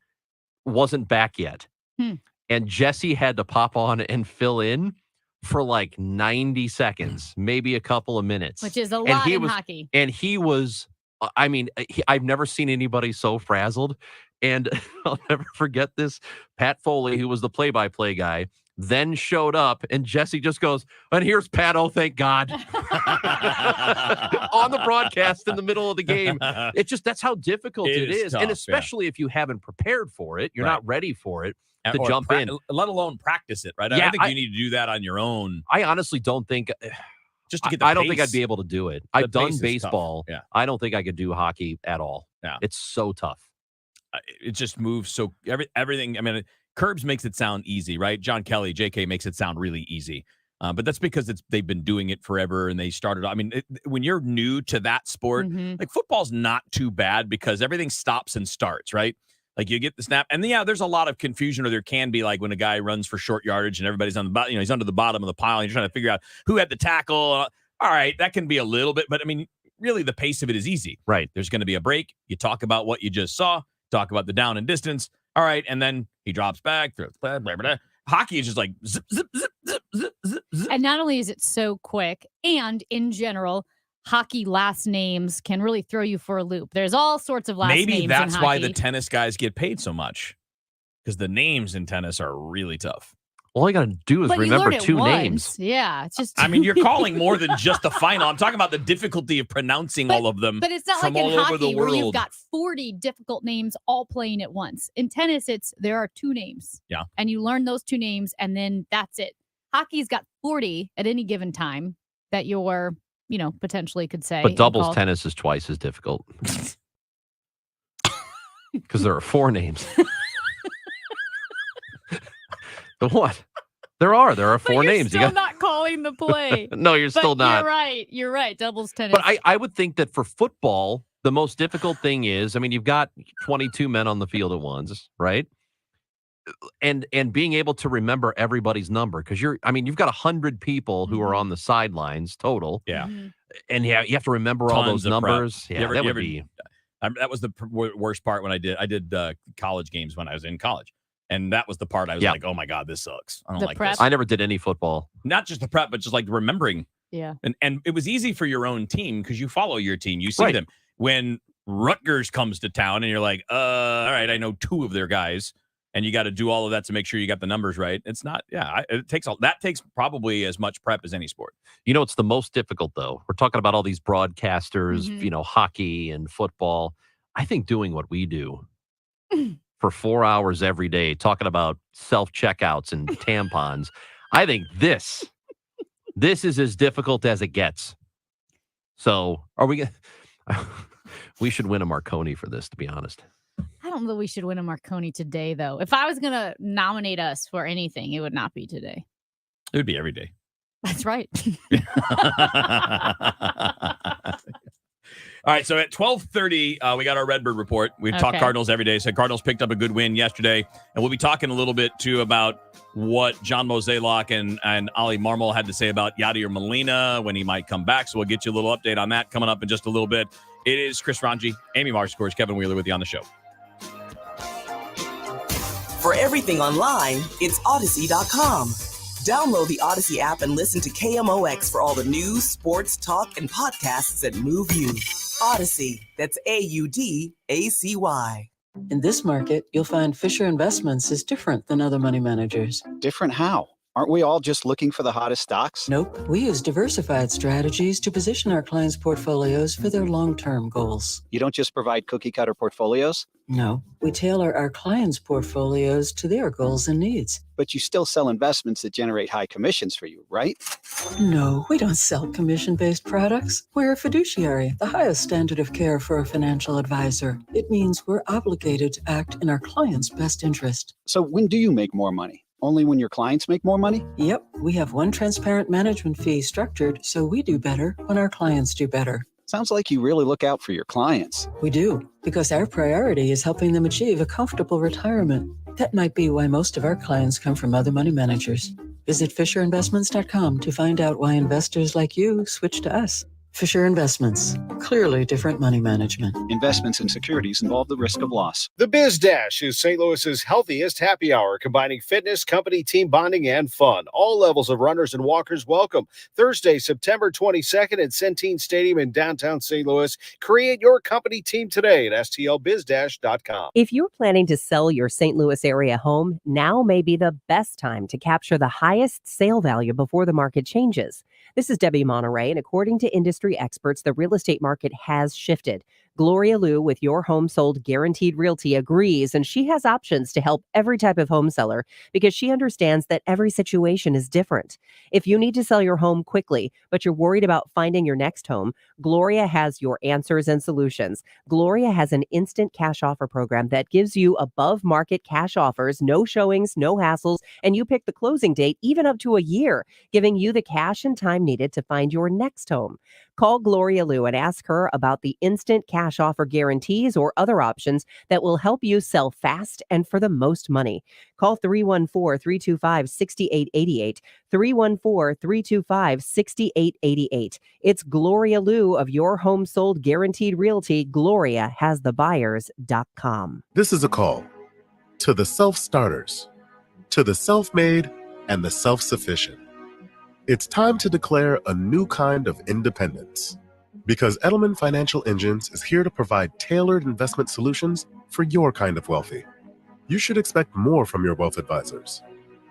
wasn't back yet. And Jesse had to pop on and fill in for like 90 seconds, maybe a couple of minutes. Which is a lot in hockey. And he was, I mean, I've never seen anybody so frazzled. And I'll never forget this. Pat Foley, who was the play-by-play guy, then showed up, and Jesse just goes, and here's Pat, oh, thank God. On the broadcast in the middle of the game. It's just, that's how difficult it is. Tough, and especially if you haven't prepared for it, you're not ready for it to Or jump in. Let alone practice it, right? Yeah, I think you need to do that on your own. I honestly don't think... Just to get the I don't think pace. I'd be able to do it. I've done pace is tough. baseball. Yeah. I don't think I could do hockey at all. Yeah. It's so tough. It just moves so everything. I mean, Curbs makes it sound easy, right? John Kelly, JK makes it sound really easy. But that's because they've been doing it forever and they started. I mean, when you're new to that sport, like football's not too bad because everything stops and starts, right? Like you get the snap, and there's a lot of confusion, or there can be, like when a guy runs for short yardage and everybody's on the bottom, he's under the bottom of the pile, and you're trying to figure out who had the tackle. All right, that can be a little bit, but I mean, really, the pace of it is easy. Right. There's going to be a break. You talk about what you just saw. Talk about the down and distance. All right, and then he drops back. Blah, blah, blah, blah. Hockey is just like zip, zip, zip, zip, zip, zip, zip. And not only is it so quick, and in general, hockey last names can really throw you for a loop. There's all sorts of last names. Maybe that's in why hockey. the tennis guys get paid so much, because the names in tennis are really tough. All I got to do is But you remember learn it 2 once. names. Yeah, it's just. I mean, you're calling more than just the final. I'm talking about the difficulty of pronouncing all of them. But it's not from like in all over the hockey where you've world. got 40 difficult names all playing at once. In tennis, there are 2 names. Yeah. And you learn those 2 names, and then that's it. Hockey's got 40 at any given time that you're, potentially could say. But doubles called. tennis is twice as difficult. Because there are 4 names. The what? There are 4 But you're names. still not calling the play. No, you're But still not. You're right. Doubles tennis. But I would think that for football, the most difficult thing is, I mean, you've got 22 men on the field at once, right? And being able to remember everybody's number, because you've got 100 people who are on the sidelines total. Yeah. And you have to remember all Tons those of prep. numbers. Yeah, that would be. That was the worst part when I did college games when I was in college. And that was the part I was like, oh my God, this sucks. I don't The like prep? this. I never did any football. Not just the prep, but just like remembering. Yeah. And it was easy for your own team because you follow your team. You see Right. them. When Rutgers comes to town and you're like, all right, I know 2 of their guys. And you got to do all of that to make sure you got the numbers right. It's not, it takes that takes probably as much prep as any sport. It's the most difficult, though. We're talking about all these broadcasters, hockey and football. I think doing what we do for 4 hours every day, talking about self-checkouts and tampons, I think this is as difficult as it gets. So are we we should win a Marconi for this, to be honest. I don't know that we should win a Marconi today, though. If I was going to nominate us for anything, it would not be today. It would be every day. That's right. All right, so at 12:30, we got our Redbird report. We talk Okay. Cardinals every day. So Cardinals picked up a good win yesterday, and we'll be talking a little bit too about what John Mozeliak and Ali Marmol had to say about Yadier Molina when he might come back. So we'll get you a little update on that coming up in just a little bit. It is Chris Ranji, Amy Marscourge, Kevin Wheeler with you on the show. For everything online, it's Odyssey.com. Download the Odyssey app and listen to KMOX for all the news, sports, talk, and podcasts that move you. Odyssey, that's AUDACY. In this market, you'll find Fisher Investments is different than other money managers. Different how? Aren't we all just looking for the hottest stocks? Nope. We use diversified strategies to position our clients' portfolios for their long-term goals. You don't just provide cookie-cutter portfolios? No. We tailor our clients' portfolios to their goals and needs. But you still sell investments that generate high commissions for you, right? No, we don't sell commission-based products. We're a fiduciary, the highest standard of care for a financial advisor. It means we're obligated to act in our clients' best interest. So when do you make more money? Only when your clients make more money? Yep, we have one transparent management fee structured so we do better when our clients do better. Sounds like you really look out for your clients. We do, because our priority is helping them achieve a comfortable retirement. That might be why most of our clients come from other money managers. Visit FisherInvestments.com to find out why investors like you switch to us. Fisher Investments. Clearly different money management. Investments in securities involve the risk of loss. The Biz Dash is St. Louis's healthiest happy hour, combining fitness, company, team bonding, and fun. All levels of runners and walkers welcome. Thursday, September 22nd at Centene Stadium in downtown St. Louis. Create your company team today at stlbizdash.com. If you're planning to sell your St. Louis area home, now may be the best time to capture the highest sale value before the market changes. This is Debbie Monterey, and according to industry experts, the real estate market has shifted. Gloria Liu with Your Home Sold Guaranteed Realty agrees, and she has options to help every type of home seller because she understands that every situation is different. If you need to sell your home quickly, but you're worried about finding your next home, Gloria has your answers and solutions. Gloria has an instant cash offer program that gives you above market cash offers, no showings, no hassles, and you pick the closing date even up to a year, giving you the cash and time needed to find your next home. Call Gloria Liu and ask her about the instant cash offer guarantees or other options that will help you sell fast and for the most money. Call 314-325-6888, 314-325-6888. It's Gloria Liu of Your Home Sold Guaranteed Realty. Gloria has the buyers.com. This is a call to the self-starters, to the self-made, and the self-sufficient. It's time to declare a new kind of independence, because Edelman Financial Engines is here to provide tailored investment solutions for your kind of wealthy. You should expect more from your wealth advisors.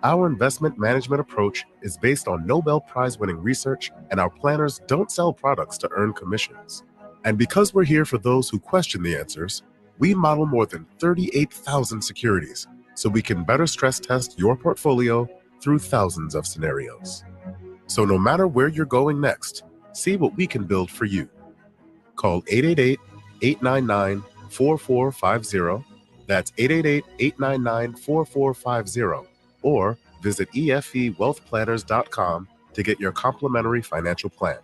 Our investment management approach is based on Nobel Prize-winning research, and our planners don't sell products to earn commissions. And because we're here for those who question the answers, we model more than 38,000 securities so we can better stress test your portfolio through thousands of scenarios. So no matter where you're going next, see what we can build for you. Call 888-899-4450. That's 888-899-4450. Or visit EFEwealthplanners.com to get your complimentary financial plan.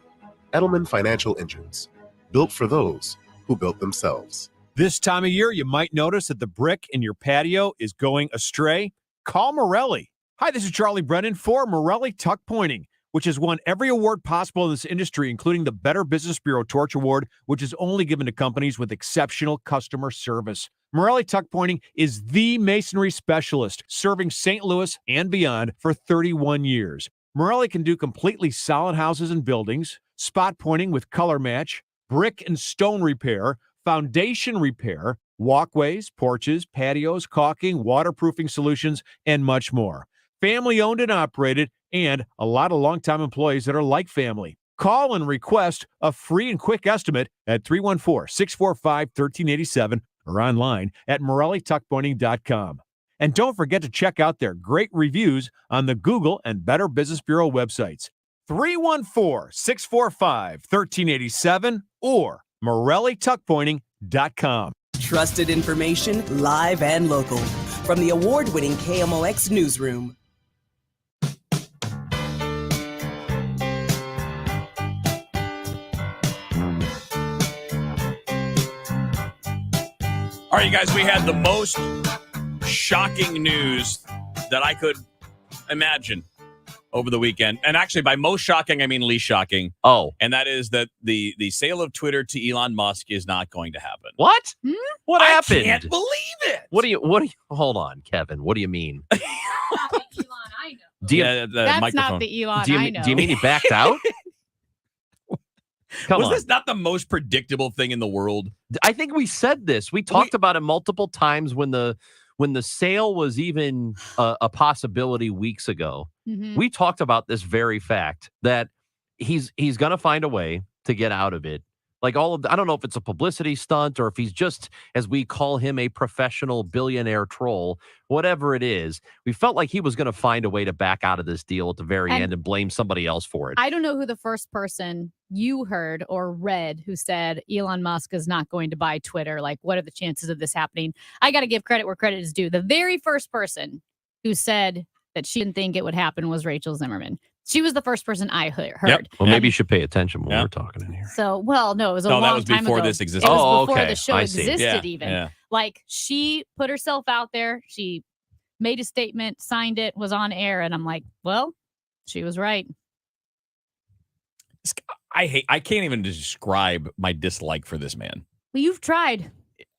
Edelman Financial Engines, built for those who built themselves. This time of year, you might notice that the brick in your patio is going astray. Call Morelli. Hi, this is Charlie Brennan for Morelli Tuck Pointing, which has won every award possible in this industry, including the Better Business Bureau Torch Award, which is only given to companies with exceptional customer service. Morelli Tuck Pointing is the masonry specialist, serving St. Louis and beyond for 31 years. Morelli can do completely solid houses and buildings, spot pointing with color match, brick and stone repair, foundation repair, walkways, porches, patios, caulking, waterproofing solutions, and much more. Family owned and operated, and a lot of longtime employees that are like family. Call and request a free and quick estimate at 314-645-1387 or online at MorelliTuckPointing.com. And don't forget to check out their great reviews on the Google and Better Business Bureau websites. 314-645-1387 or MorelliTuckPointing.com. Trusted information, live and local. From the award-winning KMOX Newsroom. All right, you guys, we had the most shocking news that I could imagine over the weekend. And actually, by most shocking, I mean least shocking. Oh. And that is that the sale of Twitter to Elon Musk is not going to happen. What? What happened? I can't believe it. What do you, hold on, Kevin. What do you mean? Elon, I know. Do you, That's microphone. not the Elon do you, I know. do you mean he backed out? Come Was on. this not the most predictable thing in the world? I think we said this. We talked about it multiple times when the sale was even a possibility weeks ago. Mhm. We talked about this very fact that he's going to find a way to get out of it. Like I don't know if it's a publicity stunt or if he's just, as we call him, a professional billionaire troll, whatever it is. We felt like he was going to find a way to back out of this deal at the very And end and blame somebody else for it. I don't know who the first person you heard or read who said Elon Musk is not going to buy Twitter. Like, what are the chances of this happening? I got to give credit where credit is due. The very first person who said that she didn't think it would happen was Rachel Zimmerman. She was the first person I heard. Yep. Well, maybe you should pay attention when we're talking in here. So, well, no, it was a No, long that was time before ago. this existed. It was Oh, before okay. the show I see. existed Yeah, even. yeah. Like, she put herself out there. She made a statement, signed it, was on air. And I'm like, well, she was right. I can't even describe my dislike for this man. Well, you've tried.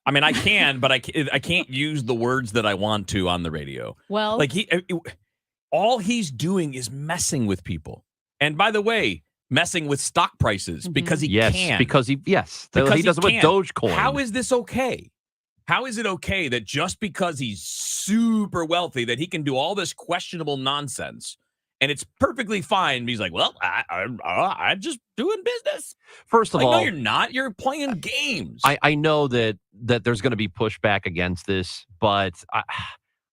I mean, I can, but I can't use the words that I want to on the radio. Well, Like all he's doing is messing with people. And by the way, messing with stock prices because he Yes, can. because he does it with can. Dogecoin. How is this okay? How is it okay that just because he's super wealthy that he can do all this questionable nonsense and it's perfectly fine? He's like, well, I'm just doing business. First of Like, all, no, you're not. You're playing games. I know that there's going to be pushback against this, but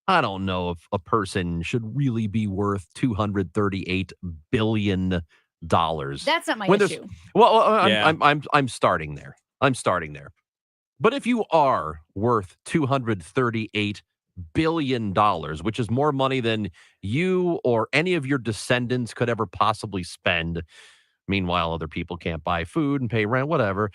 I don't know if a person should really be worth $238 billion. that's not my When there's- issue. Well, Yeah. I'm starting there. But if you are worth $238 billion, which is more money than you or any of your descendants could ever possibly spend, meanwhile, other people can't buy food and pay rent, whatever.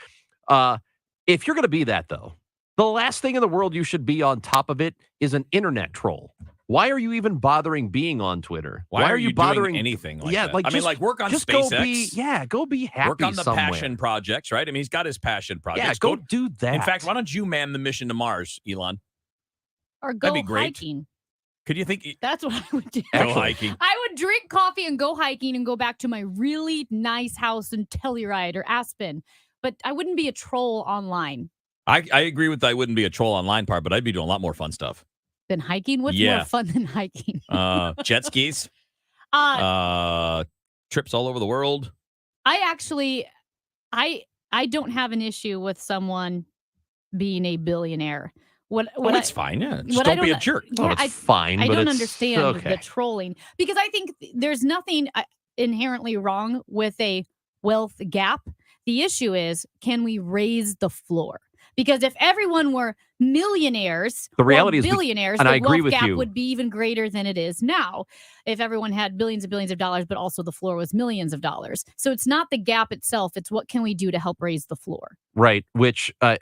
If you're going to be that, though, the last thing in the world you should be on top of it is an internet troll. Why are you even bothering being on Twitter? Why are you bothering doing anything like yeah, that? like I mean, like, work on just SpaceX. Go be happy Work on the somewhere. passion projects, right? I mean, he's got his passion projects. Yeah, go do that. In fact, why don't you man the mission to Mars, Elon? Or go That'd be great. hiking. Could you think? That's what I would do. Go hiking. I would drink coffee and go hiking and go back to my really nice house in Telluride or Aspen. But I wouldn't be a troll online. I agree with I wouldn't be a troll online part, but I'd be doing a lot more fun stuff. Than hiking? What's Yeah. more fun than hiking? Jet skis, Uh, trips all over the world. I actually, I don't have an issue with someone being a billionaire. What That's fine. Yeah, just what I don't be a don't- jerk. yeah, it's I- fine, I but don't it's understand okay. the trolling because I think there's nothing inherently wrong with a wealth gap. The issue is, can we raise the floor? Because if everyone were millionaires, The reality or is we- billionaires, and the I agree wealth with gap you. would be even greater than it is now. If everyone had billions and billions of dollars, but also the floor was millions of dollars. So it's not the gap itself; it's what can we do to help raise the floor. Right, which I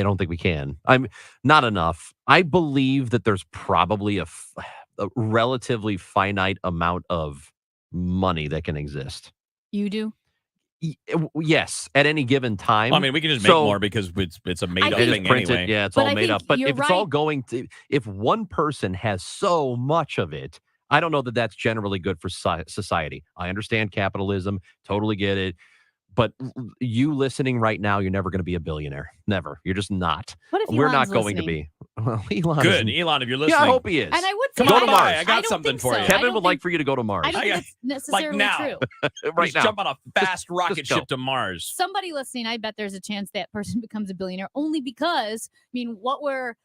don't think we can. I'm not enough. I believe that there's probably a relatively finite amount of money that can exist. You do? Yes, at any given time. I mean, we can just make more because it's a made up It is thing printed. anyway. Yeah, it's But all I made think up. But you're if it's all right. going to, if one person has so much of it, I don't know that that's generally good for society. I understand capitalism, totally get it. But you listening right now, you're never going to be a billionaire. Never. You're just not. What if We're Elon's not going to listening? be. Well, Elon. Good, isn't- Elon, if you're listening. Yeah, I hope he is. And I would Come say on to by. Mars. I got don't something think for so. you. I Kevin don't would like for you to go to Mars. I don't think that's necessarily now. true. right Just now. jump on a fast rocket just go. ship to Mars. Somebody listening, I bet there's a chance that person becomes a billionaire only because, I mean, what were,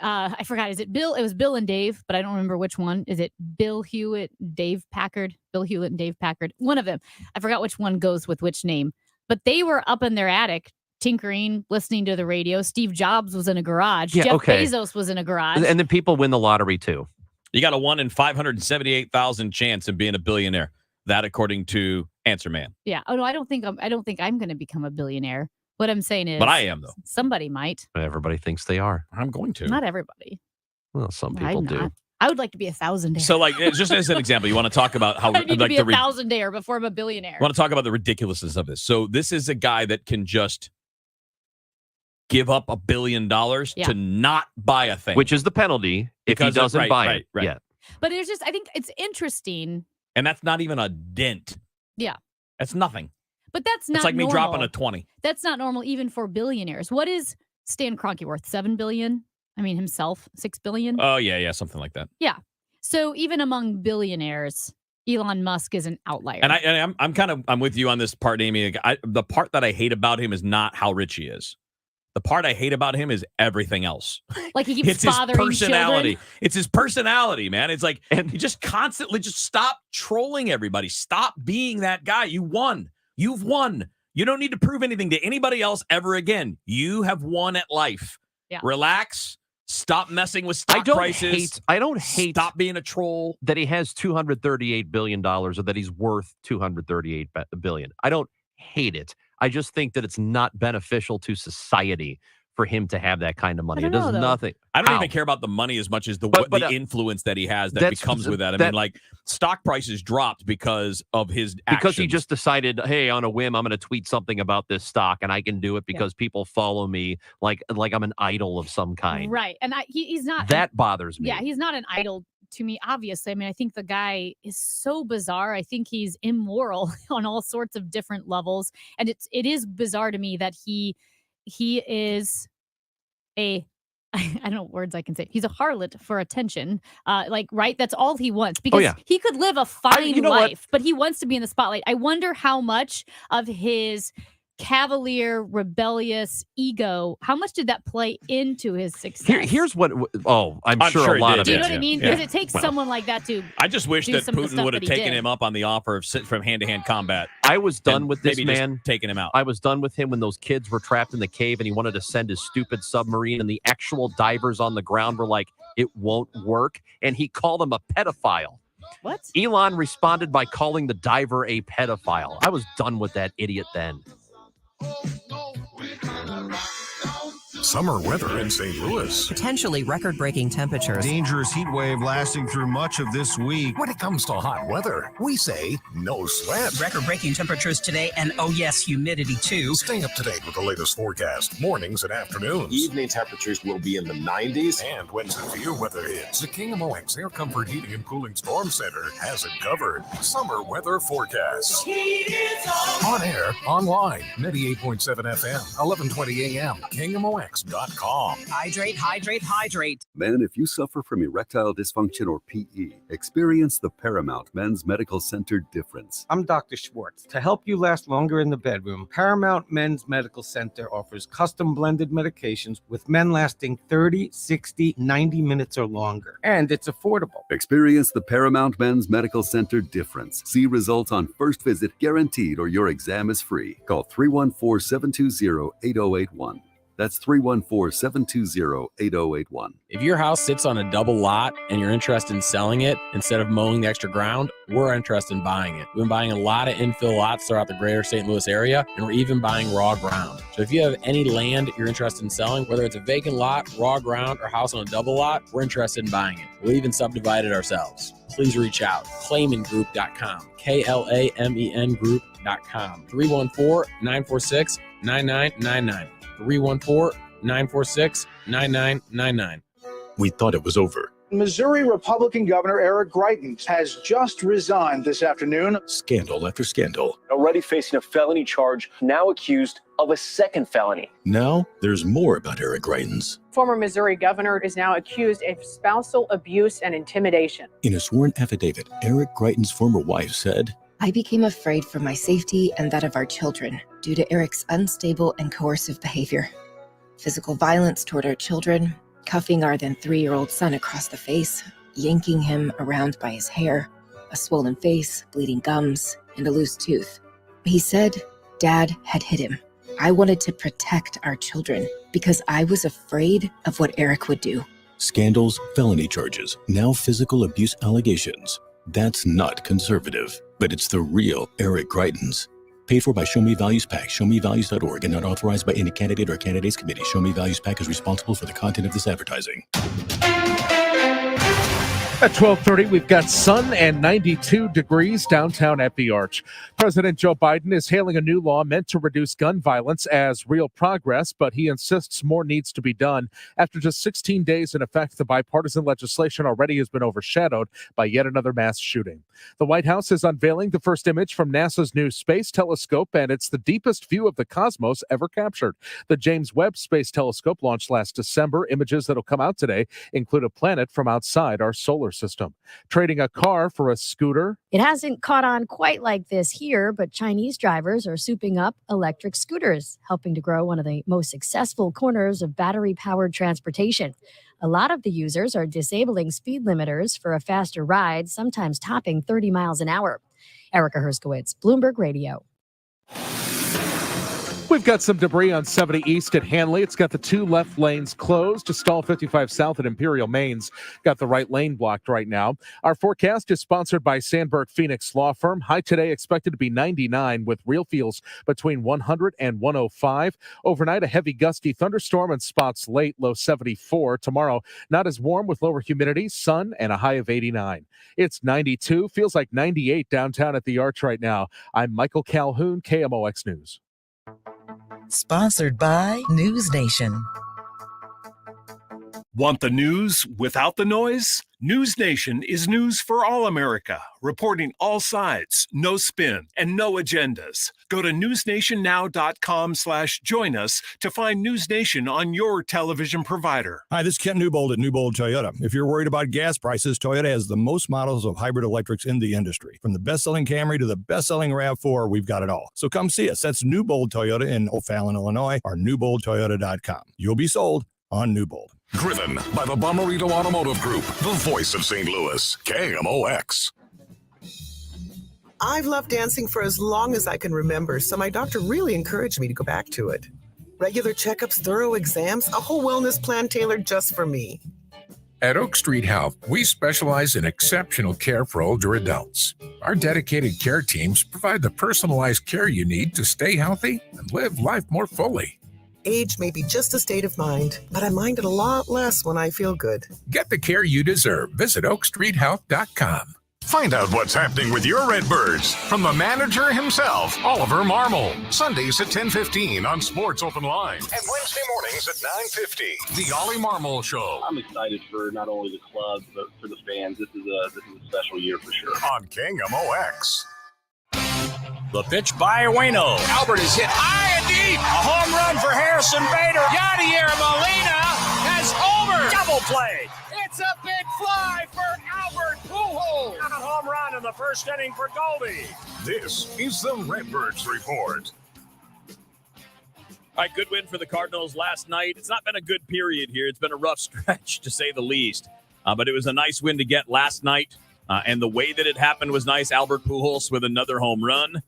I forgot, is it Bill? It was Bill and Dave, but I don't remember which one. Is it Bill Hewlett, Dave Packard? Bill Hewlett and Dave Packard. One of them. I forgot which one goes with which name, but they were up in their attic tinkering, listening to the radio. Steve Jobs was in a garage. Yeah, Jeff okay. Bezos was in a garage. And then people win the lottery too. You got a 1 in 578,000 chance of being a billionaire. That, according to Answer Man. Yeah. Oh no, I don't think I'm going to become a billionaire. What I'm saying is, But I am, though. Somebody might. Everybody thinks they are. I'm going to. Not everybody. Well, some I'm people do. not. I would like to be a thousandaire. So, like, just as an example, you want to talk about how I need to like be the a thousandaire before I'm a billionaire. I want to talk about the ridiculousness of this. So, this is a guy that can just give up $1 billion Yeah. to not buy a thing, Which is the penalty if Because he of- doesn't right, buy right, it. right. Yeah. But it's just, I think it's interesting. and that's not even a dent. Yeah. That's nothing. But that's not It's like me normal. dropping a 20. That's not normal even for billionaires. What is Stan Kroenke worth? 7 billion? I mean, himself, 6 billion? Oh, yeah, something like that. Yeah. So even among billionaires, Elon Musk is an outlier. And I'm with you on this part, Amy. The part that I hate about him is not how rich he is. The part I hate about him is everything else. Like he keeps It's his bothering personality. children. It's his personality, man. It's like, and you just constantly just stop trolling everybody. Stop being that guy. You won. You've won. You don't need to prove anything to anybody else ever again. You have won at life. Yeah. Relax. Stop messing with stock prices. I don't hate Stop being a troll. that he has $238 billion or that he's worth $238 billion. I don't hate it. I just think that it's not beneficial to society for him to have that kind of money. It does nothing. I don't How? even care about the money as much as the influence that he has that that's- becomes with that. I that- mean, like stock prices dropped because of his actions. Because he just decided, hey, on a whim, I'm going to tweet something about this stock, and I can do it because people follow me like I'm an idol of some kind. Right. And he's not. That bothers me. Yeah, he's not an idol to me, obviously. I mean, I think the guy is so bizarre. I think he's immoral on all sorts of different levels. And it is bizarre to me that he is I don't know what words I can say. He's a harlot for attention. Right? That's all he wants. Because he could live a fine life, but he wants to be in the spotlight. I wonder how much of his cavalier, rebellious ego, how much did that play into his success? Here's what. I'm sure a lot it of Do you it. know what I mean? Because it takes someone like that to. I just wish do that some of the Putin stuff would have that he taken did. him up on the offer of from hand-to-hand combat. I was done and with this maybe just man. taking him out. I was done with him when those kids were trapped in the cave and he wanted to send his stupid submarine, and the actual divers on the ground were like, it won't work. And he called him a pedophile. What? Elon responded by calling the diver a pedophile. I was done with that idiot then. Summer weather in St. Louis. Potentially record-breaking temperatures. Dangerous heat wave lasting through much of this week. When it comes to hot weather, we say no sweat. Record-breaking temperatures today, and oh yes, humidity too. Stay up to date with the latest forecast, mornings and afternoons. Evening temperatures will be in the 90s. And when severe weather hits, the KMOX Air Comfort Heating and Cooling Storm Center has it covered. Summer weather forecast. On air, online, 98.7 FM, 1120 AM, KMOX.com. Hydrate, hydrate, hydrate. Men, if you suffer from erectile dysfunction or PE, experience the Paramount Men's Medical Center difference. I'm Dr. Schwartz. To help you last longer in the bedroom, Paramount Men's Medical Center offers custom blended medications with men lasting 30, 60, 90 minutes or longer. And it's affordable. Experience the Paramount Men's Medical Center difference. See results on first visit guaranteed or your exam is free. Call 314-720-8081. That's 314-720-8081. If your house sits on a double lot and you're interested in selling it instead of mowing the extra ground, we're interested in buying it. We've been buying a lot of infill lots throughout the greater St. Louis area, and we're even buying raw ground. So if you have any land you're interested in selling, whether it's a vacant lot, raw ground, or house on a double lot, we're interested in buying it. We'll even subdivide it ourselves. Please reach out. Clayman.com. KLAMEN Group.com. 314-946-9999. 314-946-9999. We thought it was over. Missouri Republican Governor Eric Greitens has just resigned this afternoon. Scandal after scandal. Already facing a felony charge, now accused of a second felony. Now there's more about Eric Greitens. Former Missouri governor is now accused of spousal abuse and intimidation. In a sworn affidavit, Eric Greitens' former wife said, I became afraid for my safety and that of our children due to Eric's unstable and coercive behavior. Physical violence toward our children, cuffing our then 3-year-old son across the face, yanking him around by his hair, a swollen face, bleeding gums, and a loose tooth. He said Dad had hit him. I wanted to protect our children because I was afraid of what Eric would do. scandals, felony charges, now physical abuse allegations. That's not conservative, but it's the real Eric Greitens. Paid for by Show Me Values PAC, showmevalues.org, and not authorized by any candidate or candidates committee. Show Me Values PAC is responsible for the content of this advertising. At 12:30, we've got sun and 92 degrees downtown at the Arch. President Joe Biden is hailing a new law meant to reduce gun violence as real progress, but he insists more needs to be done. After just 16 days in effect, the bipartisan legislation already has been overshadowed by yet another mass shooting. The White House is unveiling the first image from NASA's new space telescope, and it's the deepest view of the cosmos ever captured. The James Webb Space Telescope launched last December. Images that'll come out today include a planet from outside our solar solar system. Trading a car for a scooter. It hasn't caught on quite like this here, but Chinese drivers are souping up electric scooters, helping to grow one of the most successful corners of battery-powered transportation. A lot of the users are disabling speed limiters for a faster ride, sometimes topping 30 miles an hour. Erica Herskowitz, Bloomberg Radio. We've got some debris on 70 East at Hanley. It's got the 2 left lanes closed to stall 55 South at Imperial Mains. Got the right lane blocked right now. Our forecast is sponsored by Sandberg Phoenix Law Firm. High today expected to be 99 with real feels between 100 and 105. Overnight, a heavy gusty thunderstorm and spots late, low 74. Tomorrow, not as warm with lower humidity, sun, and a high of 89. It's 92. Feels like 98 downtown at the Arch right now. I'm Michael Calhoun, KMOX News. Sponsored by News Nation. Want the news without the noise? News Nation is news for all America, reporting all sides, no spin, and no agendas. Go to newsnationnow.com/join us to find News Nation on your television provider. Hi, this is Ken Newbold at Newbold Toyota. If you're worried about gas prices, Toyota has the most models of hybrid electrics in the industry. From the best-selling Camry to the best-selling RAV4, we've got it all. So come see us. That's Newbold Toyota in O'Fallon, Illinois, or newboldtoyota.com. You'll be sold on Newbold. Driven by the Bommarito Automotive Group, the voice of St. Louis, KMOX. I've loved dancing for as long as I can remember, so my doctor really encouraged me to go back to it. Regular checkups, thorough exams, a whole wellness plan tailored just for me. At Oak Street Health, we specialize in exceptional care for older adults. Our dedicated care teams provide the personalized care you need to stay healthy and live life more fully. Age may be just a state of mind, but I mind it a lot less when I feel good. Get the care you deserve. Visit oakstreethealth.com. Find out what's happening with your Redbirds from the manager himself, Oliver Marmol. Sundays at 10:15 on Sports Open Line and Wednesday mornings at 9:50. The Ollie Marmol Show. I'm excited for not only the club but for the fans. This is a special year for sure. On KMOX. The pitch by Waino. Albert is hit high and deep. A home run for Harrison Bader. Yadier Molina has homered. Double play. It's a big fly for Albert Pujols. A home run in the first inning for Goldie. This is the Redbirds Report. All right, good win for the Cardinals last night. It's not been a good period here. It's been a rough stretch, to say the least. But it was a nice win to get last night. And the way that it happened was nice. Albert Pujols with another home run.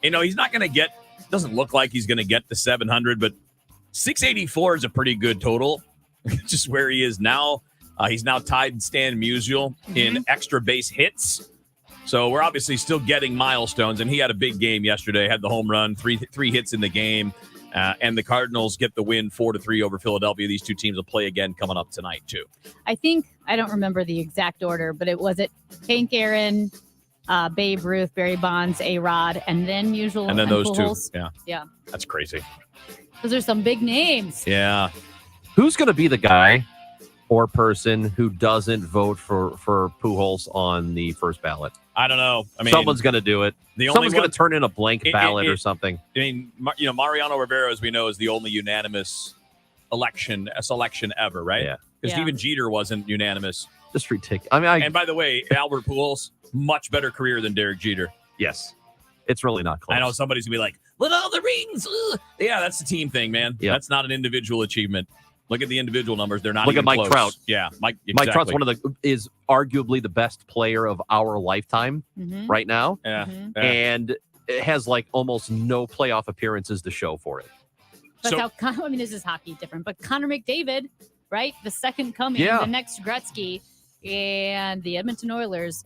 You know, he's not going to get, doesn't look like he's going to get to 700, but 684 is a pretty good total, just where he is now. He's now tied Stan Musial in extra base hits. So we're obviously still getting milestones, and he had a big game yesterday, had the home run, three hits in the game, and the Cardinals get the win 4-3 over Philadelphia. These two teams will play again coming up tonight, too. I think, I don't remember the exact order, but it was Hank Aaron, Babe Ruth, Barry Bonds, A-Rod, and then Musial. And then those Pujols. two. Yeah. Yeah. That's crazy. Those are some big names. Yeah. Who's going to be the guy or person who doesn't vote for Pujols on the first ballot? I don't know. I mean, someone's going to do it. Someone's going to turn in a blank ballot or something. I mean, you know, Mariano Rivera, as we know, is the only unanimous selection ever, right? Yeah. Because Yeah. even Jeter wasn't unanimous. Just ridiculous. I mean, and by the way, Albert Pujols, much better career than Derek Jeter. Yes. It's really not close. I know somebody's going to be like, with all the rings. Ugh. Yeah, that's the team thing, man. Yeah. That's not an individual achievement. Look at the individual numbers. They're not Look even at Mike close. Trout. Yeah, Mike Trout's is arguably the best player of our lifetime Mhm. right now. Yeah. Mhm. And it has like almost no playoff appearances to show for it. That's I mean, this is hockey different, but Connor McDavid, right? The second coming, Yeah. the next Gretzky, and the Edmonton Oilers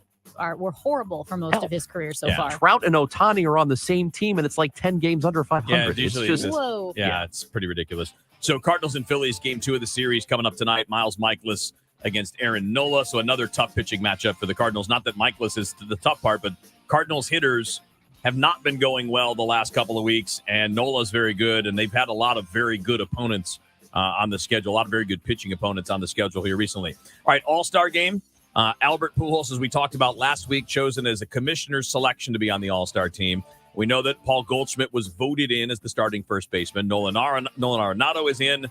were horrible for most of his career so far. Trout and Ohtani are on the same team, and it's like 10 games under 500. Yeah, it's usually just it is. Whoa. Yeah, it's pretty ridiculous. So Cardinals and Phillies, game 2 of the series coming up tonight. Miles Mikolas against Aaron Nola. So another tough pitching matchup for the Cardinals. Not that Mikolas is the tough part, but Cardinals hitters have not been going well the last couple of weeks, and Nola's very good, and they've had a lot of very good opponents on the schedule, a lot of very good pitching opponents on the schedule here recently. All right, All-Star game. Albert Pujols, as we talked about last week, chosen as a commissioner's selection to be on the All-Star team. We know that Paul Goldschmidt was voted in as the starting first baseman. Nolan Arenado is in,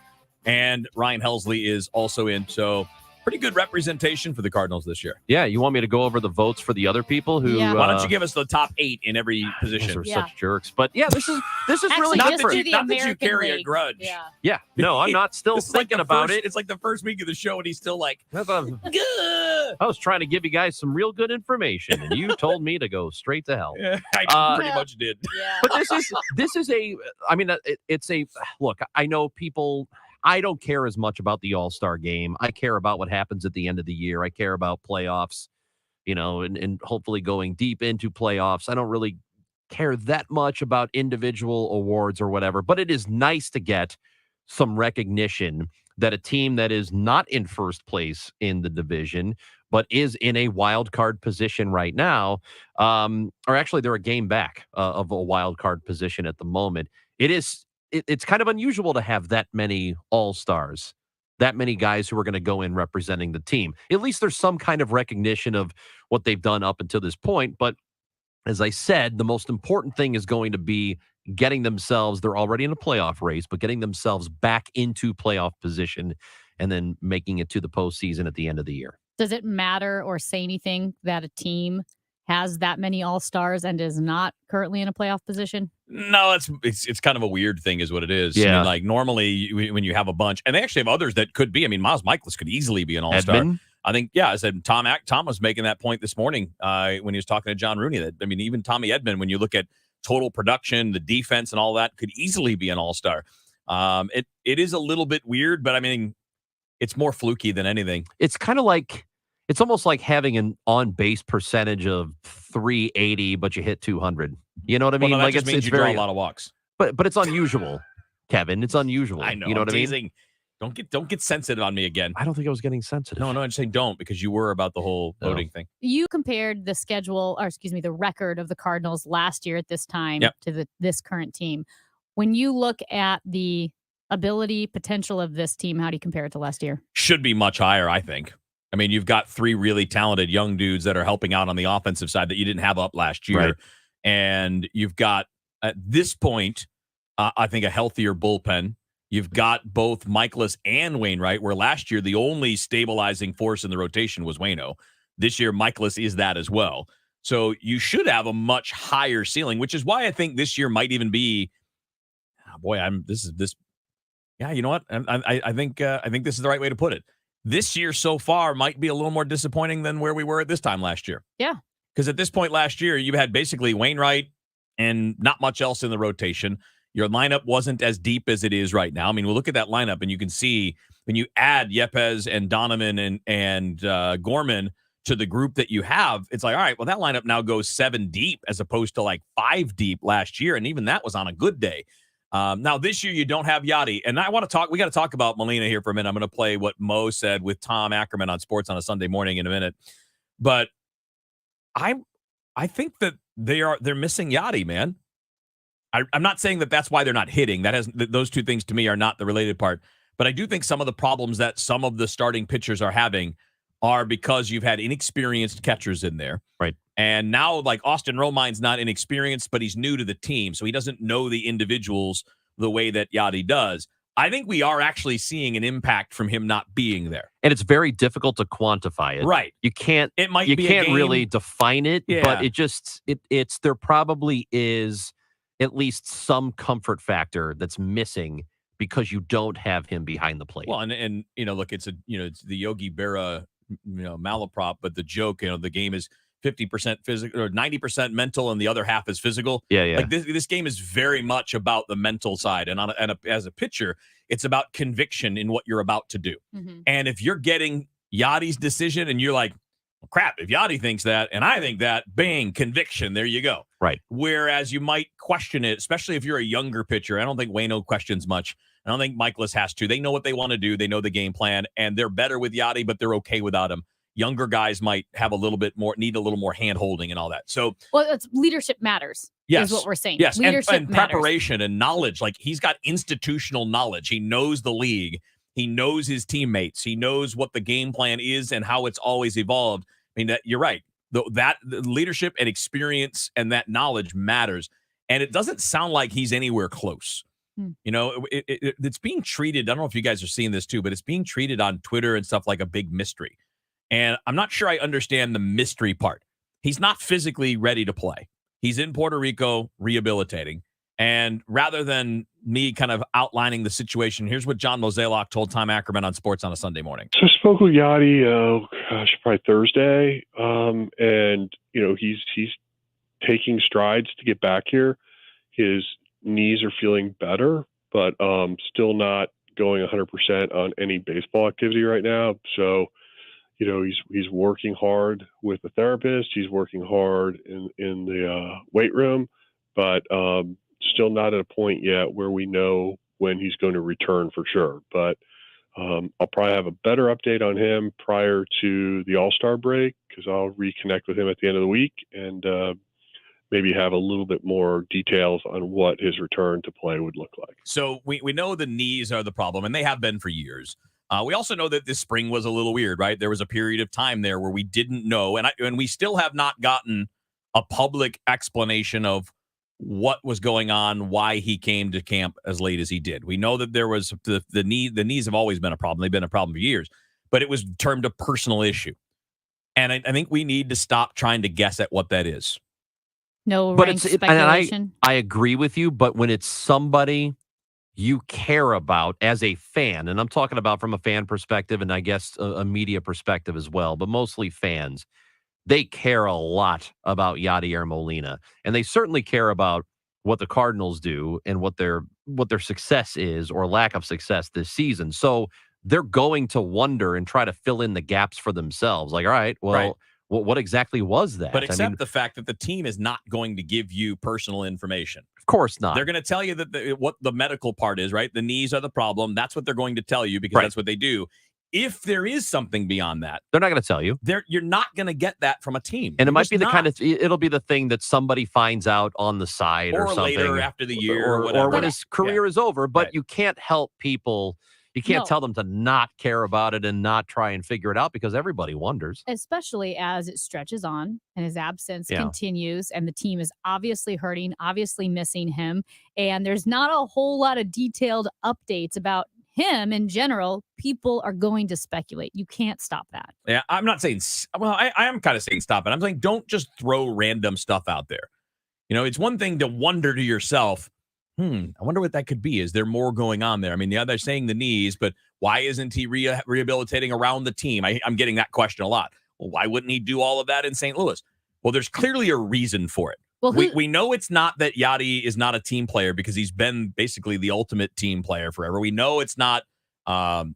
and Ryan Helsley is also in. So pretty good representation for the Cardinals this year. Yeah, you want me to go over the votes for the other people who? Yeah. Why don't you give us the top 8 in every position? Those are such jerks. But yeah, this is Actually, really Not just different. that, do you, the not that you American carry a League. grudge. Yeah. Yeah, no, I'm not still This is like thinking the about first- it. It's like the first week of the show, and he's still like, I thought- "Gah!" I was trying to give you guys some real good information, and you told me to go straight to hell. Yeah, I pretty much did. But this is a. I mean, it's a look. I know people. I don't care as much about the All-Star game. I care about what happens at the end of the year. I care about playoffs, and hopefully going deep into playoffs. I don't really care that much about individual awards or whatever, but it is nice to get some recognition that a team that is not in first place in the division, but is in a wild card position right now, or actually they're a game back of a wild card position at the moment. It's kind of unusual to have that many all-stars, that many guys who are going to go in representing the team. At least there's some kind of recognition of what they've done up until this point. But as I said, the most important thing is going to be getting themselves, they're already in a playoff race, but getting themselves back into playoff position and then making it to the postseason at the end of the year. Does it matter or say anything that a team has that many all-stars and is not currently in a playoff position? No, it's kind of a weird thing is what it is. I Yeah. mean, like normally when you have a bunch, and they actually have others that could be. I mean, Miles Michaelis could easily be an all-star. Edmund? I think, I said Tom was making that point this morning when he was talking to John Rooney. That, I mean, even Tommy Edmond, when you look at total production, the defense and all that, could easily be an all-star. It is a little bit weird, but I mean, it's more fluky than anything. It's kind of like, it's almost like having an on-base percentage of 380, but you hit 200. You know what I mean? Well, no, that like just means you very, draw a lot of walks. but it's unusual, Kevin. It's unusual. I know. You know I'm what I mean? teasing. Don't get sensitive on me again. I don't think I was getting sensitive. No, I'm saying don't, because you were about the whole voting thing. You compared the the record of the Cardinals last year at this time Yep. to this current team. When you look at the ability, potential of this team, how do you compare it to last year? Should be much higher, I think. I mean, you've got 3 really talented young dudes that are helping out on the offensive side that you didn't have up last year. Right. And you've got, at this point, I think a healthier bullpen. You've got both Michaelis and Wainwright, where last year the only stabilizing force in the rotation was Waino. This year, Michaelis is that as well. So you should have a much higher ceiling, which is why I think this year might even be, yeah, you know what? I think this is the right way to put it. This year so far might be a little more disappointing than where we were at this time last year. Yeah. Because at this point last year, you had basically Wainwright and not much else in the rotation. Your lineup wasn't as deep as it is right now. I mean, we'll look at that lineup and you can see when you add Yepez and Donovan and Gorman to the group that you have, it's like, all right, well, that lineup now goes 7 deep as opposed to like 5 deep last year. And even that was on a good day. Now, this year you don't have Yadi. And we got to talk about Molina here for a minute. I'm going to play what Mo said with Tom Ackerman on Sports on a Sunday Morning in a minute. But I think that they're missing Yadi, man. I'm not saying that that's why they're not hitting. Those two things to me are not the related part. But I do think some of the problems that some of the starting pitchers are having are because you've had inexperienced catchers in there. Right. And now, like, Austin Romine's not inexperienced, but he's new to the team. So he doesn't know the individuals the way that Yadi does. I think we are actually seeing an impact from him not being there. And it's very difficult to quantify it. Right. You can't It might you be a can't game. really define it, Yeah. but it's there probably is at least some comfort factor that's missing because you don't have him behind the plate. Well, and look, it's the Yogi Berra, malaprop, but the joke, the game is 50% physical or 90% mental and the other half is physical. Yeah. Like this game is very much about the mental side. And as a pitcher, it's about conviction in what you're about to do. Mm-hmm. And if you're getting Yadi's decision and you're like, well, crap, if Yadi thinks that and I think that, bang, conviction, there you go. Right. Whereas you might question it, especially if you're a younger pitcher. I don't think Waino questions much. I don't think Michaelis has to. They know what they want to do. They know the game plan, and they're better with Yadi, but they're okay without him. Younger guys might have need a little more hand-holding and all that. So, it's leadership matters. yes, is what we're saying. Yes, Leadership and matters. preparation and knowledge. Like, he's got institutional knowledge. He knows the league. He knows his teammates. He knows what the game plan is and how it's always evolved. I mean, you're right. The leadership and experience and that knowledge matters. And it doesn't sound like he's anywhere close. You know, it's being treated. I don't know if you guys are seeing this too, but it's being treated on Twitter and stuff like a big mystery. And I'm not sure I understand the mystery part. He's not physically ready to play. He's in Puerto Rico rehabilitating. And rather than me kind of outlining the situation, here's what John Mozeliak told Tom Ackerman on Sports on a Sunday morning. So I spoke with Yadi, probably Thursday. And, you know, he's taking strides to get back here. His knees are feeling better, but still not going 100% on any baseball activity right now. So, you know, he's working hard with the therapist. He's working hard in the weight room, but still not at a point yet where we know when he's going to return for sure. But I'll probably have a better update on him prior to the All-Star break because I'll reconnect with him at the end of the week and maybe have a little bit more details on what his return to play would look like. So we know the knees are the problem, and they have been for years. We also know that this spring was a little weird, right? There was a period of time there where we didn't know, and we still have not gotten a public explanation of what was going on, why he came to camp as late as he did. We know that there was the knee. The knees have always been a problem. They've been a problem for years, but it was termed a personal issue. And I think we need to stop trying to guess at what that is. No But rank it's speculation. I agree with you, but when it's somebody you care about as a fan, and I'm talking about from a fan perspective and I guess a media perspective as well, but mostly fans, they care a lot about Yadier Molina, and they certainly care about what the Cardinals do and what their success is or lack of success this season. So they're going to wonder and try to fill in the gaps for themselves. Like, all right, well, Right. what exactly was that? But I accept mean, the fact that the team is not going to give you personal information. of course not. They're going to tell you that what the medical part is, right? The knees are the problem. That's what they're going to tell you because Right. that's what they do. If there is something beyond that, They're not going to tell you. you're not going to get that from a team. And it You're might just be the kind not. of it'll be the thing that somebody finds out on the side or Or something later after the year or whatever. when his career is over. But Right. you can't help people. You can't No. tell them to not care about it and not try and figure it out because everybody wonders. Especially as it stretches on and his absence Yeah. continues, and the team is obviously hurting, obviously missing him. And there's not a whole lot of detailed updates about him in general. People are going to speculate. You can't stop that. Yeah, I'm not saying, well, I am kind of saying stop it. I'm saying don't just throw random stuff out there. You know, it's one thing to wonder to yourself, I wonder what that could be. Is there more going on there? I mean, they're saying the knees, but why isn't he rehabilitating around the team? I'm getting that question a lot. Well, why wouldn't he do all of that in St. Louis? Well, there's clearly a reason for it. Well, we know it's not that Yadi is not a team player because he's been basically the ultimate team player forever. We know it's not,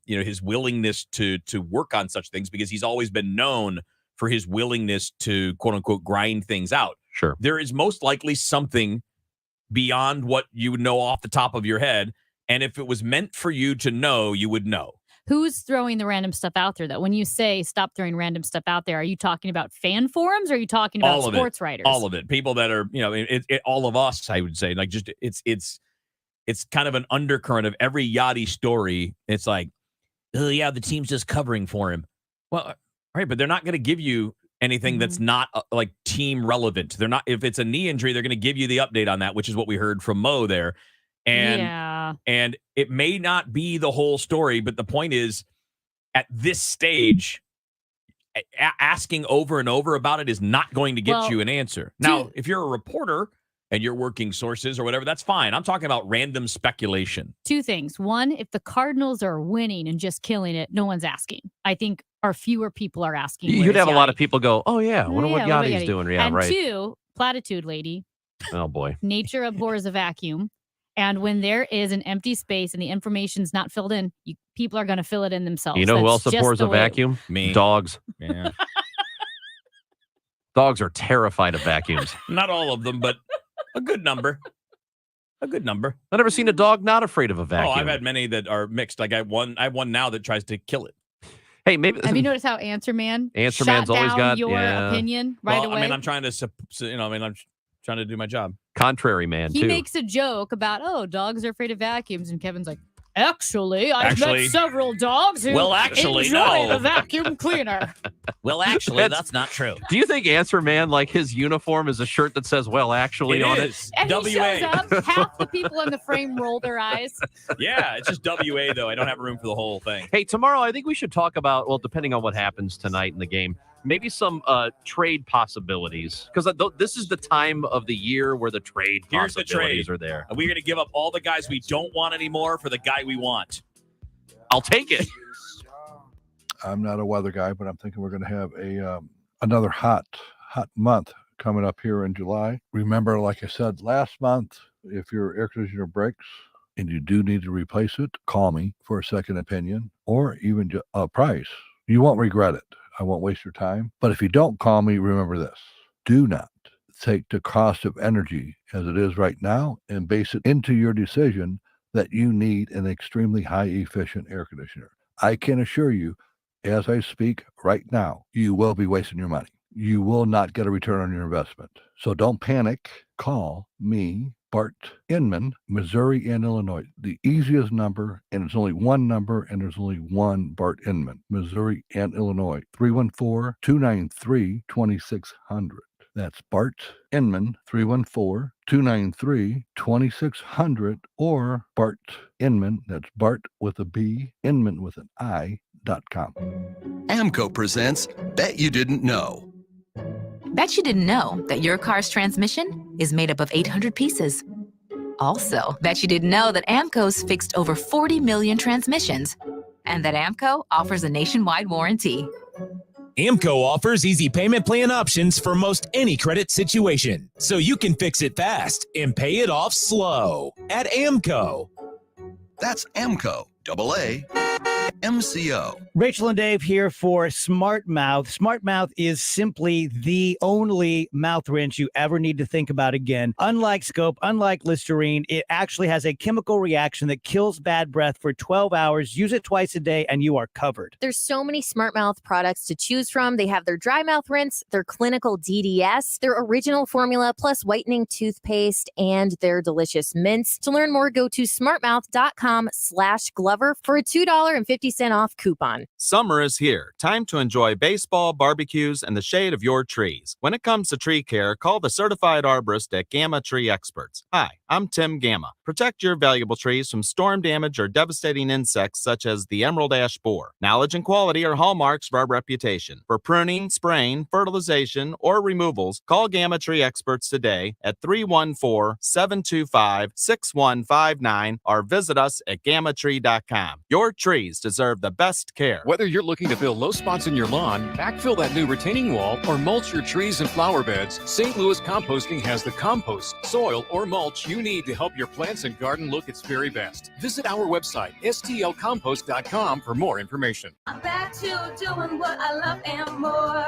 his willingness to work on such things because he's always been known for his willingness to quote unquote grind things out. Sure. There is most likely something beyond what you would know off the top of your head. And if it was meant for you to know, you would know. Who's throwing the random stuff out there, though? When you say stop throwing random stuff out there, are you talking about fan forums or are you talking about All of sports it. writers? All of it. People that are, all of us, I would say, like just it's kind of an undercurrent of every Yachty story. It's like, oh yeah, the team's just covering for him. Well, all right, but they're not going to give you anything that's not like team relevant. They're not. If it's a knee injury, they're going to give you the update on that, which is what we heard from Mo there. And it may not be the whole story, but the point is, at this stage, asking over and over about it is not going to get you an answer. Now, if you're a reporter and you're working sources or whatever, that's fine. I'm talking about random speculation. Two things. One, if the Cardinals are winning and just killing it, no one's asking. I think or fewer people are asking. You'd have a lot of Yachty? people go, "Oh yeah, I wonder what what about Yachty's Yachty? doing." Yeah, and right. two, platitude lady. Oh boy. Nature abhors a vacuum. And when there is an empty space and the information's not filled in, people are going to fill it in themselves. You know who That's else just abhors the a way- vacuum? Me. Dogs. Yeah. Dogs are terrified of vacuums. Not all of them, but a good number. A good number. I've never seen a dog not afraid of a vacuum. Oh, I've had many that are mixed. Like I have one now that tries to kill it. Hey, maybe Have you noticed how Answer Man Answer shot Man's always down got- your yeah. opinion right Well, away? I mean, I'm trying to, I'm trying to do my job. Contrary man He too. makes a joke about, dogs are afraid of vacuums. And Kevin's like, Actually, I've met several dogs who enjoy the vacuum cleaner. Well, actually, that's not true. Do you think Answer Man, like his uniform is a shirt that says, well, actually on it? And he shows up, half the people in the frame roll their eyes. Yeah, it's just WA, though. I don't have room for the whole thing. Hey, tomorrow, I think we should talk about, well, depending on what happens tonight in the game, maybe some trade possibilities. Because this is the time of the year where the trade possibilities are there. We're going to give up all the guys we don't want anymore for the guy we want. I'll take it. I'm not a weather guy, but I'm thinking we're going to have another hot month coming up here in July. Remember, like I said last month, if your air conditioner breaks and you do need to replace it, call me for a second opinion or even a price. You won't regret it. I won't waste your time. But if you don't call me, remember this. Do not take the cost of energy as it is right now and base it into your decision that you need an extremely high efficient air conditioner. I can assure you, as I speak right now, you will be wasting your money. You will not get a return on your investment. So don't panic. Call me, Bart Inman, Missouri and Illinois. The easiest number, and it's only one number, and there's only one Bart Inman, Missouri and Illinois, 314-293-2600. That's Bart Inman, 314-293-2600, or Bart Inman, that's Bart with a B, Inman with an I.com. AMCO presents Bet You Didn't Know. Bet you didn't know that your car's transmission is made up of 800 pieces. Also, bet you didn't know that AMCO's fixed over 40 million transmissions, and that AMCO offers a nationwide warranty. AMCO offers easy payment plan options for most any credit situation, so you can fix it fast and pay it off slow at AMCO. That's AMCO, AA, MCO. Rachel and Dave here for Smart Mouth. Smart Mouth is simply the only mouth rinse you ever need to think about again. Unlike Scope, unlike Listerine, it actually has a chemical reaction that kills bad breath for 12 hours. Use it twice a day and you are covered. There's so many Smart Mouth products to choose from. They have their dry mouth rinse, their clinical DDS, their original formula, plus whitening toothpaste, and their delicious mints. To learn more, go to smartmouth.com/Glover for a $2.50 off coupon. Summer is here. Time to enjoy baseball, barbecues, and the shade of your trees. When it comes to tree care, call the certified arborist at Gamma Tree Experts. Hi, I'm Tim Gamma. Protect your valuable trees from storm damage or devastating insects such as the emerald ash borer. Knowledge and quality are hallmarks of our reputation. For pruning, spraying, fertilization, or removals, call Gamma Tree Experts today at 314-725-6159 or visit us at gammatree.com. Your trees deserve the best care. Whether you're looking to fill low spots in your lawn, backfill that new retaining wall, or mulch your trees and flower beds, St. Louis Composting has the compost, soil, or mulch you need to help your plants and garden look its very best. Visit our website, stlcompost.com, for more information. I'm back to doing what I love and more,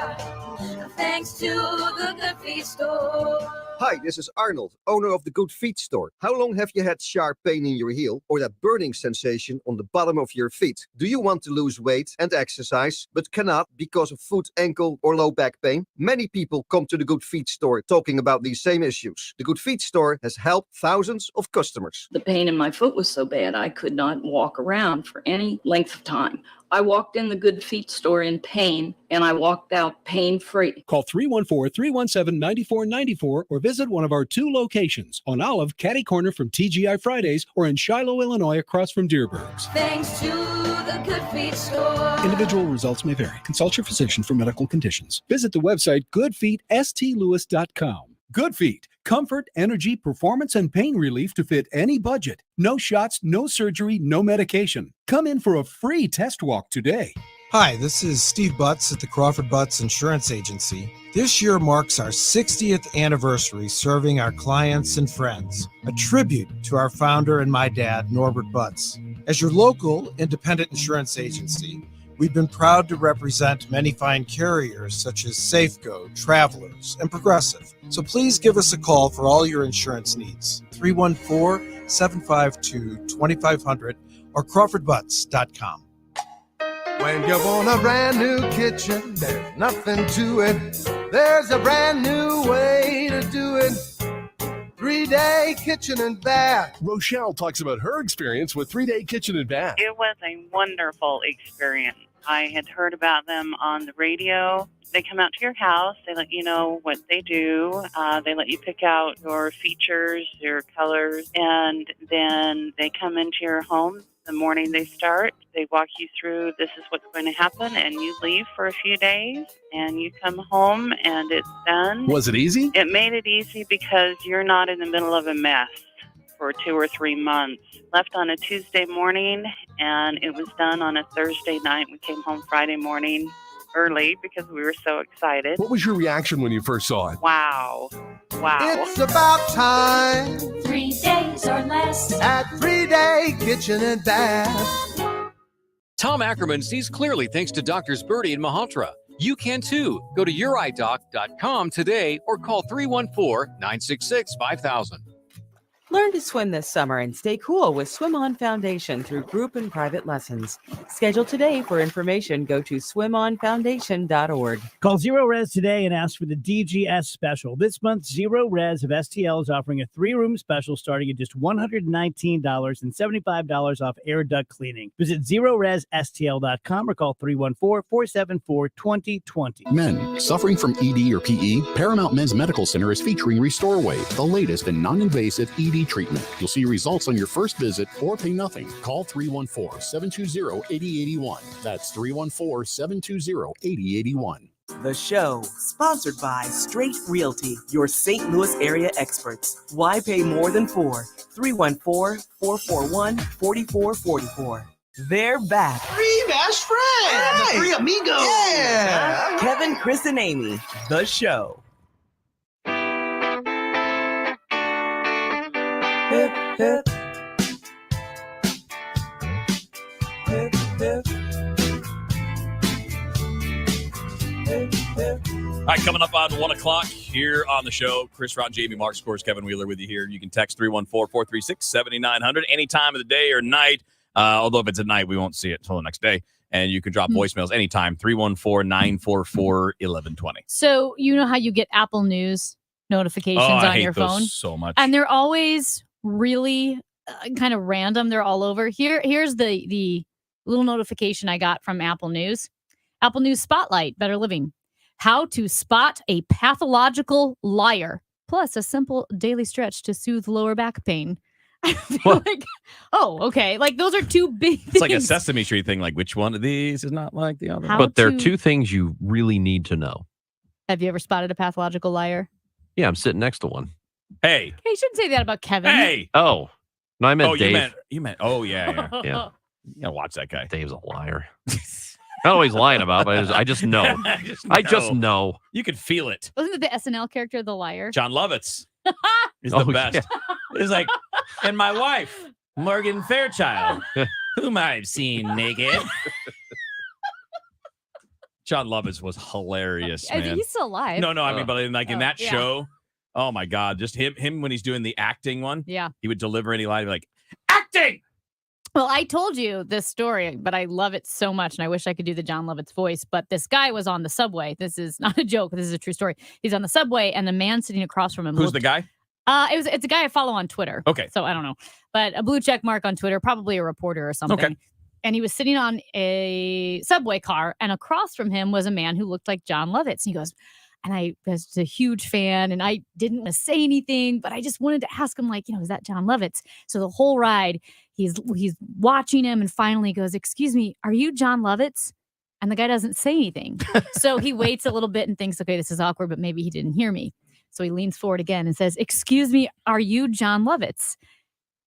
thanks to the Good Feet store. Hi, this is Arnold, owner of the Good Feet store. How long have you had sharp pain in your heel or that burning sensation on the bottom of your feet? Do you want to lose weight and exercise, but cannot because of foot, ankle, or low back pain? Many people come to the Good Feet store talking about these same issues. The Good Feet store has helped thousands of customers. The pain in my foot was so bad I could not walk around for any length of time. I walked in the Good Feet store in pain, and I walked out pain-free. Call 314-317-9494 or visit one of our 2 locations on Olive, Catty Corner from TGI Fridays, or in Shiloh, Illinois, across from Deerbergs. Thanks to the Good Feet store. Individual results may vary. Consult your physician for medical conditions. Visit the website goodfeetstlewis.com. Good Feet. Comfort, energy, performance, and pain relief to fit any budget. No shots, no surgery, no medication. Come in for a free test walk today. Hi, this is Steve Butts at the Crawford Butts Insurance Agency. This year marks our 60th anniversary serving our clients and friends, a tribute to our founder and my dad, Norbert Butts. As your local independent insurance agency, we've been proud to represent many fine carriers such as Safeco, Travelers, and Progressive. So please give us a call for all your insurance needs. 314-752-2500 or crawfordbutts.com. When you want a brand new kitchen, there's nothing to it. There's a brand new way to do it. 3-day kitchen and bath. Rochelle talks about her experience with 3-day kitchen and bath. It was a wonderful experience. I had heard about them on the radio. They come out to your house. They let you know what they do. They let you pick out your features, your colors, and then they come into your home the morning they start. They walk you through, this is what's going to happen, and you leave for a few days, and you come home, and it's done. Was it easy? It made it easy because you're not in the middle of a mess for 2 or 3 months. Left on a Tuesday morning, and it was done on a Thursday night. We came home Friday morning early because we were so excited. What was your reaction when you first saw it? Wow. It's about time. 3 days or less. At 3-day kitchen and bath. Tom Ackerman sees clearly thanks to Doctors Birdie and Malhotra. You can too. Go to youridoc.com today or call 314-966-5000. Learn to swim this summer and stay cool with Swim On Foundation through group and private lessons. Schedule today for information. Go to swimonfoundation.org. Call Zero Res today and ask for the DGS special. This month, Zero Res of STL is offering a 3-room special starting at just $119 and $75 off air duct cleaning. Visit ZeroResSTL.com or call 314-474-2020. Men suffering from ED or PE, Paramount Men's Medical Center is featuring Restore Wave, the latest in non-invasive ED treatment. You'll see results on your first visit or pay nothing. Call 314-720-8081. That's 314-720-8081. The show, sponsored by Straight Realty, your St. Louis area experts. Why pay more than 4? 314-441-4444. They're back. 3 best friends. Hey. The 3 amigos. Yeah. Kevin, Chris, and Amy. The show. Hip, hip. Hip, hip. All right, coming up on 1 o'clock here on the show, Chris Rod, Jamie Marks, of course, Kevin Wheeler with you here. You can text 314-436-7900 any time of the day or night. Although if it's at night, we won't see it until the next day. And you can drop voicemails anytime, 314-944-1120. So you know how you get Apple News notifications on your phone? So much. And they're always really kind of random. They're all over. Here's the little notification I got from Apple News. Apple News Spotlight, Better Living. How to spot a pathological liar, plus a simple daily stretch to soothe lower back pain. I feel like, oh, okay. Like those are two big things. It's like a Sesame Street thing. Like, which one of these is not like the other? But there are 2 things you really need to know. Have you ever spotted a pathological liar? Yeah, I'm sitting next to one. Hey. Hey, you shouldn't say that about Kevin. Hey. Oh. No, I meant Dave. You meant, oh, yeah. Yeah. You gotta watch that guy. Dave's a liar. I don't know what he's lying about, but I just know. I just know. You could feel it. Wasn't it the SNL character, the liar? John Lovitz is the best. Yeah. He's like, and my wife, Morgan Fairchild, whom I've seen naked. John Lovitz was hilarious, man. He's still alive. No, I mean, but in that show, oh my God, just him when he's doing the acting one. Yeah. He would deliver any line, like, acting! Well, I told you this story, but I love it so much, and I wish I could do the John Lovitz voice. But this guy was on the subway. This is not a joke. This is a true story. He's on the subway, and the man sitting across from him. Who's the guy? It's a guy I follow on Twitter. Okay. So I don't know, but a blue check mark on Twitter, probably a reporter or something. Okay. And he was sitting on a subway car, and across from him was a man who looked like John Lovitz. And he goes, and I was a huge fan, and I didn't want to say anything, but I just wanted to ask him, like, is that John Lovitz? So the whole ride, he's watching him, and finally goes, "Excuse me, are you John Lovitz?" And the guy doesn't say anything. So he waits a little bit and thinks, okay, this is awkward, but maybe he didn't hear me. So he leans forward again and says, "Excuse me, are you John Lovitz?"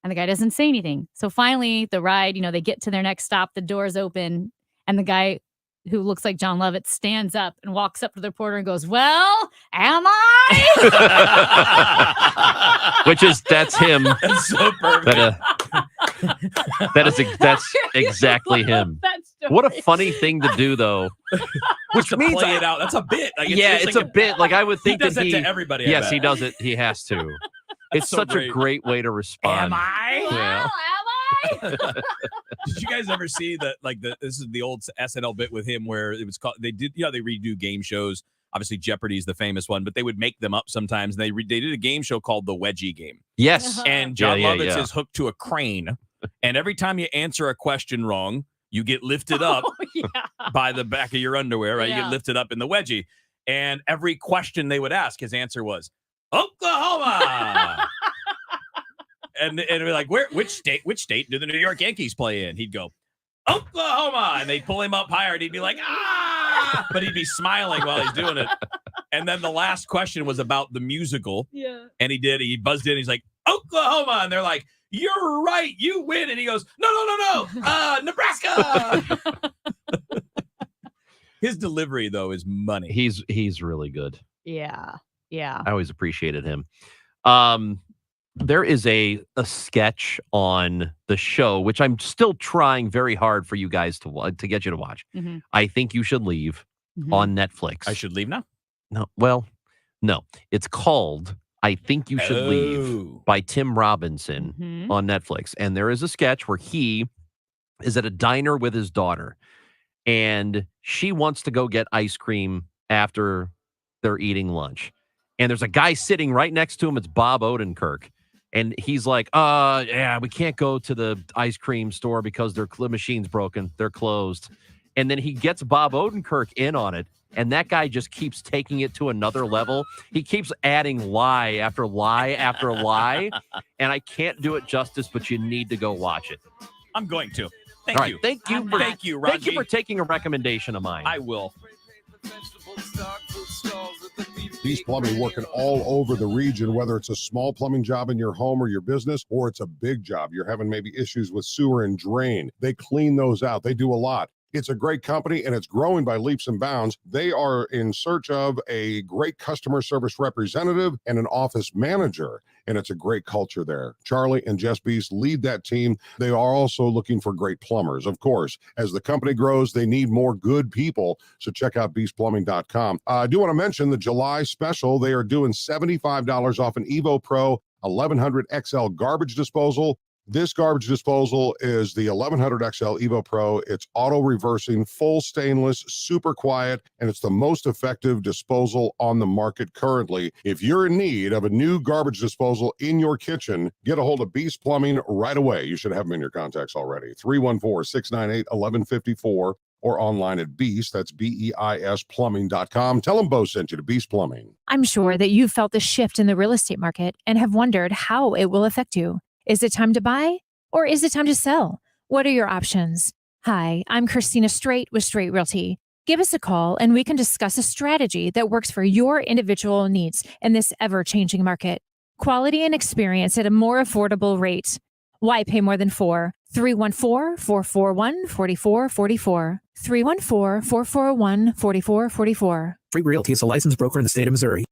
And the guy doesn't say anything. So finally, the ride, they get to their next stop, the doors open, and the guy who looks like John Lovitz stands up and walks up to the reporter and goes, "Well, am I?" That's him. That's so perfect. That's exactly him. What a funny thing to do, though. Which means play it out. That's a bit. Like, it's a bit. Like I would think he does that to everybody. Yes, he does it. He has to. It's such a great way to respond. Am I? Yeah. Did you guys ever see that? Like this is the old SNL bit with him where it was called. They redo game shows Obviously, Jeopardy is the famous one, but they would make them up sometimes. And they did a game show called The Wedgie Game. Yes. And John Lovitz is hooked to a crane. And every time you answer a question wrong, you get lifted up by the back of your underwear, right? You get lifted up in the wedgie. And every question they would ask, his answer was, Oklahoma. and we're like, which state do the New York Yankees play in? He'd go, Oklahoma. And they'd pull him up higher and he'd be like, ah, but he'd be smiling while he's doing it. And then the last question was about the musical. Yeah. And he buzzed in. He's like, Oklahoma. And they're like, you're right. You win. And he goes, no. Nebraska. His delivery, though, is money. He's really good. Yeah. Yeah. I always appreciated him. There is a sketch on the show, which I'm still trying very hard for you guys to get you to watch. Mm-hmm. I Think You Should Leave on Netflix. I should leave now? No. Well, no. It's called I Think You Should Leave by Tim Robinson on Netflix. And there is a sketch where he is at a diner with his daughter and she wants to go get ice cream after they're eating lunch. And there's a guy sitting right next to him. It's Bob Odenkirk. And he's like, yeah, we can't go to the ice cream store because their machine's broken. They're closed. And then he gets Bob Odenkirk in on it. And that guy just keeps taking it to another level. He keeps adding lie after lie after lie. And I can't do it justice, but you need to go watch it. I'm going to. Thank you. Thank you, Raji. Thank you for taking a recommendation of mine. I will. Beast Plumbing working all over the region, whether it's a small plumbing job in your home or your business, or it's a big job. You're having maybe issues with sewer and drain. They clean those out. They do a lot. It's a great company, and it's growing by leaps and bounds. They are in search of a great customer service representative and an office manager, and it's a great culture there. Charlie and Jess Beast lead that team. They are also looking for great plumbers. Of course, as the company grows, they need more good people, so check out beastplumbing.com. I do want to mention the July special. They are doing $75 off an Evo Pro 1100 XL garbage disposal. This garbage disposal is the 1100 XL Evo Pro. It's auto reversing, full stainless, super quiet, and it's the most effective disposal on the market currently. If you're in need of a new garbage disposal in your kitchen, get a hold of Beast Plumbing right away. You should have them in your contacts already. 314-698-1154 or online at Beast. That's BEIS plumbing.com. Tell them Bo sent you to Beast Plumbing. I'm sure that you've felt the shift in the real estate market and have wondered how it will affect you. Is it time to buy or is it time to sell? What are your options? Hi, I'm Christina Straight with Straight Realty. Give us a call and we can discuss a strategy that works for your individual needs in this ever-changing market. Quality and experience at a more affordable rate. Why pay more than $4? 314-441-4444. 314-441-4444. Straight Realty is a licensed broker in the state of Missouri.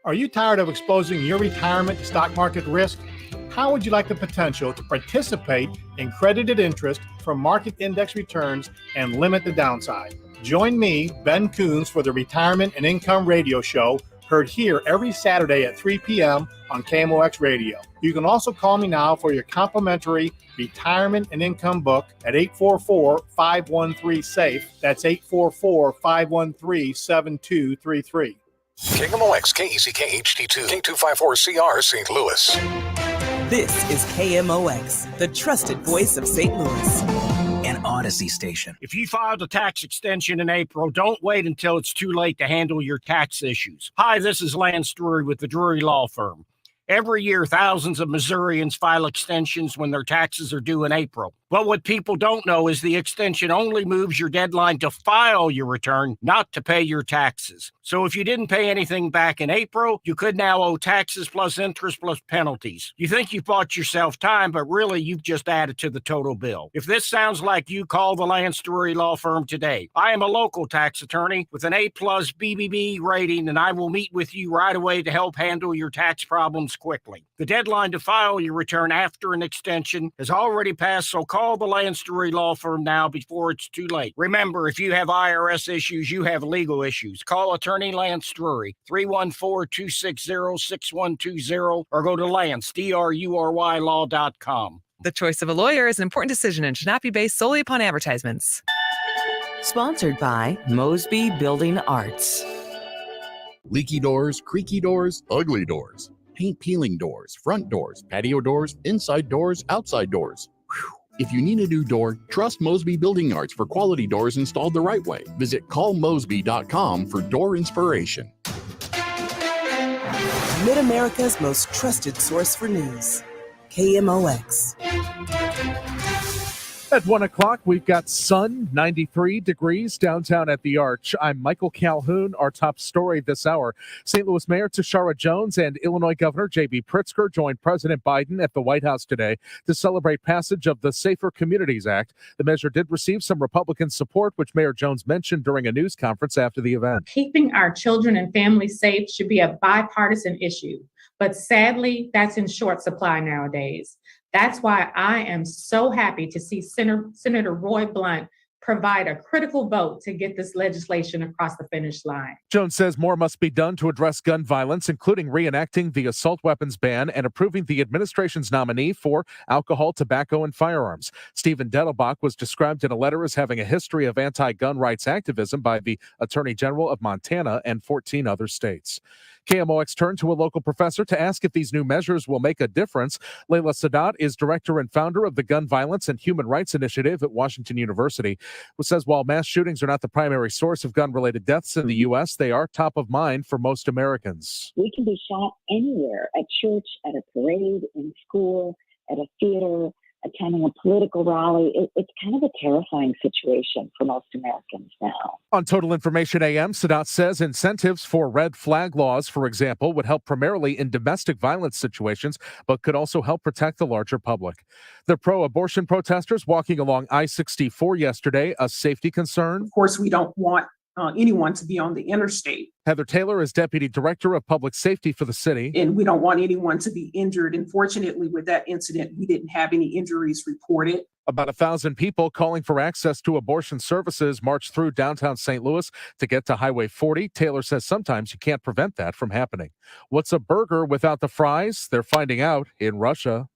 Are you tired of exposing your retirement to stock market risk? How would you like the potential to participate in credited interest from market index returns and limit the downside? Join me, Ben Coons, for the Retirement and Income Radio Show, heard here every Saturday at 3 p.m. on KMOX Radio. You can also call me now for your complimentary Retirement and Income book at 844-513-SAFE. That's 844-513-7233. KMOX, KECK HD2, K254CR, St. Louis. This is KMOX, the trusted voice of St. Louis. An Odyssey station. If you filed a tax extension in April, don't wait until it's too late to handle your tax issues. Hi, this is Lance Drury with the Drury Law Firm. Every year, thousands of Missourians file extensions when their taxes are due in April. But what people don't know is the extension only moves your deadline to file your return, not to pay your taxes. So if you didn't pay anything back in April, you could now owe taxes plus interest plus penalties. You think you've bought yourself time, but really you've just added to the total bill. If this sounds like you, call the Lance Drury Law Firm today. I am a local tax attorney with an A+ BBB rating, and I will meet with you right away to help handle your tax problems quickly. The deadline to file your return after an extension has already passed, so call the Lance Drury Law Firm now before it's too late. Remember, if you have IRS issues, you have legal issues. Call Attorney Lance Drury, 314-260-6120, or go to Lance, DRURYlaw.com. The choice of a lawyer is an important decision and should not be based solely upon advertisements. Sponsored by Mosby Building Arts. Leaky doors, creaky doors, ugly doors, paint peeling doors, front doors, patio doors, inside doors, outside doors. Whew. If you need a new door, trust Mosby Building Arts for quality doors installed the right way. Visit callmosby.com for door inspiration. Mid-America's most trusted source for news. KMOX. At 1 o'clock, we've got sun, 93 degrees downtown at the Arch. I'm Michael Calhoun. Our top story this hour. St. Louis Mayor Tashara Jones and Illinois Governor J.B. Pritzker joined President Biden at the White House today to celebrate passage of the Safer Communities Act. The measure did receive some Republican support, which Mayor Jones mentioned during a news conference after the event. Keeping our children and families safe should be a bipartisan issue, but sadly, that's in short supply nowadays. That's why I am so happy to see Senator Roy Blunt provide a critical vote to get this legislation across the finish line. Jones says more must be done to address gun violence, including reenacting the assault weapons ban and approving the administration's nominee for alcohol, tobacco, and firearms. Stephen Dettelbach was described in a letter as having a history of anti-gun rights activism by the Attorney General of Montana and 14 other states. KMOX turned to a local professor to ask if these new measures will make a difference. Layla Sadat is director and founder of the Gun Violence and Human Rights Initiative at Washington University, who says while mass shootings are not the primary source of gun-related deaths in the U.S., they are top of mind for most Americans. We can be shot anywhere, at church, at a parade, in school, at a theater, attending a political rally. It's kind of a terrifying situation for most Americans now. On Total Information AM, Sadat says incentives for red flag laws, for example, would help primarily in domestic violence situations, but could also help protect the larger public. The pro-abortion protesters walking along I-64 yesterday, a safety concern. Of course, we don't want anyone to be on the interstate. Heather Taylor is Deputy Director of Public Safety for the city. And we don't want anyone to be injured. And fortunately, with that incident, we didn't have any injuries reported. About 1,000 people calling for access to abortion services marched through downtown St. Louis to get to Highway 40. Taylor says sometimes you can't prevent that from happening. What's a burger without the fries? They're finding out in Russia.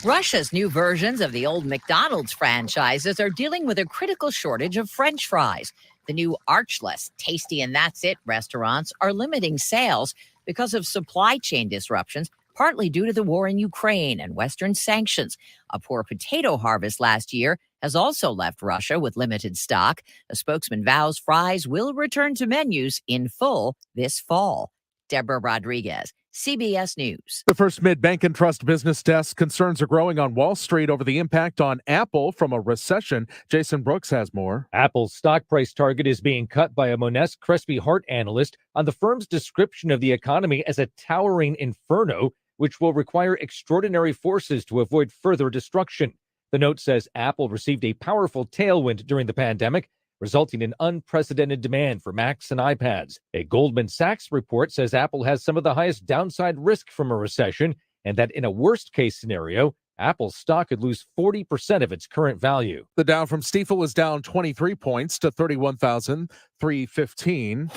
Russia's new versions of the old McDonald's franchises are dealing with a critical shortage of French fries. The new Archless Tasty and That's It restaurants are limiting sales because of supply chain disruptions, partly due to the war in Ukraine and Western sanctions. A poor potato harvest last year has also left Russia with limited stock. A spokesman vows fries will return to menus in full this fall. Deborah Rodriguez, CBS News. The First Mid-Bank and Trust Business Desk concerns are growing on Wall Street over the impact on Apple from a recession. Jason Brooks has more. Apple's stock price target is being cut by a Monness Crespi Hart analyst on the firm's description of the economy as a towering inferno, which will require extraordinary forces to avoid further destruction. The note says Apple received a powerful tailwind during the pandemic, resulting in unprecedented demand for Macs and iPads. A Goldman Sachs report says Apple has some of the highest downside risk from a recession, and that in a worst-case scenario, Apple's stock could lose 40% of its current value. The Dow from Stifel is down 23 points to 31,315.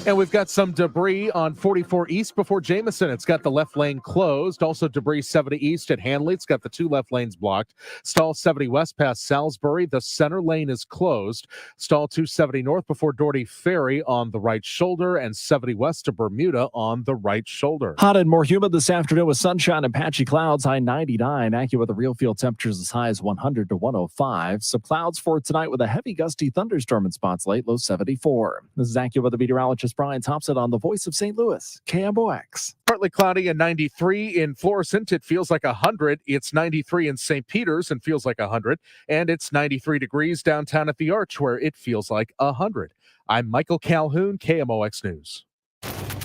And we've got some debris on 44 East before Jameson. It's got the left lane closed. Also debris 70 East at Hanley. It's got the two left lanes blocked. Stall 70 West past Salisbury. The center lane is closed. Stall 270 North before Doherty Ferry on the right shoulder, and 70 West to Bermuda on the right shoulder. Hot and more humid this afternoon with sunshine and patchy clouds. High 99. AccuWeather the real field temperatures as high as 100 to 105. Some clouds for tonight with a heavy gusty thunderstorm in spots late. Low 74. This is AccuWeather meteorologist Brian Thompson on the Voice of St. Louis, KMOX. Partly cloudy and 93 in Florissant. It feels like 100. It's 93 in St. Peter's and feels like 100. And it's 93 degrees downtown at the Arch where it feels like 100. I'm Michael Calhoun, KMOX News.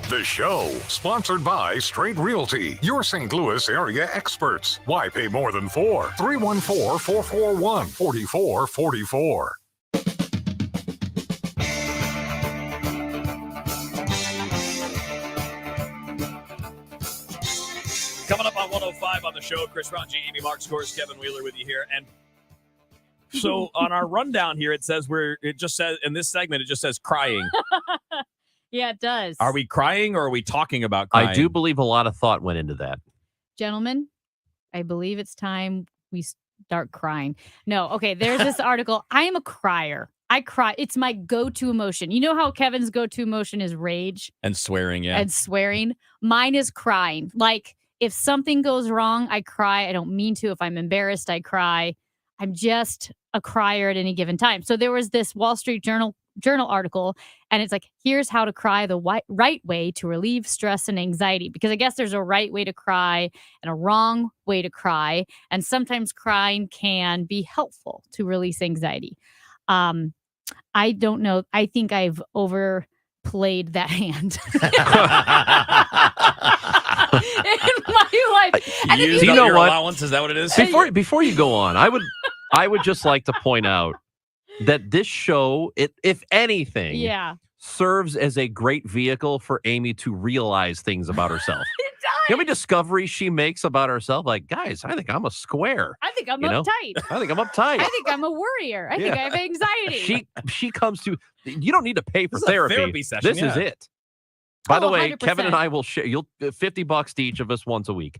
The show, sponsored by Straight Realty, your St. Louis area experts. Why pay more than 4? 314-441-4444. Coming up on 105 on the show, Chris Ranji, Amy Mark Scores, Kevin Wheeler with you here. And so on our rundown here, it says it just says in this segment, it just says crying. Yeah, it does. Are we crying or are we talking about crying? I do believe a lot of thought went into that. Gentlemen, I believe it's time we start crying. No, okay, there's this article. I am a crier. I cry. It's my go-to emotion. You know how Kevin's go-to emotion is rage And swearing, yeah. and swearing? Mine is crying. Like, if something goes wrong, I cry. I don't mean to. If I'm embarrassed, I cry. I'm just a crier at any given time. So there was this Wall Street Journal article, and it's like, here's how to cry the right way to relieve stress and anxiety. Because I guess there's a right way to cry and a wrong way to cry. And sometimes crying can be helpful to release anxiety. I don't know. I think I've overplayed that hand in my life. And Used you up know your what? allowance? Is that what it is? Before you go on, I would just like to point out that this show, if anything, Yeah. serves as a great vehicle for Amy to realize things about herself. You know how many discoveries she makes about herself? Like, guys, I think I'm a square. I think I'm You know? uptight. I think I'm uptight. I think I'm a worrier. I think I have anxiety. She comes to. You don't need to pay for This is a therapy. therapy session, This is yeah. it. By the Oh, way, 100%. Kevin and I will share. You'll $50 to each of us once a week.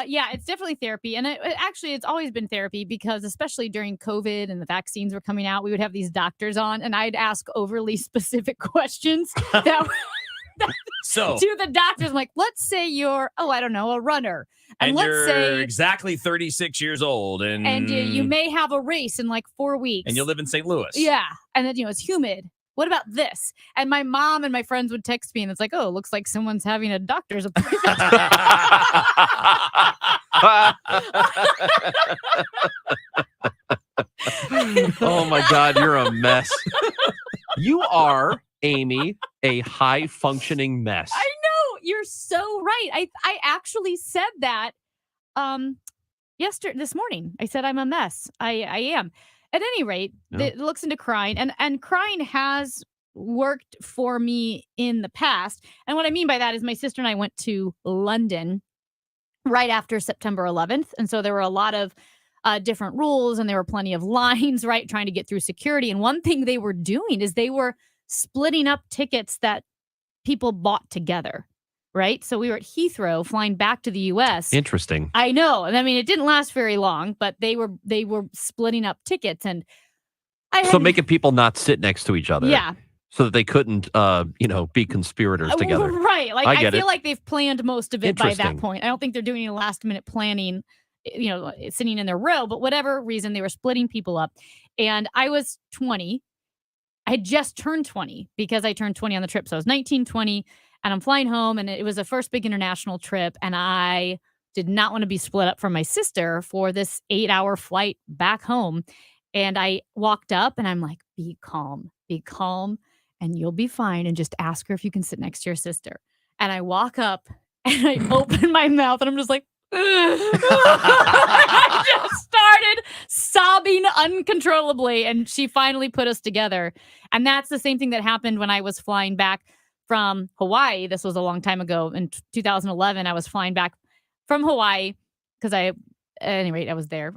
Yeah, it's definitely therapy. And actually, it's always been therapy because especially during COVID and the vaccines were coming out, we would have these doctors on and I'd ask overly specific questions that So, to the doctors. I'm like, let's say you're, I don't know, a runner. And, let's you're say, exactly 36 years old, and you may have a race in like 4 weeks. and you live in St. Louis. Yeah. And then, it's humid. What about this? And my mom and my friends would text me and it's like, oh, it looks like someone's having a doctor's appointment. Oh my God, you're a mess. You are, Amy, a high functioning mess. I know. You're so right. I actually said that this morning. I said I'm a mess. I am. At any rate, it looks into crying, and crying has worked for me in the past. And what I mean by that is my sister and I went to London right after September 11th. And so there were a lot of different rules and there were plenty of lines, right, trying to get through security. And one thing they were doing is they were splitting up tickets that people bought together, right? So we were at Heathrow flying back to the U.S. Interesting. I know. I mean, it didn't last very long, but they were splitting up tickets, and So making people not sit next to each other. Yeah. So that they couldn't, be conspirators together. Right. Like I get feel it. like they've planned most of it by that Interesting. point. I don't think they're doing any last minute planning, sitting in their row, but whatever reason, they were splitting people up. And I was 20. I had just turned 20 because I turned 20 on the trip. So I was 19, 20, and I'm flying home, and it was the first big international trip. And I did not want to be split up from my sister for this 8-hour flight back home. And I walked up and I'm like, be calm, and you'll be fine. And just ask her if you can sit next to your sister. And I walk up and I open my mouth and I'm just like, I just started sobbing uncontrollably. And she finally put us together. And that's the same thing that happened when I was flying back from Hawaii. This was a long time ago. In 2011, I was flying back from Hawaii because at any rate, I was there.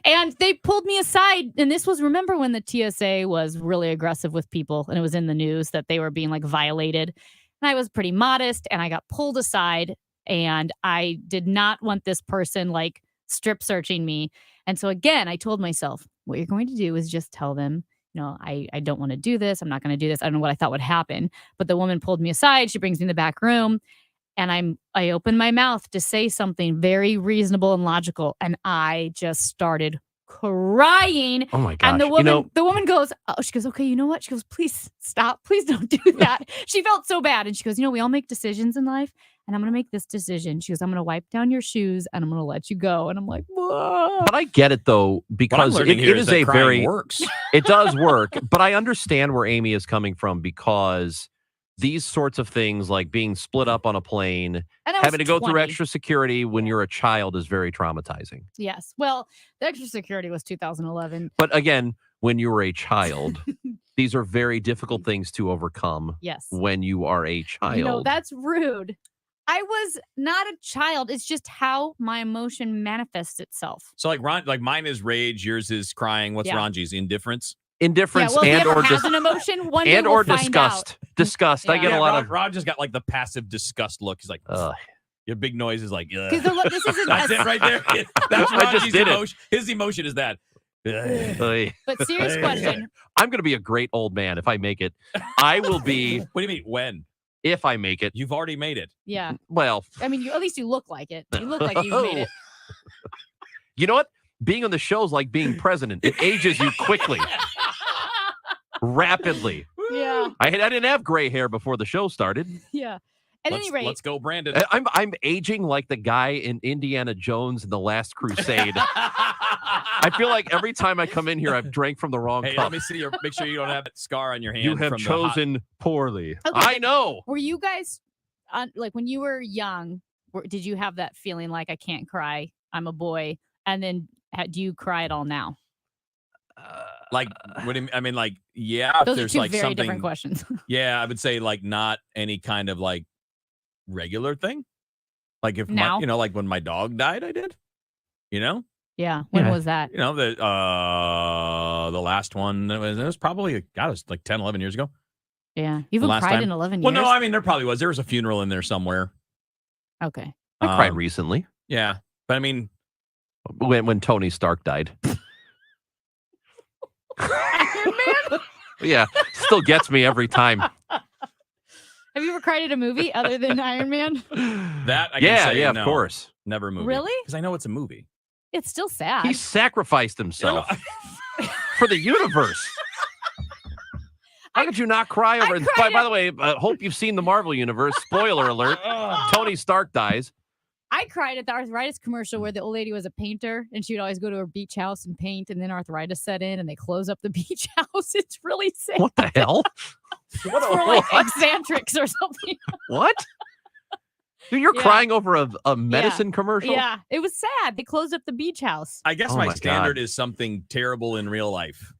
And they pulled me aside. And this was, remember when the TSA was really aggressive with people and it was in the news that they were being like violated. And I was pretty modest and I got pulled aside and I did not want this person like strip searching me. And so again, I told myself, what you're going to do is just tell them, I don't want to do this. I'm not going to do this. I don't know what I thought would happen. But the woman pulled me aside. She brings me in the back room. And I opened my mouth to say something very reasonable and logical. And I just started crying. Oh my gosh. And the woman goes, she goes, okay, you know what? She goes, please stop. Please don't do that. She felt so bad. And she goes, we all make decisions in life. And I'm going to make this decision. She goes, I'm going to wipe down your shoes and I'm going to let you go. And I'm like, whoa. But I get it though, because it is a very works. It does work. But I understand where Amy is coming from because these sorts of things like being split up on a plane, And I having was to go through 20. extra security when you're a child is very traumatizing. Yes. Well, the extra security was 2011. But again, when you were a child, these are very difficult things to overcome. Yes. When you are a child. That's rude. I was not a child. It's just how my emotion manifests itself. So like mine is rage, yours is crying. What's Yeah. Ranji's? Indifference? Indifference Yeah, well, if and he ever or has just an emotion, one day and we'll or find disgust. out. Disgust. I get a lot of Rod just got like the passive disgust look. He's like, your big noise is like, ugh. This isn't That's it right there. That's I just Ranji's did it. emotion. His emotion is that. But serious question. I'm going to be a great old man if I make it. I will be. What do you mean when? If I make it. You've already made it. Yeah. Well. I mean, at least you look like it. You look like you've made it. You know what? Being on the show is like being president. It ages you quickly. Rapidly. Yeah. I didn't have gray hair before the show started. Yeah. At any rate. Let's go, Brandon. I'm aging like the guy in Indiana Jones in The Last Crusade. I feel like every time I come in here, I've drank from the wrong Hey, cup. let me see your. Make sure you don't have that scar on your hand. You have from the hot- chosen poorly. Okay, I know. Were you guys, like when you were young, did you have that feeling like I can't cry, I'm a boy? And then do you cry at all now? Like, what do you, I mean, like, yeah. If Those are there's two like very something. different questions. Yeah, I would say like not any kind of like regular thing. Like if Now? like when my dog died, I did. You know. Yeah. When was that? You know the last one it was probably it was like 10, 11 years ago. Yeah. You The haven't last cried time. in 11 years? Well, no, I mean there probably was. There was a funeral in there somewhere. Okay. I cried recently. Yeah, but I mean, when Tony Stark died. Iron Man? Yeah, still gets me every time. Have you ever cried at a movie other than Iron Man? that I can Yeah, say yeah, no, of course. Never a movie. Really? Because I know it's a movie. It's still sad. He sacrificed himself for the universe. How could you not cry over it? By the way, hope you've seen the Marvel Universe. Spoiler alert. Tony Stark dies. I cried at the arthritis commercial where the old lady was a painter and she would always go to her beach house and paint, and then arthritis set in and they close up the beach house. It's really sad. What the hell? For like eccentrics or something. What? Dude, you're Yeah. crying over a medicine commercial? Yeah, it was sad. They closed up the beach house. I guess Oh my my standard God. is something terrible in real life,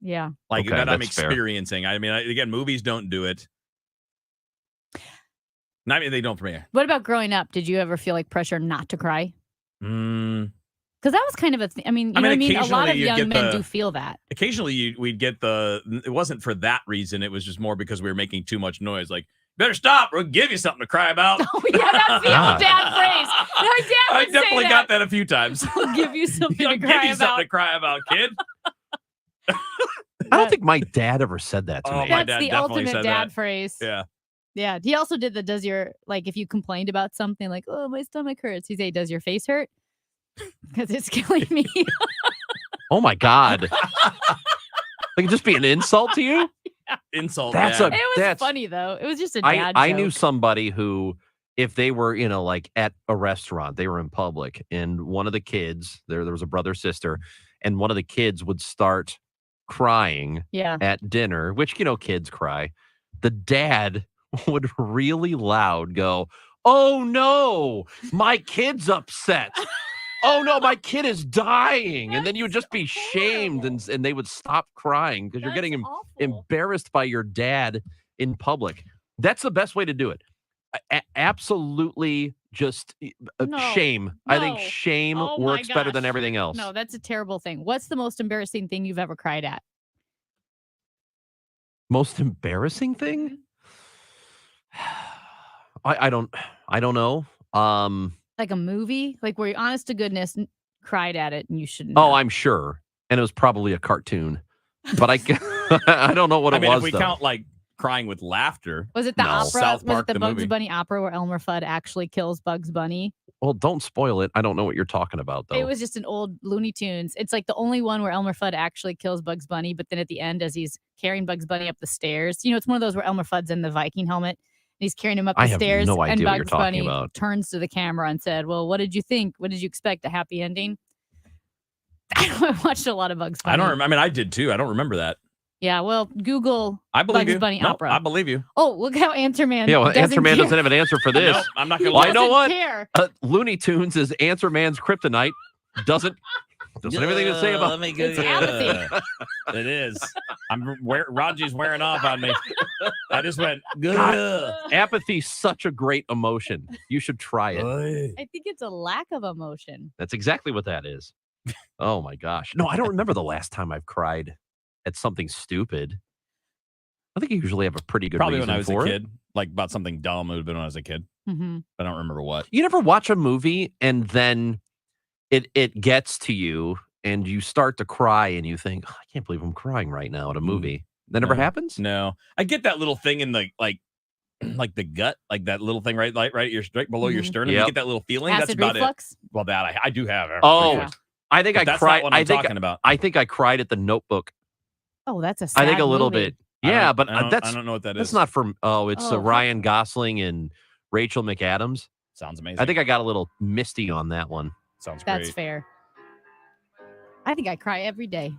Yeah. like Okay, that I'm that's fair. experiencing. I mean, again, movies don't do it. I mean, they don't for me. What about growing up? Did you ever feel like pressure not to cry? Mm, Because that was kind of a thing. I mean, you know what I mean? A lot occasionally of you'd young get men the- do feel that. Occasionally, we'd get it wasn't for that reason. It was just more because we were making too much noise. Like, better stop. We'll give you something to cry about. Oh, yeah, that's the old dad phrase. My dad I would say definitely got that a few times. I'll give you something I'll to give cry you about. something to cry about, kid. I don't think my dad ever said that to Oh, me. my That's dad the definitely ultimate said dad that. phrase. Yeah. Yeah. He also did the does your, like, if you complained about something like, oh, my stomach hurts, he'd say, does your face hurt? Because it's killing me. Oh my God. Like just be an insult to you? Insult. That's dad. a- It was That's- funny, though. It was just a dad I joke. knew somebody who, if they were, like at a restaurant, they were in public, and one of the kids, there was a brother, sister, and one of the kids would start crying Yeah. at dinner, which, kids cry. The dad would really loud go, "Oh no, my kid's upset. Oh no, my kid is dying." And then you would just be shamed and they would stop crying because you're getting embarrassed by your dad in public. That's the best way to do it. Absolutely just No, shame. I think no. shame Oh my works better than gosh. everything else. No, that's a terrible thing. What's the most embarrassing thing you've ever cried at? Most embarrassing thing? I don't know. Like a movie? Like where you, honest to goodness, cried at it and you shouldn't. Oh, I'm sure. And it was probably a cartoon. But I I don't know what I it mean, was, if we though. count like crying with laughter. Was it the No. opera? South Was Park, it the the Bugs movie. Bunny opera where Elmer Fudd actually kills Bugs Bunny? Well, don't spoil it. I don't know what you're talking about, though. It was just an old Looney Tunes. It's like the only one where Elmer Fudd actually kills Bugs Bunny, but then at the end, as he's carrying Bugs Bunny up the stairs, it's one of those where Elmer Fudd's in the Viking helmet and he's carrying him up I the have stairs, no and idea what you're Bugs talking Bunny about. turns to the camera and said, "Well, what did you think? What did you expect? A happy ending?" I watched a lot of Bugs Bunny. I don't remember. I mean, I did too. I don't remember that. Yeah, well, Google I believe Bugs you. Bunny No, opera. I believe you. Oh, look how Answer Man. Yeah, well, Answer Man care. doesn't have an answer for this. No, I'm not gonna Well, lie. I know what? Care. Looney Tunes is Answer Man's kryptonite. Doesn't have anything to say about. Let me go. It's apathy. It is. Raji's wearing off on me. I just went. God, apathy's such a great emotion. You should try it. I think it's a lack of emotion. That's exactly what that is. Oh my gosh. No, I don't remember the last time I've cried at something stupid. I think I usually have a pretty good Probably reason when I was for a it. kid, like about something dumb. It would have been when I was a kid. Mm-hmm. I don't remember what. You never watch a movie and then it gets to you and you start to cry and you think, "Oh, I can't believe I'm crying right now at a movie." That never happens? No. I get that little thing in the like the gut, like that little thing right below your sternum. You Yep. get that little feeling. That's Acid about reflux? it. Well, that I do have. Oh, reflux. I think But I that's cried. not what I'm talking about. I think I cried at The Notebook. Oh, that's a sad I think a little movie. bit. Yeah, but I that's don't know what that that's is. not from. Oh, it's Oh, Ryan Gosling and Rachel McAdams. Sounds amazing. I think I got a little misty on that one. Sounds That's great. fair. I think I cry every day.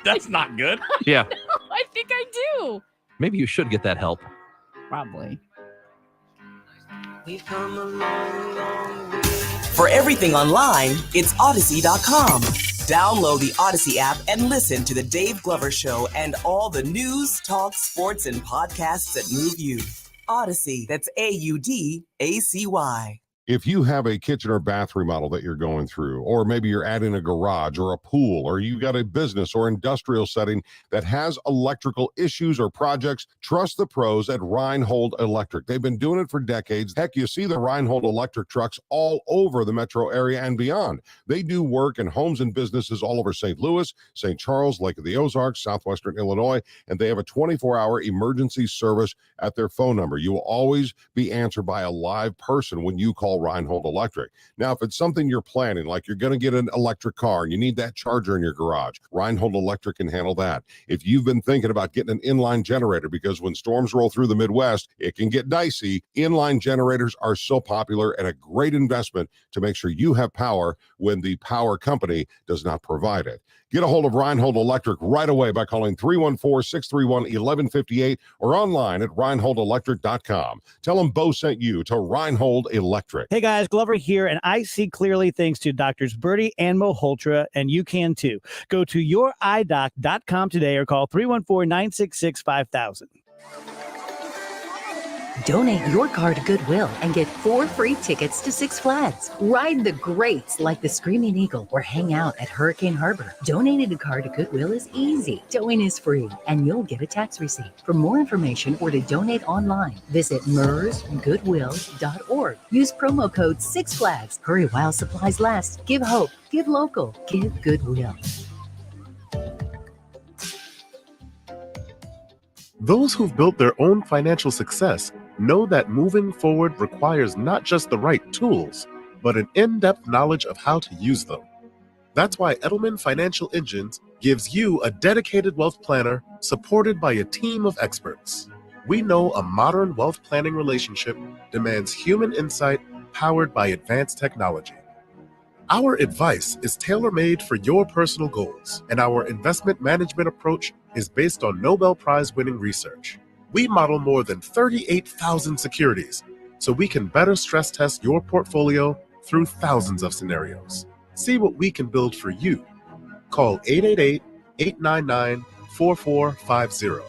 That's not good. Yeah, I think I do. maybe you should get that help. Probably. For everything online, it's Odyssey.com. Download the Odyssey app and listen to The Dave Glover Show and all the news, talk, sports, and podcasts that move you. Odyssey, that's AUDACY. If you have a kitchen or bath remodel that you're going through, or maybe you're adding a garage or a pool, or you got a business or industrial setting that has electrical issues or projects, trust the pros at Reinhold Electric. They've been doing it for decades. Heck, you see the Reinhold Electric trucks all over the metro area and beyond. They do work in homes and businesses all over St. Louis, St. Charles, Lake of the Ozarks, southwestern Illinois, and they have a 24-hour emergency service at their phone number. You will always be answered by a live person when you call Reinhold Electric. Now, if it's something you're planning, like you're going to get an electric car and you need that charger in your garage, Reinhold Electric can handle that. If you've been thinking about getting an inline generator, because when storms roll through the Midwest, it can get dicey, inline generators are so popular and a great investment to make sure you have power when the power company does not provide it. Get a hold of Reinhold Electric right away by calling 314-631-1158 or online at reinholdelectric.com. Tell them Bo sent you to Reinhold Electric. Hey guys, Glover here, and I see clearly thanks to Doctors Birdie and Malhotra, and you can too. Go to youridoc.com today or call 314-966-5000. Donate your car to Goodwill and get 4 free tickets to Six Flags. Ride the greats like the Screaming Eagle or hang out at Hurricane Harbor. Donating a car to Goodwill is easy. Towing is free, and you'll get a tax receipt. For more information or to donate online, visit mersgoodwill.org. Use promo code Six Flags. Hurry while supplies last. Give hope. Give local. Give Goodwill. Those who've built their own financial success know that moving forward requires not just the right tools, but an in-depth knowledge of how to use them. That's why Edelman Financial Engines gives you a dedicated wealth planner supported by a team of experts. We know a modern wealth planning relationship demands human insight powered by advanced technology. Our advice is tailor-made for your personal goals, and our investment management approach is based on Nobel Prize-winning research. We model more than 38,000 securities, so we can better stress test your portfolio through thousands of scenarios. See what we can build for you. Call 888-899-4450.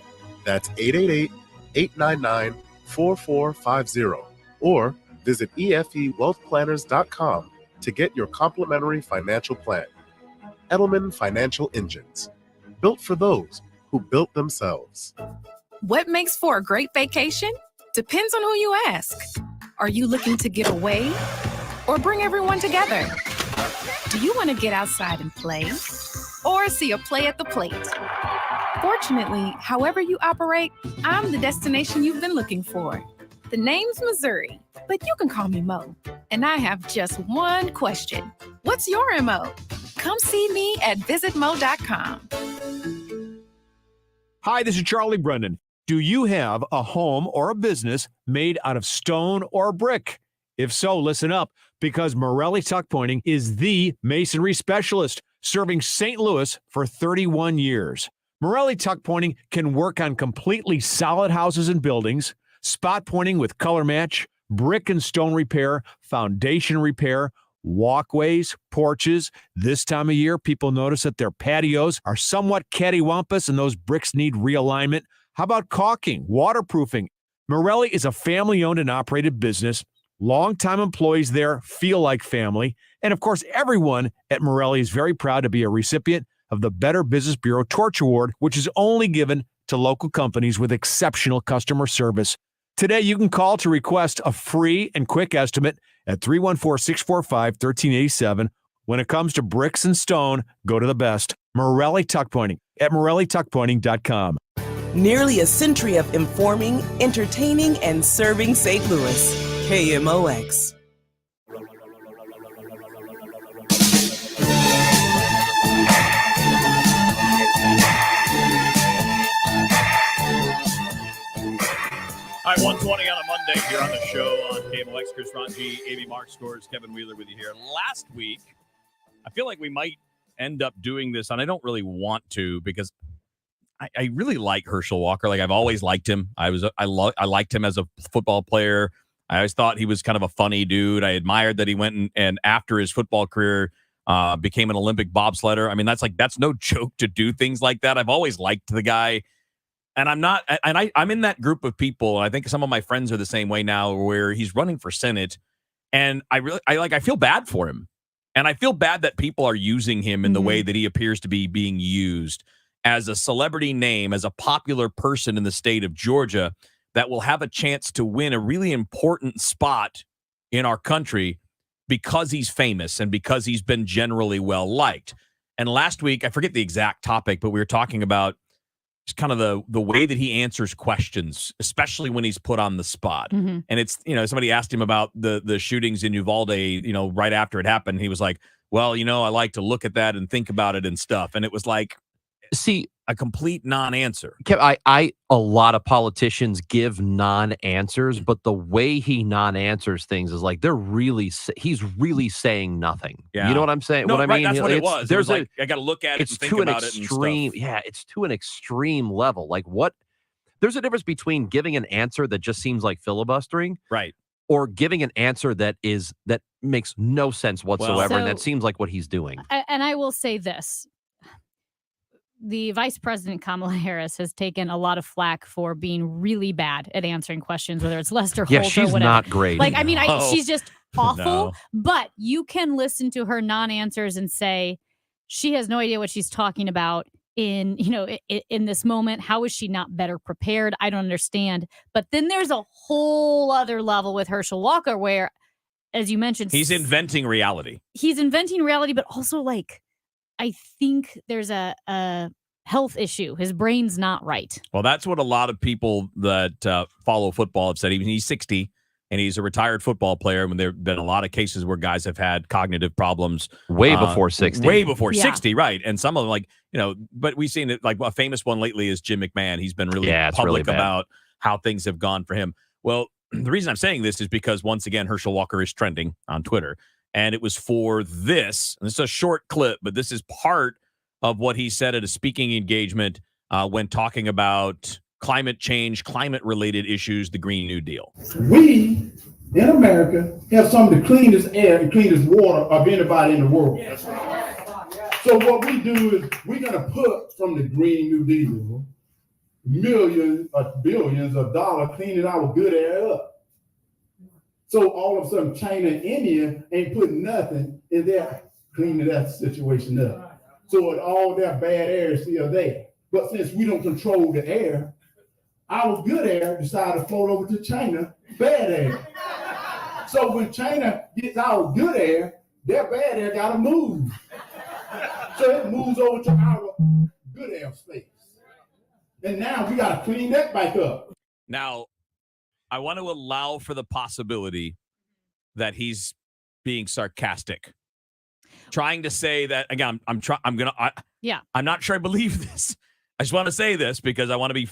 That's 888-899-4450. Or visit efewealthplanners.com to get your complimentary financial plan. Edelman Financial Engines, built for those who built themselves. What makes for a great vacation? Depends on who you ask. Are you looking to get away or bring everyone together? Do you want to get outside and play or see a play at the plate? Fortunately, however you operate, I'm the destination you've been looking for. The name's Missouri, but you can call me Mo. And I have just one question. What's your MO? Come see me at visitmo.com. Hi, this is Charlie Brendan. Do you have a home or a business made out of stone or brick? If so, listen up, because Morelli Tuck Pointing is the masonry specialist, serving St. Louis for 31 years. Morelli Tuck Pointing can work on completely solid houses and buildings, spot pointing with color match, brick and stone repair, foundation repair, walkways, porches. This time of year, people notice that their patios are somewhat cattywampus and those bricks need realignment. How about caulking, waterproofing? Morelli is a family-owned and operated business. Longtime employees there feel like family. And of course, everyone at Morelli is very proud to be a recipient of the Better Business Bureau Torch Award, which is only given to local companies with exceptional customer service. Today, you can call to request a free and quick estimate at 314-645-1387 When it comes to bricks and stone, go to the best. Morelli Tuck Pointing at MorelliTuckPointing.com. Nearly a century of informing, entertaining, and serving St. Louis. KMOX. All right, 1:20 on a Monday here on the show on KMOX. Chris Ranji, A.B. Mark Scores, Kevin Wheeler with you here. Last week, I feel like we might end up doing this, and I don't really want to because I really like Herschel Walker. Like, I've always liked him. I liked him as a football player. I always thought he was kind of a funny dude. I admired that he went and after his football career became an Olympic bobsledder. I mean, that's no joke to do things like that. I've always liked the guy. And I'm in that group of people. And I think some of my friends are the same way now, where he's running for Senate. And I feel bad for him. And I feel bad that people are using him in the way that he appears to be being used as a celebrity name, as a popular person in the state of Georgia that will have a chance to win a really important spot in our country because he's famous and because he's been generally well liked. And last week, I forget the exact topic, but we were talking about just kind of the way that he answers questions, especially when he's put on the spot. Mm-hmm. And it's, somebody asked him about the shootings in Uvalde, right after it happened. He was like, well, I like to look at that and think about it and stuff. And it was like, see, a complete non-answer. A lot of politicians give non-answers, but the way he non-answers things is like he's really saying nothing. Yeah. You know what I'm saying? No, what I right, mean, that's what it was. There's I got to look at it and think about it and stuff. It's to an extreme level. Like there's a difference between giving an answer that just seems like filibustering, right, or giving an answer that makes no sense whatsoever, and that So- seems like what he's doing. And I will say this. The Vice President Kamala Harris has taken a lot of flack for being really bad at answering questions, whether it's Lester Holt Yeah, or she's whatever. not great. Like, I mean, No. she's just awful. No. But you can listen to her non-answers and say she has no idea what she's talking about in this moment. How is she not better prepared? I don't understand. But then there's a whole other level with Herschel Walker where, as you mentioned, He's inventing reality. he's inventing reality, but also like I think there's a health issue. His brain's not right. Well, that's what a lot of people that follow football have said. Even he's 60 and he's a retired football player. When there have been a lot of cases where guys have had cognitive problems Way before 60. Way before Yeah. 60, right? And some of them, like, but we've seen it. Like a famous one lately is Jim McMahon. He's been really Yeah, it's really public bad. about how things have gone for him. Well, the reason I'm saying this is because once again, Herschel Walker is trending on Twitter. And it was for this. And it's a short clip, but this is part of what he said at a speaking engagement when talking about climate change, climate-related issues, the Green New Deal. We in America have some of the cleanest air and cleanest water of anybody in the world. So what we do is we're going to put from the Green New Deal millions or billions of dollars cleaning our good air up. So all of a sudden, China and India ain't putting nothing in there cleaning that situation up. So all that bad air is still there. But since we don't control the air, our good air decided to float over to China, bad air. So when China gets our good air, their bad air gotta move. So it moves over to our good air space. And now we gotta clean that back up. Now, I want to allow for the possibility that he's being sarcastic, trying to say that again. I'm not sure I believe this. I just want to say this because I want to be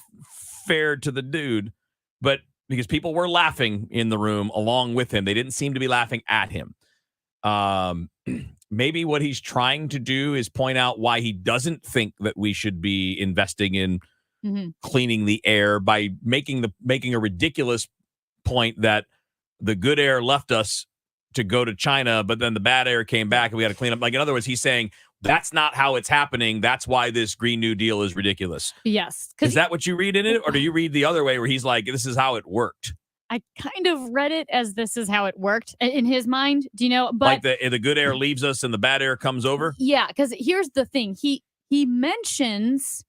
fair to the dude, but because people were laughing in the room along with him, they didn't seem to be laughing at him. Maybe what he's trying to do is point out why he doesn't think that we should be investing in cleaning the air by making a ridiculous point that the good air left us to go to China, but then the bad air came back and we got to clean up. Like, in other words, he's saying that's not how it's happening. That's why this Green New Deal is ridiculous. Yes. Is that what you read in it? Or do you read the other way where he's like, this is how it worked? I kind of read it as this is how it worked in his mind. Do you know? But Like the good air leaves us and the bad air comes over? yeah, because here's the thing. He mentions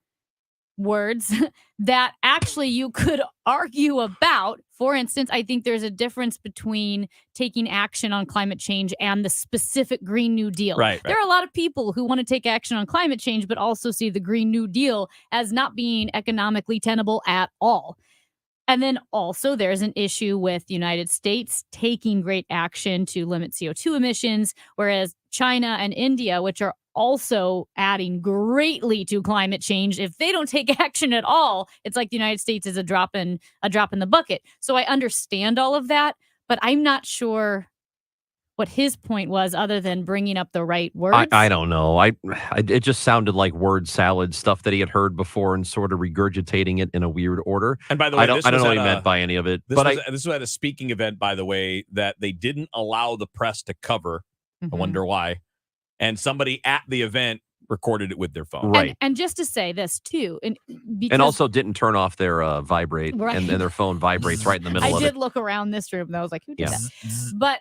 words that actually you could argue about. For instance, I think there's a difference between taking action on climate change and the specific Green New Deal. Right. There are a lot of people who want to take action on climate change, but also see the Green New Deal as not being economically tenable at all. And then also there's an issue with the United States taking great action to limit CO2 emissions, whereas China and India, which are also adding greatly to climate change, if they don't take action at all, it's like the United States is a drop in the bucket. So I understand all of that, but I'm not sure what his point was other than bringing up the right words. I don't know. It just sounded like word salad stuff that he had heard before and sort of regurgitating it in a weird order. And by the way, I don't know what he meant by any of it. This was at a speaking event, by the way, that they didn't allow the press to cover. I wonder why. And somebody at the event recorded it with their phone. Right. And just to say this too, and also didn't turn off their vibrate, Right. and their phone vibrates right in the middle I of did it. look around this room and I was like, who did Yeah. that? But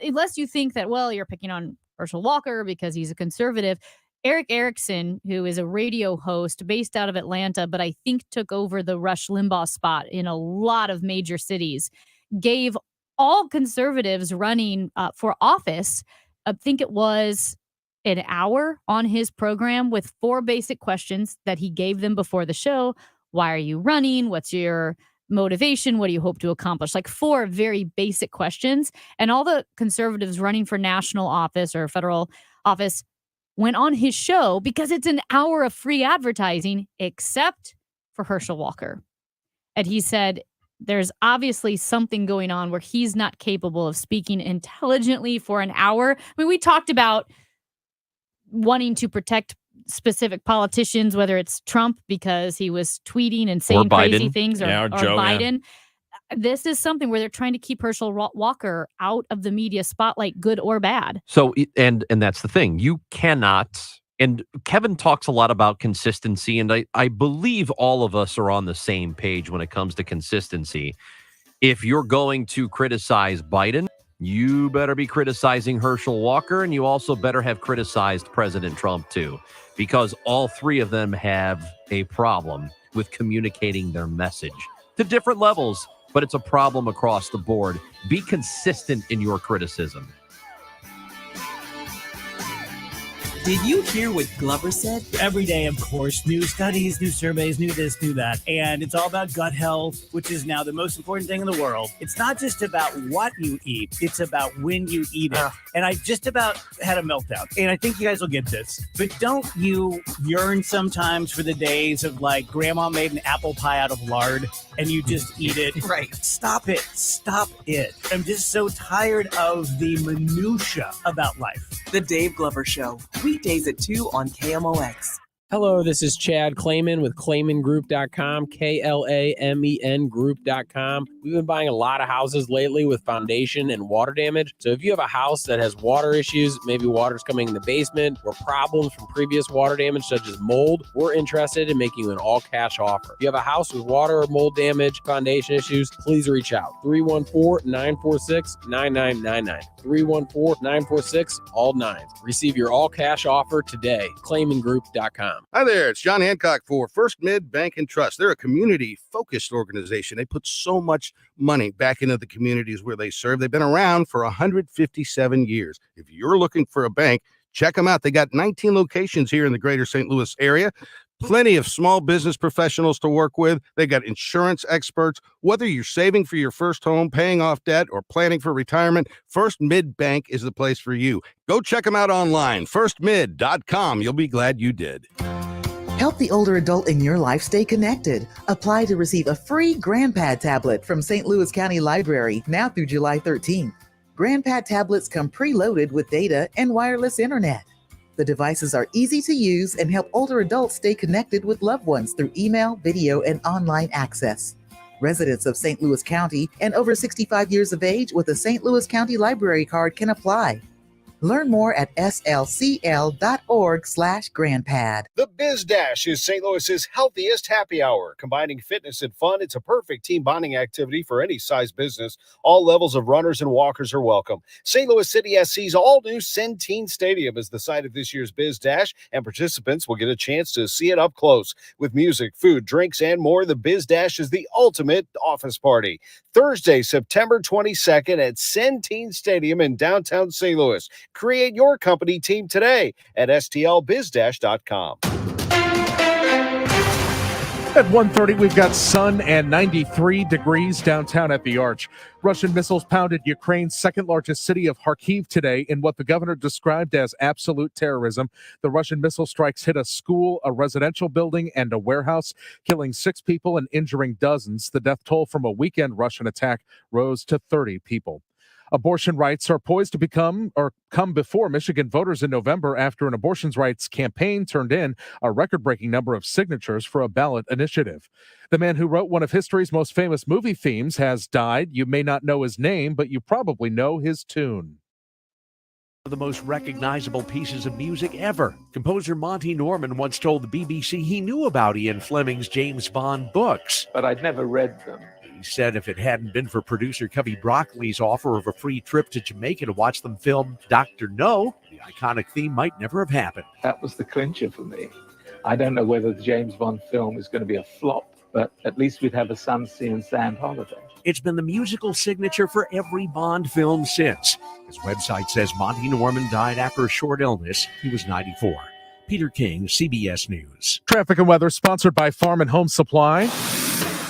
unless you think that, well, you're picking on Herschel Walker because he's a conservative, Eric Erickson, who is a radio host based out of Atlanta, but I think took over the Rush Limbaugh spot in a lot of major cities, gave all conservatives running for office, I think it was an hour on his program with 4 basic questions that he gave them before the show. Why are you running? What's your motivation? What do you hope to accomplish? Like 4 very basic questions. And all the conservatives running for national office or federal office went on his show because it's an hour of free advertising, except for Herschel Walker. And he said, there's obviously something going on where he's not capable of speaking intelligently for an hour. I mean, we talked about wanting to protect specific politicians, whether it's Trump because he was tweeting and saying crazy things, or Joe, Biden. This is something where they're trying to keep Herschel Walker out of the media spotlight, good or bad. So, and that's the thing. You cannot, and Kevin talks a lot about consistency, and I believe all of us are on the same page when it comes to consistency. If you're going to criticize Biden, you better be criticizing Herschel Walker, and you also better have criticized President Trump too, because all 3 of them have a problem with communicating their message to different levels, but it's a problem across the board. Be consistent in your criticism. Did you hear what Glover said? Every day, of course, new studies, new surveys, new this, new that. And it's all about gut health, which is now the most important thing in the world. It's not just about what you eat, it's about when you eat it. And I just about had a meltdown. And I think you guys will get this. But don't you yearn sometimes for the days of like grandma made an apple pie out of lard and you just eat it? Right. Stop it. Stop it. I'm just so tired of the minutia about life. The Dave Glover Show. Weekdays at 2 on KMOX. Hello, this is Chad Clayman with ClaymanGroup.com, KLAMEN Group.com. We've been buying a lot of houses lately with foundation and water damage. So if you have a house that has water issues, maybe water's coming in the basement or problems from previous water damage such as mold, we're interested in making you an all-cash offer. If you have a house with water or mold damage, foundation issues, please reach out. 314-946-9999. 314-946-all-9. Receive your all-cash offer today. ClaymanGroup.com. Hi there, it's John Hancock for First Mid Bank and Trust. They're a community-focused organization. They put so much money back into the communities where they serve. They've been around for 157 years. If you're looking for a bank, check them out. They got 19 locations here in the greater St. Louis area. Plenty of small business professionals to work with. They got insurance experts. Whether you're saving for your first home, paying off debt, or planning for retirement, First Mid Bank is the place for you. Go check them out online, firstmid.com. You'll be glad you did. Help the older adult in your life stay connected. Apply to receive a free GrandPad tablet from St. Louis County Library now through July 13th. GrandPad tablets come preloaded with data and wireless internet. The devices are easy to use and help older adults stay connected with loved ones through email, video, and online access. Residents of St. Louis County and over 65 years of age with a St. Louis County Library card can apply. Learn more at slcl.org/grandpad. The Biz Dash is St. Louis's healthiest happy hour. Combining fitness and fun, it's a perfect team bonding activity for any size business. All levels of runners and walkers are welcome. St. Louis City SC's all-new Centene Stadium is the site of this year's Biz Dash, and participants will get a chance to see it up close. With music, food, drinks, and more, the Biz Dash is the ultimate office party. Thursday, September 22nd at Centene Stadium in downtown St. Louis. Create your company team today at stlbizdash.com. At 1:30, we've got sun and 93 degrees downtown at the Arch. Russian missiles pounded Ukraine's second-largest city of Kharkiv today in what the governor described as absolute terrorism. The Russian missile strikes hit a school, a residential building, and a warehouse, killing 6 people and injuring dozens. The death toll from a weekend Russian attack rose to 30 people. Abortion rights are poised to come before Michigan voters in November after an abortion rights campaign turned in a record-breaking number of signatures for a ballot initiative. The man who wrote one of history's most famous movie themes has died. You may not know his name, but you probably know his tune. The most recognizable pieces of music ever. Composer Monty Norman once told the BBC he knew about Ian Fleming's James Bond books, but I'd never read them. He said if it hadn't been for producer Cubby Broccoli's offer of a free trip to Jamaica to watch them film Dr. No, the iconic theme might never have happened. That was the clincher for me. I don't know whether the James Bond film is going to be a flop, but at least we'd have a sun, sea, and sand holiday. It's been the musical signature for every Bond film since. His website says Monty Norman died after a short illness. He was 94. Peter King, CBS News. Traffic and weather sponsored by Farm and Home Supply.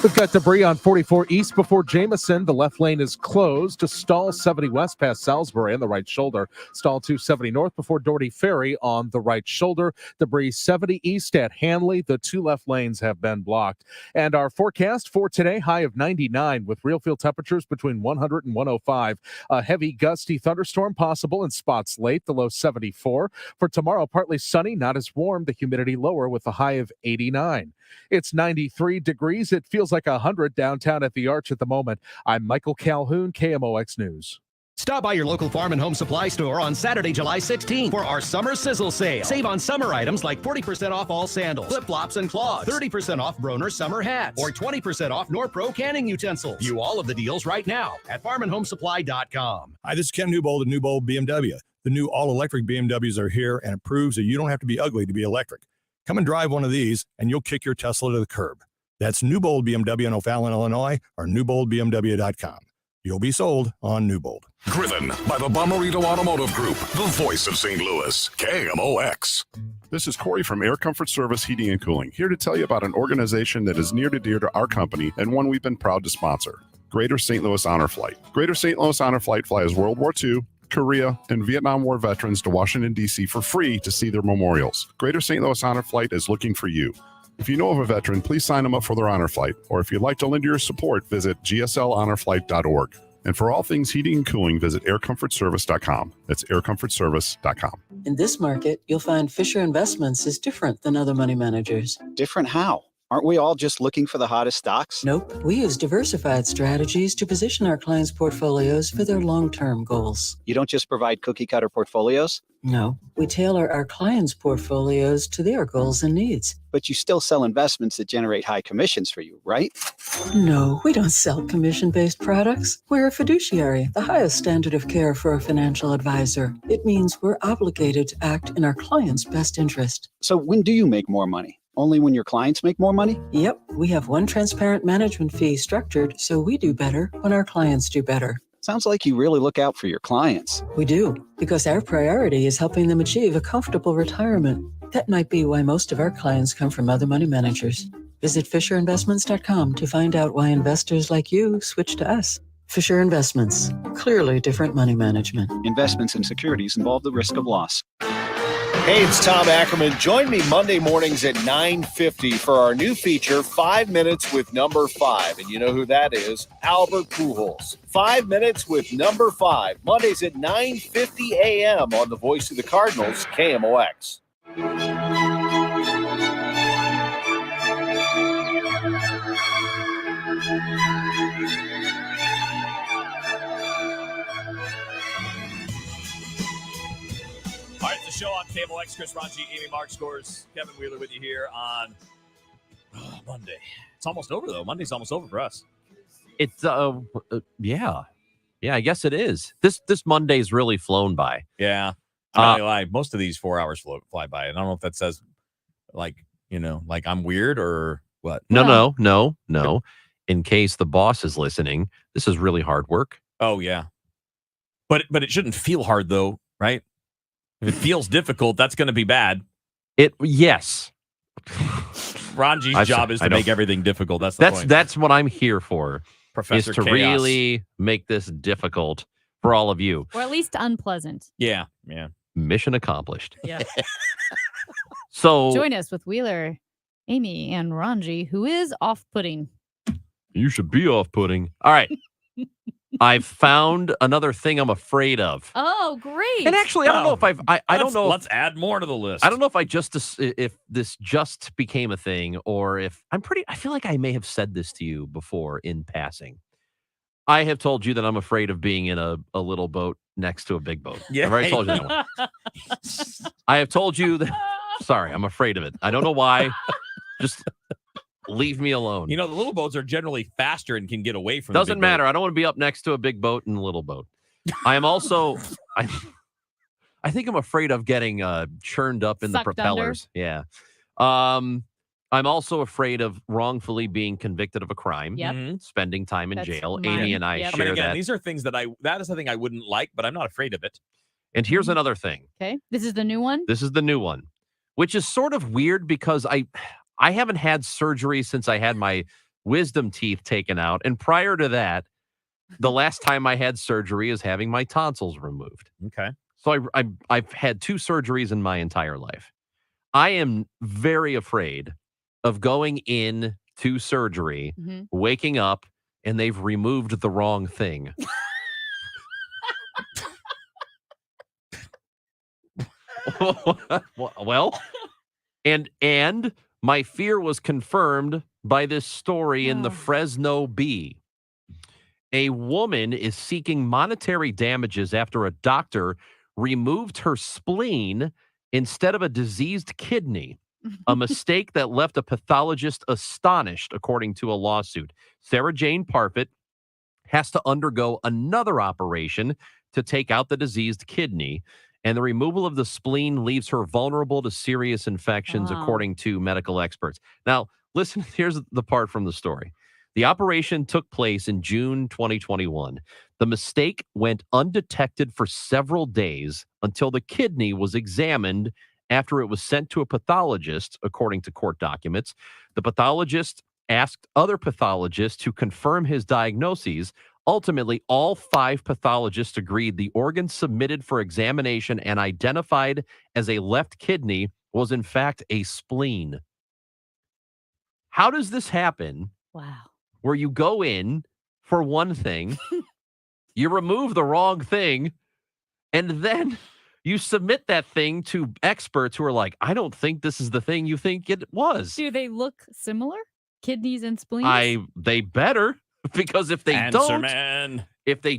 We've got debris on 44 East before Jameson. The left lane is closed to stall 70 West past Salisbury on the right shoulder. Stall 270 North before Doherty Ferry on the right shoulder. Debris 70 East at Hanley. The 2 left lanes have been blocked. And our forecast for today, high of 99 with real field temperatures between 100 and 105. A heavy gusty thunderstorm possible in spots late, the low 74. For tomorrow, partly sunny, not as warm. The humidity lower with a high of 89. It's 93 degrees. It feels like 100 downtown at the Arch at the moment. I'm Michael Calhoun, KMOX News. Stop by your local Farm and Home Supply store on Saturday, July 16th for our summer sizzle sale. Save on summer items like 40% off all sandals, flip-flops, and clogs, 30% off Broner summer hats, or 20% off Norpro canning utensils. View all of the deals right now at farmandhomesupply.com. Hi, this is Ken Newbold of Newbold BMW. The new all-electric BMWs are here, and it proves that you don't have to be ugly to be electric. Come and drive one of these, and you'll kick your Tesla to the curb. That's Newbold BMW in O'Fallon, Illinois, or newboldbmw.com. You'll be sold on Newbold. Driven by the Bomarito Automotive Group, the voice of St. Louis, KMOX. This is Corey from Air Comfort Service Heating and Cooling, here to tell you about an organization that is near to dear to our company and one we've been proud to sponsor, Greater St. Louis Honor Flight. Greater St. Louis Honor Flight flies World War II, Korea, and Vietnam War veterans to Washington, D.C. for free to see their memorials. Greater St. Louis Honor Flight is looking for you. If you know of a veteran, please sign them up for their honor flight, or if you'd like to lend your support, visit gslhonorflight.org. And for all things heating and cooling, visit aircomfortservice.com. That's aircomfortservice.com. In this market, you'll find Fisher Investments is different than other money managers. Different how? Aren't we all just looking for the hottest stocks? Nope. We use diversified strategies to position our clients' portfolios for their long-term goals. You don't just provide cookie-cutter portfolios? No. We tailor our clients' portfolios to their goals and needs. But you still sell investments that generate high commissions for you, right? No, we don't sell commission-based products. We're a fiduciary, the highest standard of care for a financial advisor. It means we're obligated to act in our clients' best interest. So when do you make more money? Only when your clients make more money? Yep. We have one transparent management fee structured so we do better when our clients do better. Sounds like you really look out for your clients. We do, because our priority is helping them achieve a comfortable retirement. That might be why most of our clients come from other money managers. Visit FisherInvestments.com to find out why investors like you switch to us. Fisher Investments. Clearly different money management. Investments in securities involve the risk of loss. Hey, it's Tom Ackerman. Join me Monday mornings at 9:50 for our new feature, 5 Minutes with Number 5. And you know who that is? Albert Pujols. 5 Minutes with Number 5. Mondays at 9:50 a.m. on the Voice of the Cardinals, KMOX. the show on KMOX. Chris Ranji, Amy Mark Scores, Kevin Wheeler with you here on Monday. It's almost over, though. Monday's almost over for us. It's yeah. Yeah, I guess it is. This Monday's really flown by. Yeah. I'm not gonna lie. Most of these 4 hours fly by. And I don't know if that says, like I'm weird or what. No. In case the boss is listening, this is really hard work. Oh, yeah. But it shouldn't feel hard, though, right? If it feels difficult, that's going to be bad. Yes. Ranji's job is to make everything difficult. That's the point. That's what I'm here for. Professor is to Chaos. really make this difficult for all of you. Or at least unpleasant. Yeah. Mission accomplished. Yeah. So join us with Wheeler, Amy, and Ranji, who is off-putting. You should be off-putting. All right. I've found another thing I'm afraid of. Oh, great. And actually, I don't know if I don't know. Let's add more to the list. I don't know if this just became a thing or if I feel like I may have said this to you before in passing. I have told you that I'm afraid of being in a little boat next to a big boat. Yeah. I've already told you that one. I have told you that. Sorry, I'm afraid of it. I don't know why. Just leave me alone. The little boats are generally faster and can get away from Doesn't the big matter. boat. I don't want to be up next to a big boat in a little boat. I am also I think I'm afraid of getting churned up in Sucked the propellers. Yeah. I'm also afraid of wrongfully being convicted of a crime. Yep. Spending time in That's jail. mine. Amy and I Yep. share again, that. these are things that is something I wouldn't like, but I'm not afraid of it. And here's another thing. Okay. This is the new one? This is the new one, which is sort of weird because I haven't had surgery since I had my wisdom teeth taken out. And prior to that, the last time I had surgery is having my tonsils removed. Okay. So I've had 2 surgeries in my entire life. I am very afraid of going in to surgery, waking up, and they've removed the wrong thing. Well, and my fear was confirmed by this story in the Fresno Bee. A woman is seeking monetary damages after a doctor removed her spleen instead of a diseased kidney, a mistake that left a pathologist astonished, according to a lawsuit. Sarah Jane Parfit has to undergo another operation to take out the diseased kidney, and the removal of the spleen leaves her vulnerable to serious infections, according to medical experts. Now, listen, here's the part from the story. The operation took place in June 2021. The mistake went undetected for several days until the kidney was examined after it was sent to a pathologist, according to court documents. The pathologist asked other pathologists to confirm his diagnoses. Ultimately, all 5 pathologists agreed the organ submitted for examination and identified as a left kidney was in fact a spleen. How does this happen? Wow. Where you go in for one thing, you remove the wrong thing, and then you submit that thing to experts who are like, I don't think this is the thing you think it was. Do they look similar? Kidneys and spleens? They better, because if they Man.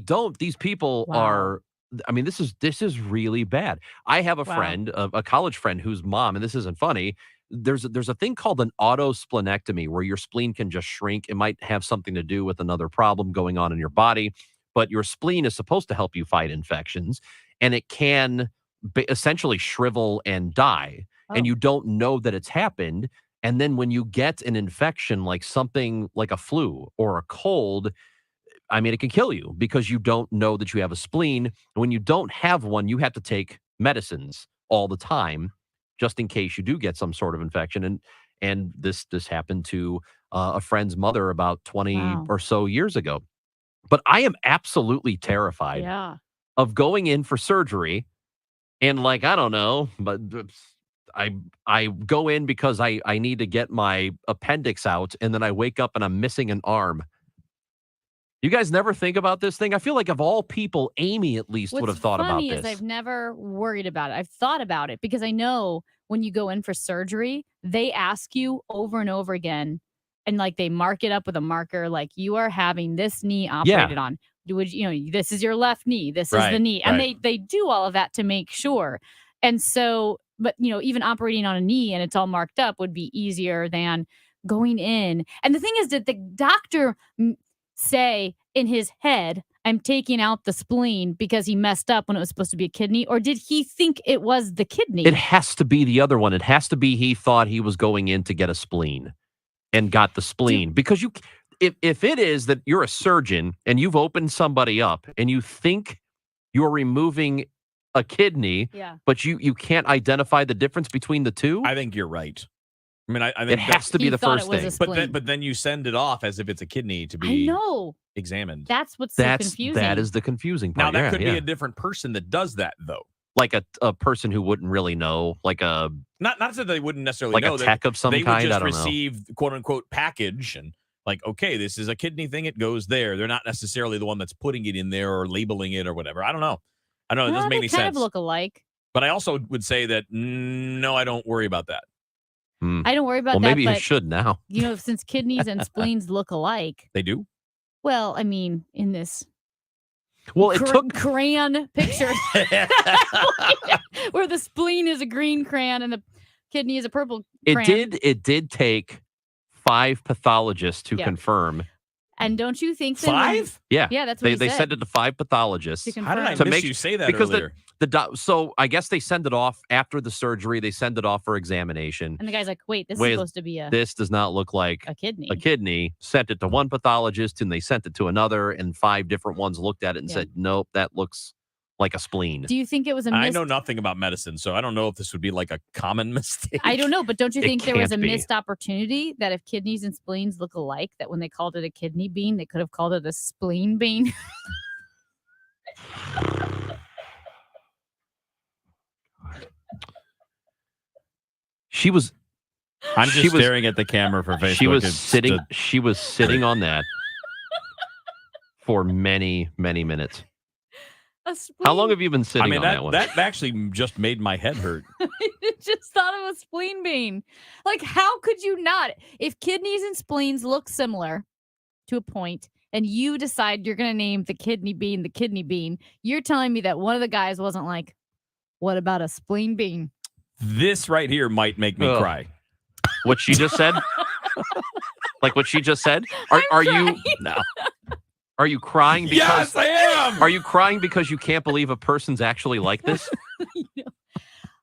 don't, these people are, I mean, this is really bad. I have a friend, a college friend whose mom, and this isn't funny, there's a thing called an autosplenectomy where your spleen can just shrink. It might have something to do with another problem going on in your body, but your spleen is supposed to help you fight infections, and it can essentially shrivel and die, and you don't know that it's happened. And then when you get an infection, like something like a flu or a cold, I mean, it can kill you because you don't know that you have a spleen. And when you don't have one, you have to take medicines all the time, just in case you do get some sort of infection. And this happened to a friend's mother about 20 or so years ago. But I am absolutely terrified of going in for surgery and, like, I don't know, but I go in because I need to get my appendix out, and then I wake up and I'm missing an arm. You guys never think about this thing? I feel like of all people, Amy at least would have thought about What's funny this. is I've never worried about it. I've thought about it because I know when you go in for surgery, they ask you over and over again, and like they mark it up with a marker, like you are having this knee operated on. Would you know, this is your left knee, this is the knee, and they do all of that to make sure. And so, but even operating on a knee and it's all marked up would be easier than going in. And the thing is, that the doctor say in his head, I'm taking out the spleen because he messed up when it was supposed to be a kidney? Or did he think it was the kidney? It has to be the other one. It has to be he thought he was going in to get a spleen and got the spleen. Because if it is that you're a surgeon and you've opened somebody up and you think you're removing a kidney, but you can't identify the difference between the two? I think you're right. I mean, I think it has to be the first thing. But then you send it off as if it's a kidney to be examined. That's what's so confusing. That is the confusing part. Now, that could be a different person that does that, though. Like a person who wouldn't really know, like a... Not that they wouldn't necessarily like know. a tech of some kind, I They would don't just know. receive, quote-unquote, package and like, okay, this is a kidney thing. It goes there. They're not necessarily the one that's putting it in there or labeling it or whatever. I don't know. It doesn't make any sense. They kind of look alike. But I also would say that, no, I don't worry about that. I don't worry about that. Well, maybe but, you should now. Since kidneys and spleens look alike. They do? Well, I mean, in this it took crayon picture where the spleen is a green crayon and the kidney is a purple crayon. It did take 5 pathologists to confirm. And don't you think that 5? Yeah, that's what they sent it to 5 pathologists. How did I miss you say that earlier? So I guess they send it off after the surgery. They send it off for examination. And the guy's like, "Wait, this is supposed to be a this does not look like a kidney." A kidney. Sent it to one pathologist, and they sent it to another, and 5 different ones looked at it and said, "Nope, that looks like a spleen." Do you think it was a I know nothing about medicine, so I don't know if this would be like a common mistake. I don't know, but don't you It think there was a can't be. missed opportunity that if kidneys and spleens look alike, that when they called it a kidney bean, they could have called it a spleen bean? She was. I'm just staring at the camera for Facebook. She was sitting on that for many, many minutes. How long have you been sitting on that one? That actually just made my head hurt. I just thought of a spleen bean. Like, how could you not? If kidneys and spleens look similar to a point, and you decide you're going to name the kidney bean, you're telling me that one of the guys wasn't like, what about a spleen bean? This right here might make me cry. What she just said? Like what she just said? Are you no? Are you crying because Yes, I am. Are you crying because you can't believe a person's actually like this?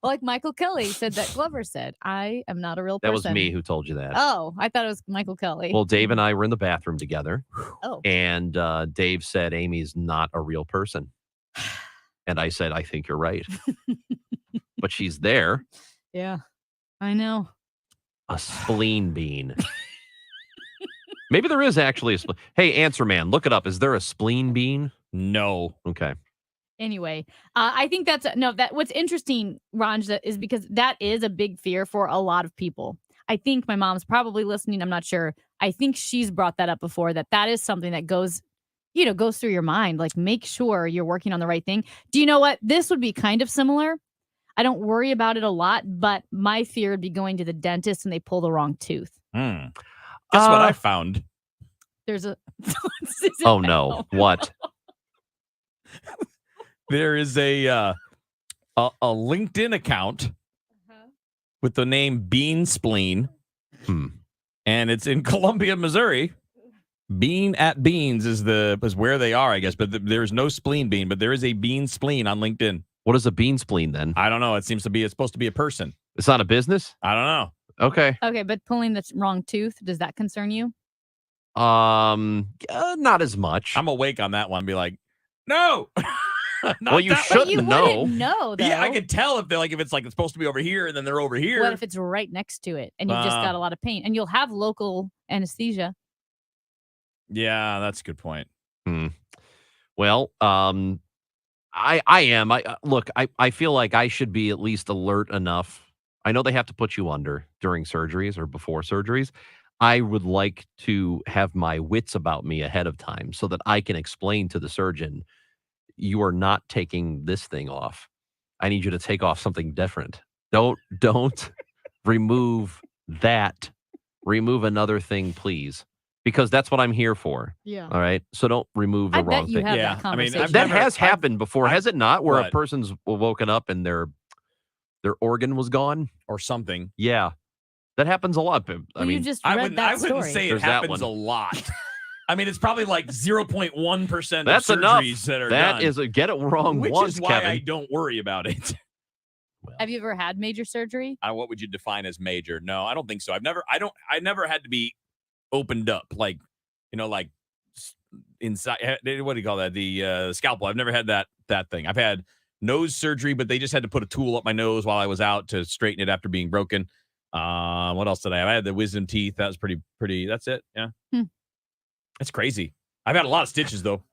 Like Michael Kelly said that Glover said, I am not a real That person. was me who told you that. Oh, I thought it was Michael Kelly. Well, Dave and I were in the bathroom together. Oh. And Dave said Amy's not a real person. And I said, I think you're right. But she's there. Yeah, I know. A spleen bean. Maybe there is actually a spleen. Hey, answer man, look it up. Is there a spleen bean? No. Okay. Anyway, I think that what's interesting, Ranj, is because that is a big fear for a lot of people. I think my mom's probably listening. I'm not sure. I think she's brought that up before, that is something that goes through your mind. Like, make sure you're working on the right thing. Do you know what? This would be kind of similar. I don't worry about it a lot, but my fear would be going to the dentist and they pull the wrong tooth. Guess what I found? There's a... Oh, no. What? There is a LinkedIn account with the name Bean Spleen, and it's in Columbia, Missouri. Bean at Beans is where they are, I guess, but there's no spleen bean, but there is a Bean Spleen on LinkedIn. What is a bean spleen then? I don't know. It's supposed to be a person. It's not a business? I don't know. Okay. Okay, but pulling the wrong tooth, does that concern you? Not as much. I'm awake on that one. Be like, no. Well, you shouldn't know. No, though. Yeah, I can tell if it's supposed to be over here and then they're over here. What if it's right next to it and you've just got a lot of pain and you'll have local anesthesia? Yeah, that's a good point. Well, I am. I feel like I should be at least alert enough. I know they have to put you under during surgeries or before surgeries. I would like to have my wits about me ahead of time so that I can explain to the surgeon, you are not taking this thing off. I need you to take off something different. Don't remove that. Remove another thing, please. Because that's what I'm here for. Yeah. All right. So don't remove the wrong thing. That conversation. That has happened before, has it not? Where a What? person's woken up and they're their organ was gone or something. Yeah, that happens a lot. I mean, you just read that I wouldn't story. say it There's that happens one. a lot. I mean, it's probably like 0.1% that's of enough. surgeries that are That done. is get it wrong which once, is why Kevin. I don't worry about it. Have you ever had major surgery? What would you define as major? No, I don't think so. I never had to be opened up, like, like inside. What do you call that? The scalpel. I've never had that thing. I've had nose surgery, but they just had to put a tool up my nose while I was out to straighten it after being broken. What else did I have? I had the wisdom teeth. That was pretty. That's it. Yeah. That's crazy. I've had a lot of stitches though.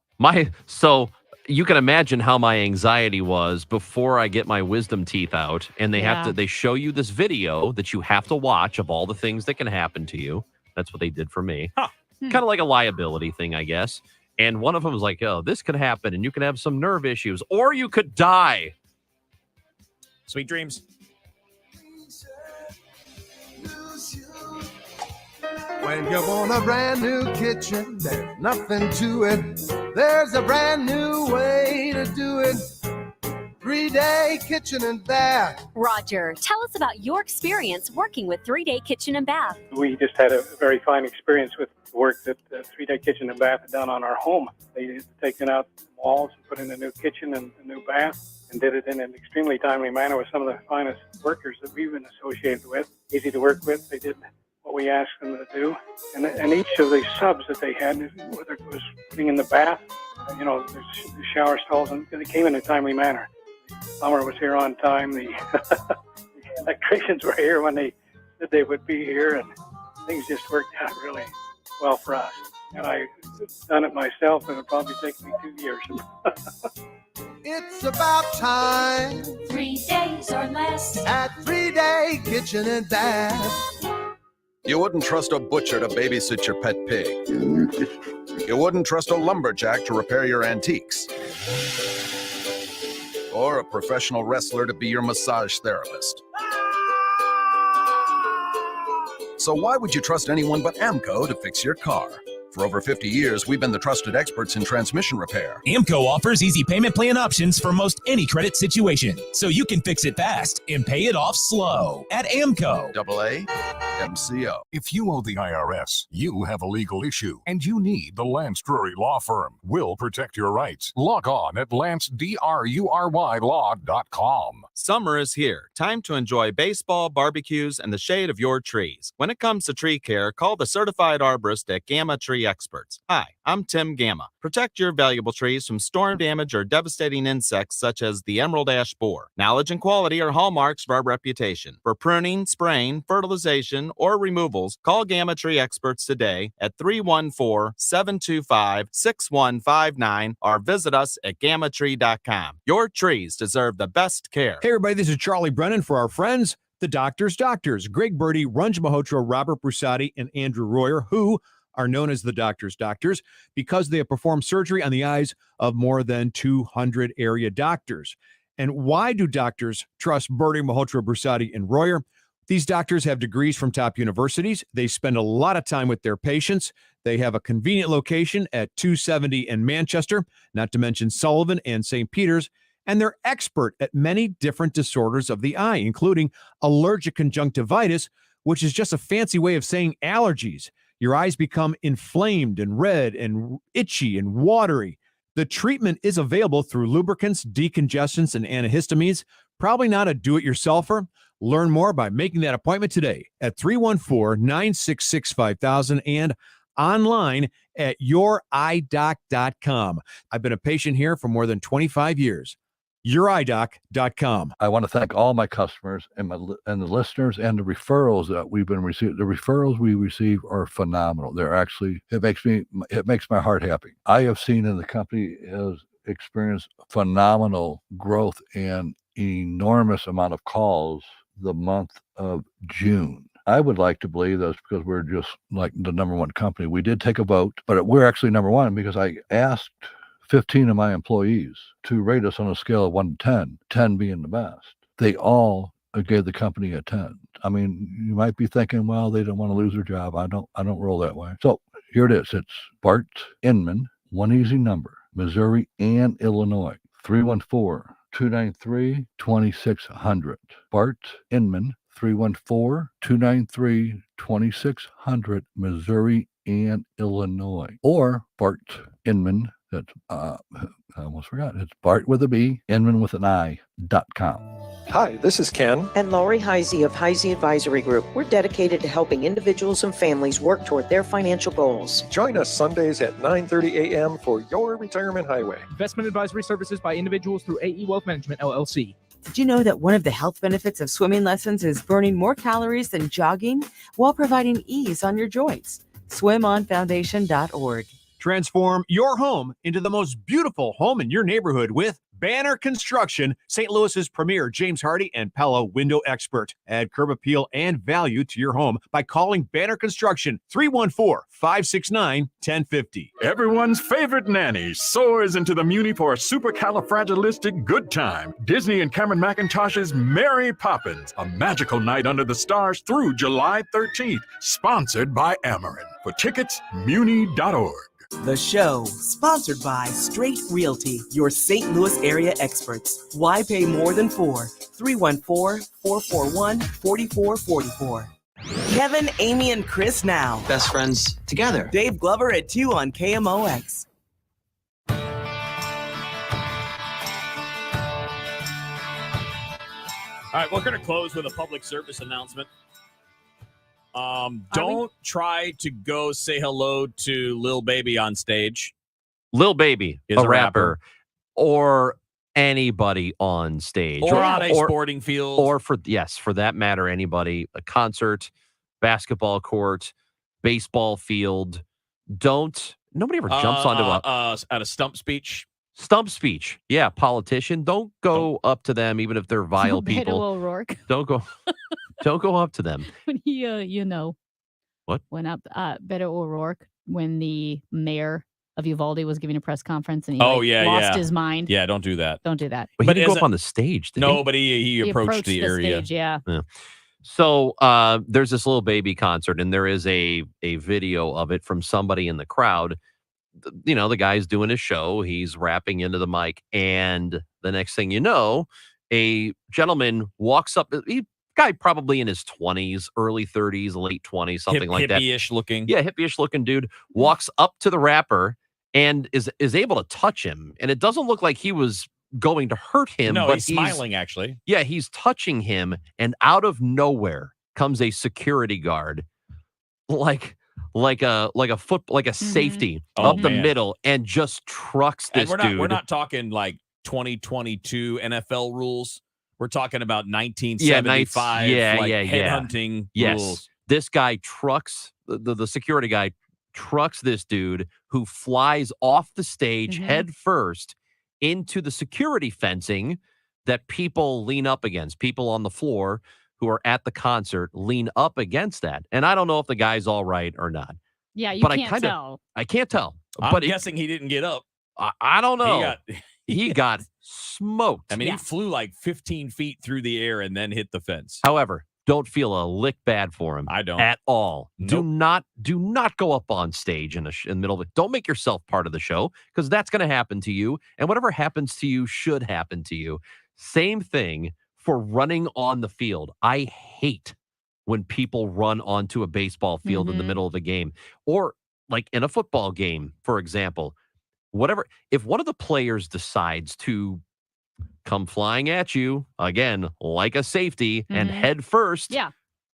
So you can imagine how my anxiety was before I get my wisdom teeth out, and they show you this video that you have to watch of all the things that can happen to you. That's what they did for me. Kind of like a liability thing, I guess. And one of them was like, "Oh, this could happen, and you can have some nerve issues, or you could die." Sweet dreams. When you want a brand new kitchen, there's nothing to it. There's a brand new way to do it. 3-Day Kitchen and Bath. Roger, tell us about your experience working with 3-Day Kitchen and Bath. We just had a very fine experience with the work that 3-Day Kitchen and Bath had done on our home. They had taken out walls and put in a new kitchen and a new bath and did it in an extremely timely manner with some of the finest workers that we've been associated with. Easy to work with. They did what we asked them to do. And each of the subs that they had, whether it was putting in the bath, the shower stalls, and they came in a timely manner. The plumber was here on time. The electricians were here when they said they would be here, and things just worked out really well for us. And I've done it myself, and it'll probably take me 2 years. It's about time. 3 days or less at 3-Day Kitchen and Bath. You wouldn't trust a butcher to babysit your pet pig. You wouldn't trust a lumberjack to repair your antiques. Or a professional wrestler to be your massage therapist. So why would you trust anyone but AMCO to fix your car? For over 50 years, we've been the trusted experts in transmission repair. AMCO offers easy payment plan options for most any credit situation, so you can fix it fast and pay it off slow at AMCO. AA MCO. If you owe the IRS, you have a legal issue, and you need the Lance Drury Law Firm. We'll protect your rights. Log on at LanceDruryLaw.com. Summer is here. Time to enjoy baseball, barbecues, and the shade of your trees. When it comes to tree care, call the certified arborist at Gamma Tree Experts. Hi, I'm Tim Gamma. Protect your valuable trees from storm damage or devastating insects such as the emerald ash borer. Knowledge and quality are hallmarks of our reputation. For pruning, spraying, fertilization, or removals, call Gamma Tree Experts today at 314-725-6159 or visit us at gammatree.com. Your trees deserve the best care. Hey, everybody, this is Charlie Brennan for our friends, the Doctors Doctors. Greg Birdie, Ranj Malhotra, Robert Brusati, and Andrew Royer, who are known as the Doctors Doctors because they have performed surgery on the eyes of more than 200 area doctors. And why do doctors trust Birdie, Malhotra, Brusati, and Royer? These doctors have degrees from top universities. They spend a lot of time with their patients. They have a convenient location at 270 in Manchester, not to mention Sullivan and St. Peter's. And they're expert at many different disorders of the eye, including allergic conjunctivitis, which is just a fancy way of saying allergies. Your eyes become inflamed and red and itchy and watery. The treatment is available through lubricants, decongestants, and antihistamines. Probably not a do-it-yourselfer. Learn more by making that appointment today at 314-966-5000 and online at youridoc.com. I've been a patient here for more than 25 years. youridoc.com. I want to thank all my customers and the listeners and the referrals that we've been receiving. The referrals we receive are phenomenal. They're actually, it makes my heart happy. I have seen in the company has experienced phenomenal growth and enormous amount of calls the month of June. I would like to believe that's because we're just like the number one company. We did take a vote, but we're actually number one because I asked 15 of my employees to rate us on a scale of 1 to 10, 10 being the best. They all gave the company a 10. I mean, you might be thinking, well, they don't want to lose their job. I don't roll that way. So here it is. It's Bart Inman, one easy number, Missouri and Illinois, 314 293-2600. Bart Inman, 314-293-2600, Missouri and Illinois. Or Bart Inman, that's, I almost forgot, it's Bart with a B, Inman with an I.com. Hi, this is Ken. And Laurie Heisey of Heisey Advisory Group. We're dedicated to helping individuals and families work toward their financial goals. Join us Sundays at 9:30 a.m. for Your Retirement Highway. Investment advisory services by individuals through AE Wealth Management, LLC. Did you know that one of the health benefits of swimming lessons is burning more calories than jogging while providing ease on your joints? SwimOnFoundation.org. Transform your home into the most beautiful home in your neighborhood with Banner Construction, St. Louis's premier James Hardy and Pella window expert. Add curb appeal and value to your home by calling Banner Construction 314-569-1050. Everyone's favorite nanny soars into the Muni for a supercalifragilistic good time. Disney and Cameron McIntosh's Mary Poppins, a magical night under the stars through July 13th. Sponsored by Amarin. For tickets, muni.org. The show, sponsored by Straight Realty, your St. Louis area experts. Why pay more than 4? 314-441-4444. Kevin, Amy, and Chris now. Best friends together. Dave Glover at 2 on KMOX. All right, we're going to close with a public service announcement. Don't try to go say hello to Lil Baby on stage. Lil Baby is a rapper, or anybody on stage, Or on a sporting field. or for that matter, anybody, a concert, basketball court, baseball field. Nobody ever jumps onto at a stump speech. Stump speech. Yeah, politician. Don't go up to them, even if they're vile Beto people. O'Rourke. Don't go up to them. When he, What? went up, Beto O'Rourke, when the mayor of Uvalde was giving a press conference and he lost his mind. Yeah, don't do that. Don't do that. But he didn't go up on the stage, did he? No, but he approached the area. Stage, yeah. So there's this Lil Baby concert, and there is a video of it from somebody in the crowd. The guy's doing his show. He's rapping into the mic, and the next thing you know, a gentleman walks up. Guy probably in his 20s, early 30s, late 20s, something like that. Hippie-ish looking. Yeah, hippie-ish looking dude walks up to the rapper and is able to touch him. And it doesn't look like he was going to hurt him. No, but he's smiling, actually. Yeah, he's touching him, and out of nowhere comes a security guard, like a safety up the middle, and just trucks this dude. We're not talking like 2022 NFL rules. We're talking about 1975 headhunting rules. This guy trucks, the security guy trucks this dude, who flies off the stage head first into the security fencing that people lean up against. People on the floor who are at the concert lean up against that. And I don't know if the guy's all right or not. Yeah, you but can't tell. I can't tell. I'm guessing he didn't get up. I don't know. He got smoked. I mean, he flew like 15 feet through the air and then hit the fence. However, don't feel a lick bad for him. I don't at all. Nope. Do not go up on stage in the middle of it. Don't make yourself part of the show, because that's going to happen to you. And whatever happens to you should happen to you. Same thing for running on the field. I hate when people run onto a baseball field in the middle of a game, or like in a football game, for example. Whatever, if one of the players decides to come flying at you again, like a safety, and head first,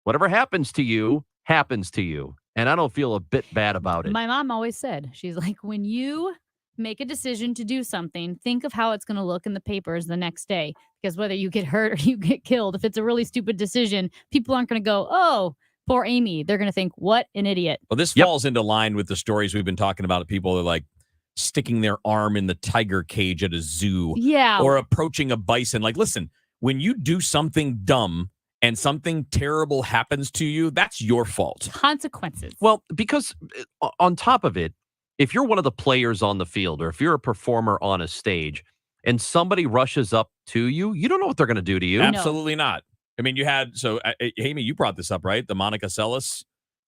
whatever happens to you, happens to you. And I don't feel a bit bad about it. My mom always said, she's like, when you make a decision to do something, think of how it's going to look in the papers the next day. Because whether you get hurt or you get killed, if it's a really stupid decision, people aren't going to go, oh, poor Amy. They're going to think, what an idiot. Well, this falls into line with the stories we've been talking about of people that are like sticking their arm in the tiger cage at a zoo. Yeah. Or approaching a bison. Like, listen, when you do something dumb and something terrible happens to you, that's your fault. Consequences. Well, because on top of it, if you're one of the players on the field, or if you're a performer on a stage and somebody rushes up to you, you don't know what they're going to do to you. Absolutely not. I mean, you had, Amy, you brought this up, right? The Monica Seles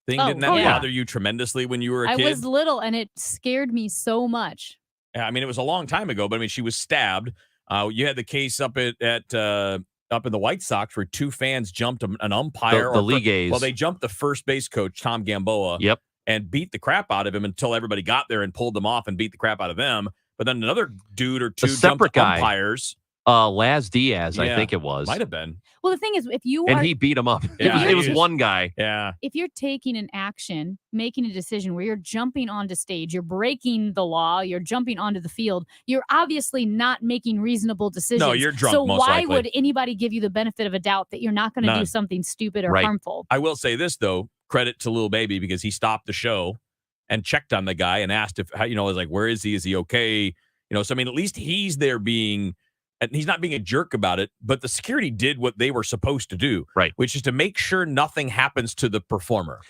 thing. Didn't that bother you tremendously when you were a kid? I was little and it scared me so much. Yeah, I mean, it was a long time ago, but I mean, she was stabbed. You had the case up in the White Sox where two fans jumped an umpire. The league A's. Well, they jumped the first base coach, Tom Gamboa. Yep. And beat the crap out of him until everybody got there and pulled them off and beat the crap out of them. But then another dude or two jumped umpires. Laz Diaz, I Yeah. think it was. Might have been. Well, the thing is, if you And are, he beat him up. Yeah, it was he one guy. Yeah. if you're taking an action, making a decision where you're jumping onto stage, you're breaking the law, you're jumping onto the field, you're obviously not making reasonable decisions. No, you're drunk, So most why likely. would anybody give you the benefit of a doubt that you're not going to do None. something stupid or Right. harmful? I will say this, though. Credit to Lil Baby because he stopped the show and checked on the guy and asked if, was like, where is he? Is he okay? So, I mean, at least he's there being, and he's not being a jerk about it, but the security did what they were supposed to do. Right. Which is to make sure nothing happens to the performer.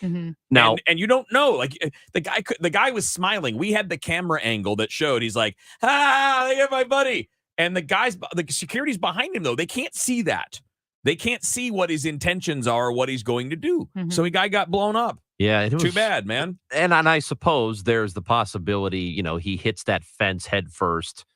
Now, and you don't know, like the guy was smiling. We had the camera angle that showed he's like, look at my buddy. And the security's behind him though. They can't see that. They can't see what his intentions are or what he's going to do. So the guy got blown up. Yeah, it was Too bad, man. And I suppose there's the possibility, he hits that fence head first,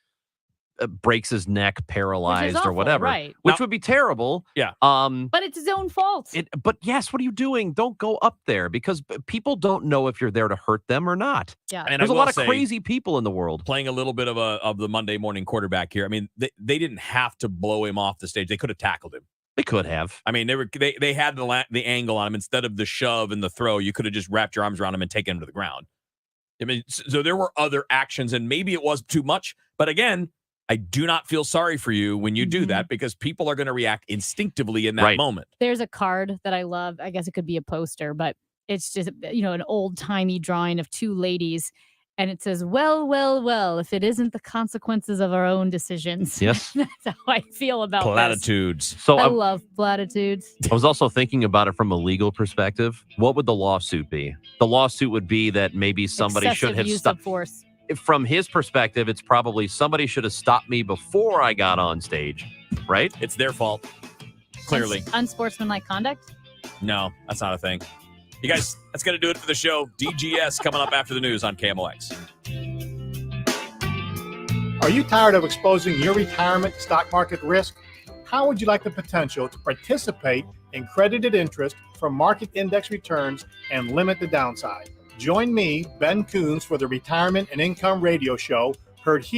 breaks his neck, paralyzed or awful, whatever, right. which would be terrible. Yeah. But it's his own fault. But yes, what are you doing? Don't go up there because people don't know if you're there to hurt them or not. Yeah. And There's I a will lot of say, crazy people in the world. Playing a little bit of the Monday morning quarterback here. I mean, they didn't have to blow him off the stage. They could have tackled him. They could have. I mean, they had the angle on him instead of the shove and the throw. You could have just wrapped your arms around him and taken him to the ground. I mean, so there were other actions, and maybe it was too much. But again, I do not feel sorry for you when you do that because people are going to react instinctively in that moment. There's a card that I love. I guess it could be a poster, but it's just, an old-timey drawing of two ladies. And it says, well, well, well, if it isn't the consequences of our own decisions. Yes. That's how I feel about Platitudes. this. So I love platitudes. I was also thinking about it from a legal perspective. What would the lawsuit be? The lawsuit would be that maybe somebody should Excessive have use stopped. of force. From his perspective, it's probably somebody should have stopped me before I got on stage, right? It's their fault. Clearly. Unsportsmanlike conduct? No, that's not a thing. You guys, that's going to do it for the show. DGS coming up after the news on KMOX. Are you tired of exposing your retirement to stock market risk? How would you like the potential to participate in credited interest from market index returns and limit the downside? Join me, Ben Coons, for the Retirement and Income Radio Show, heard here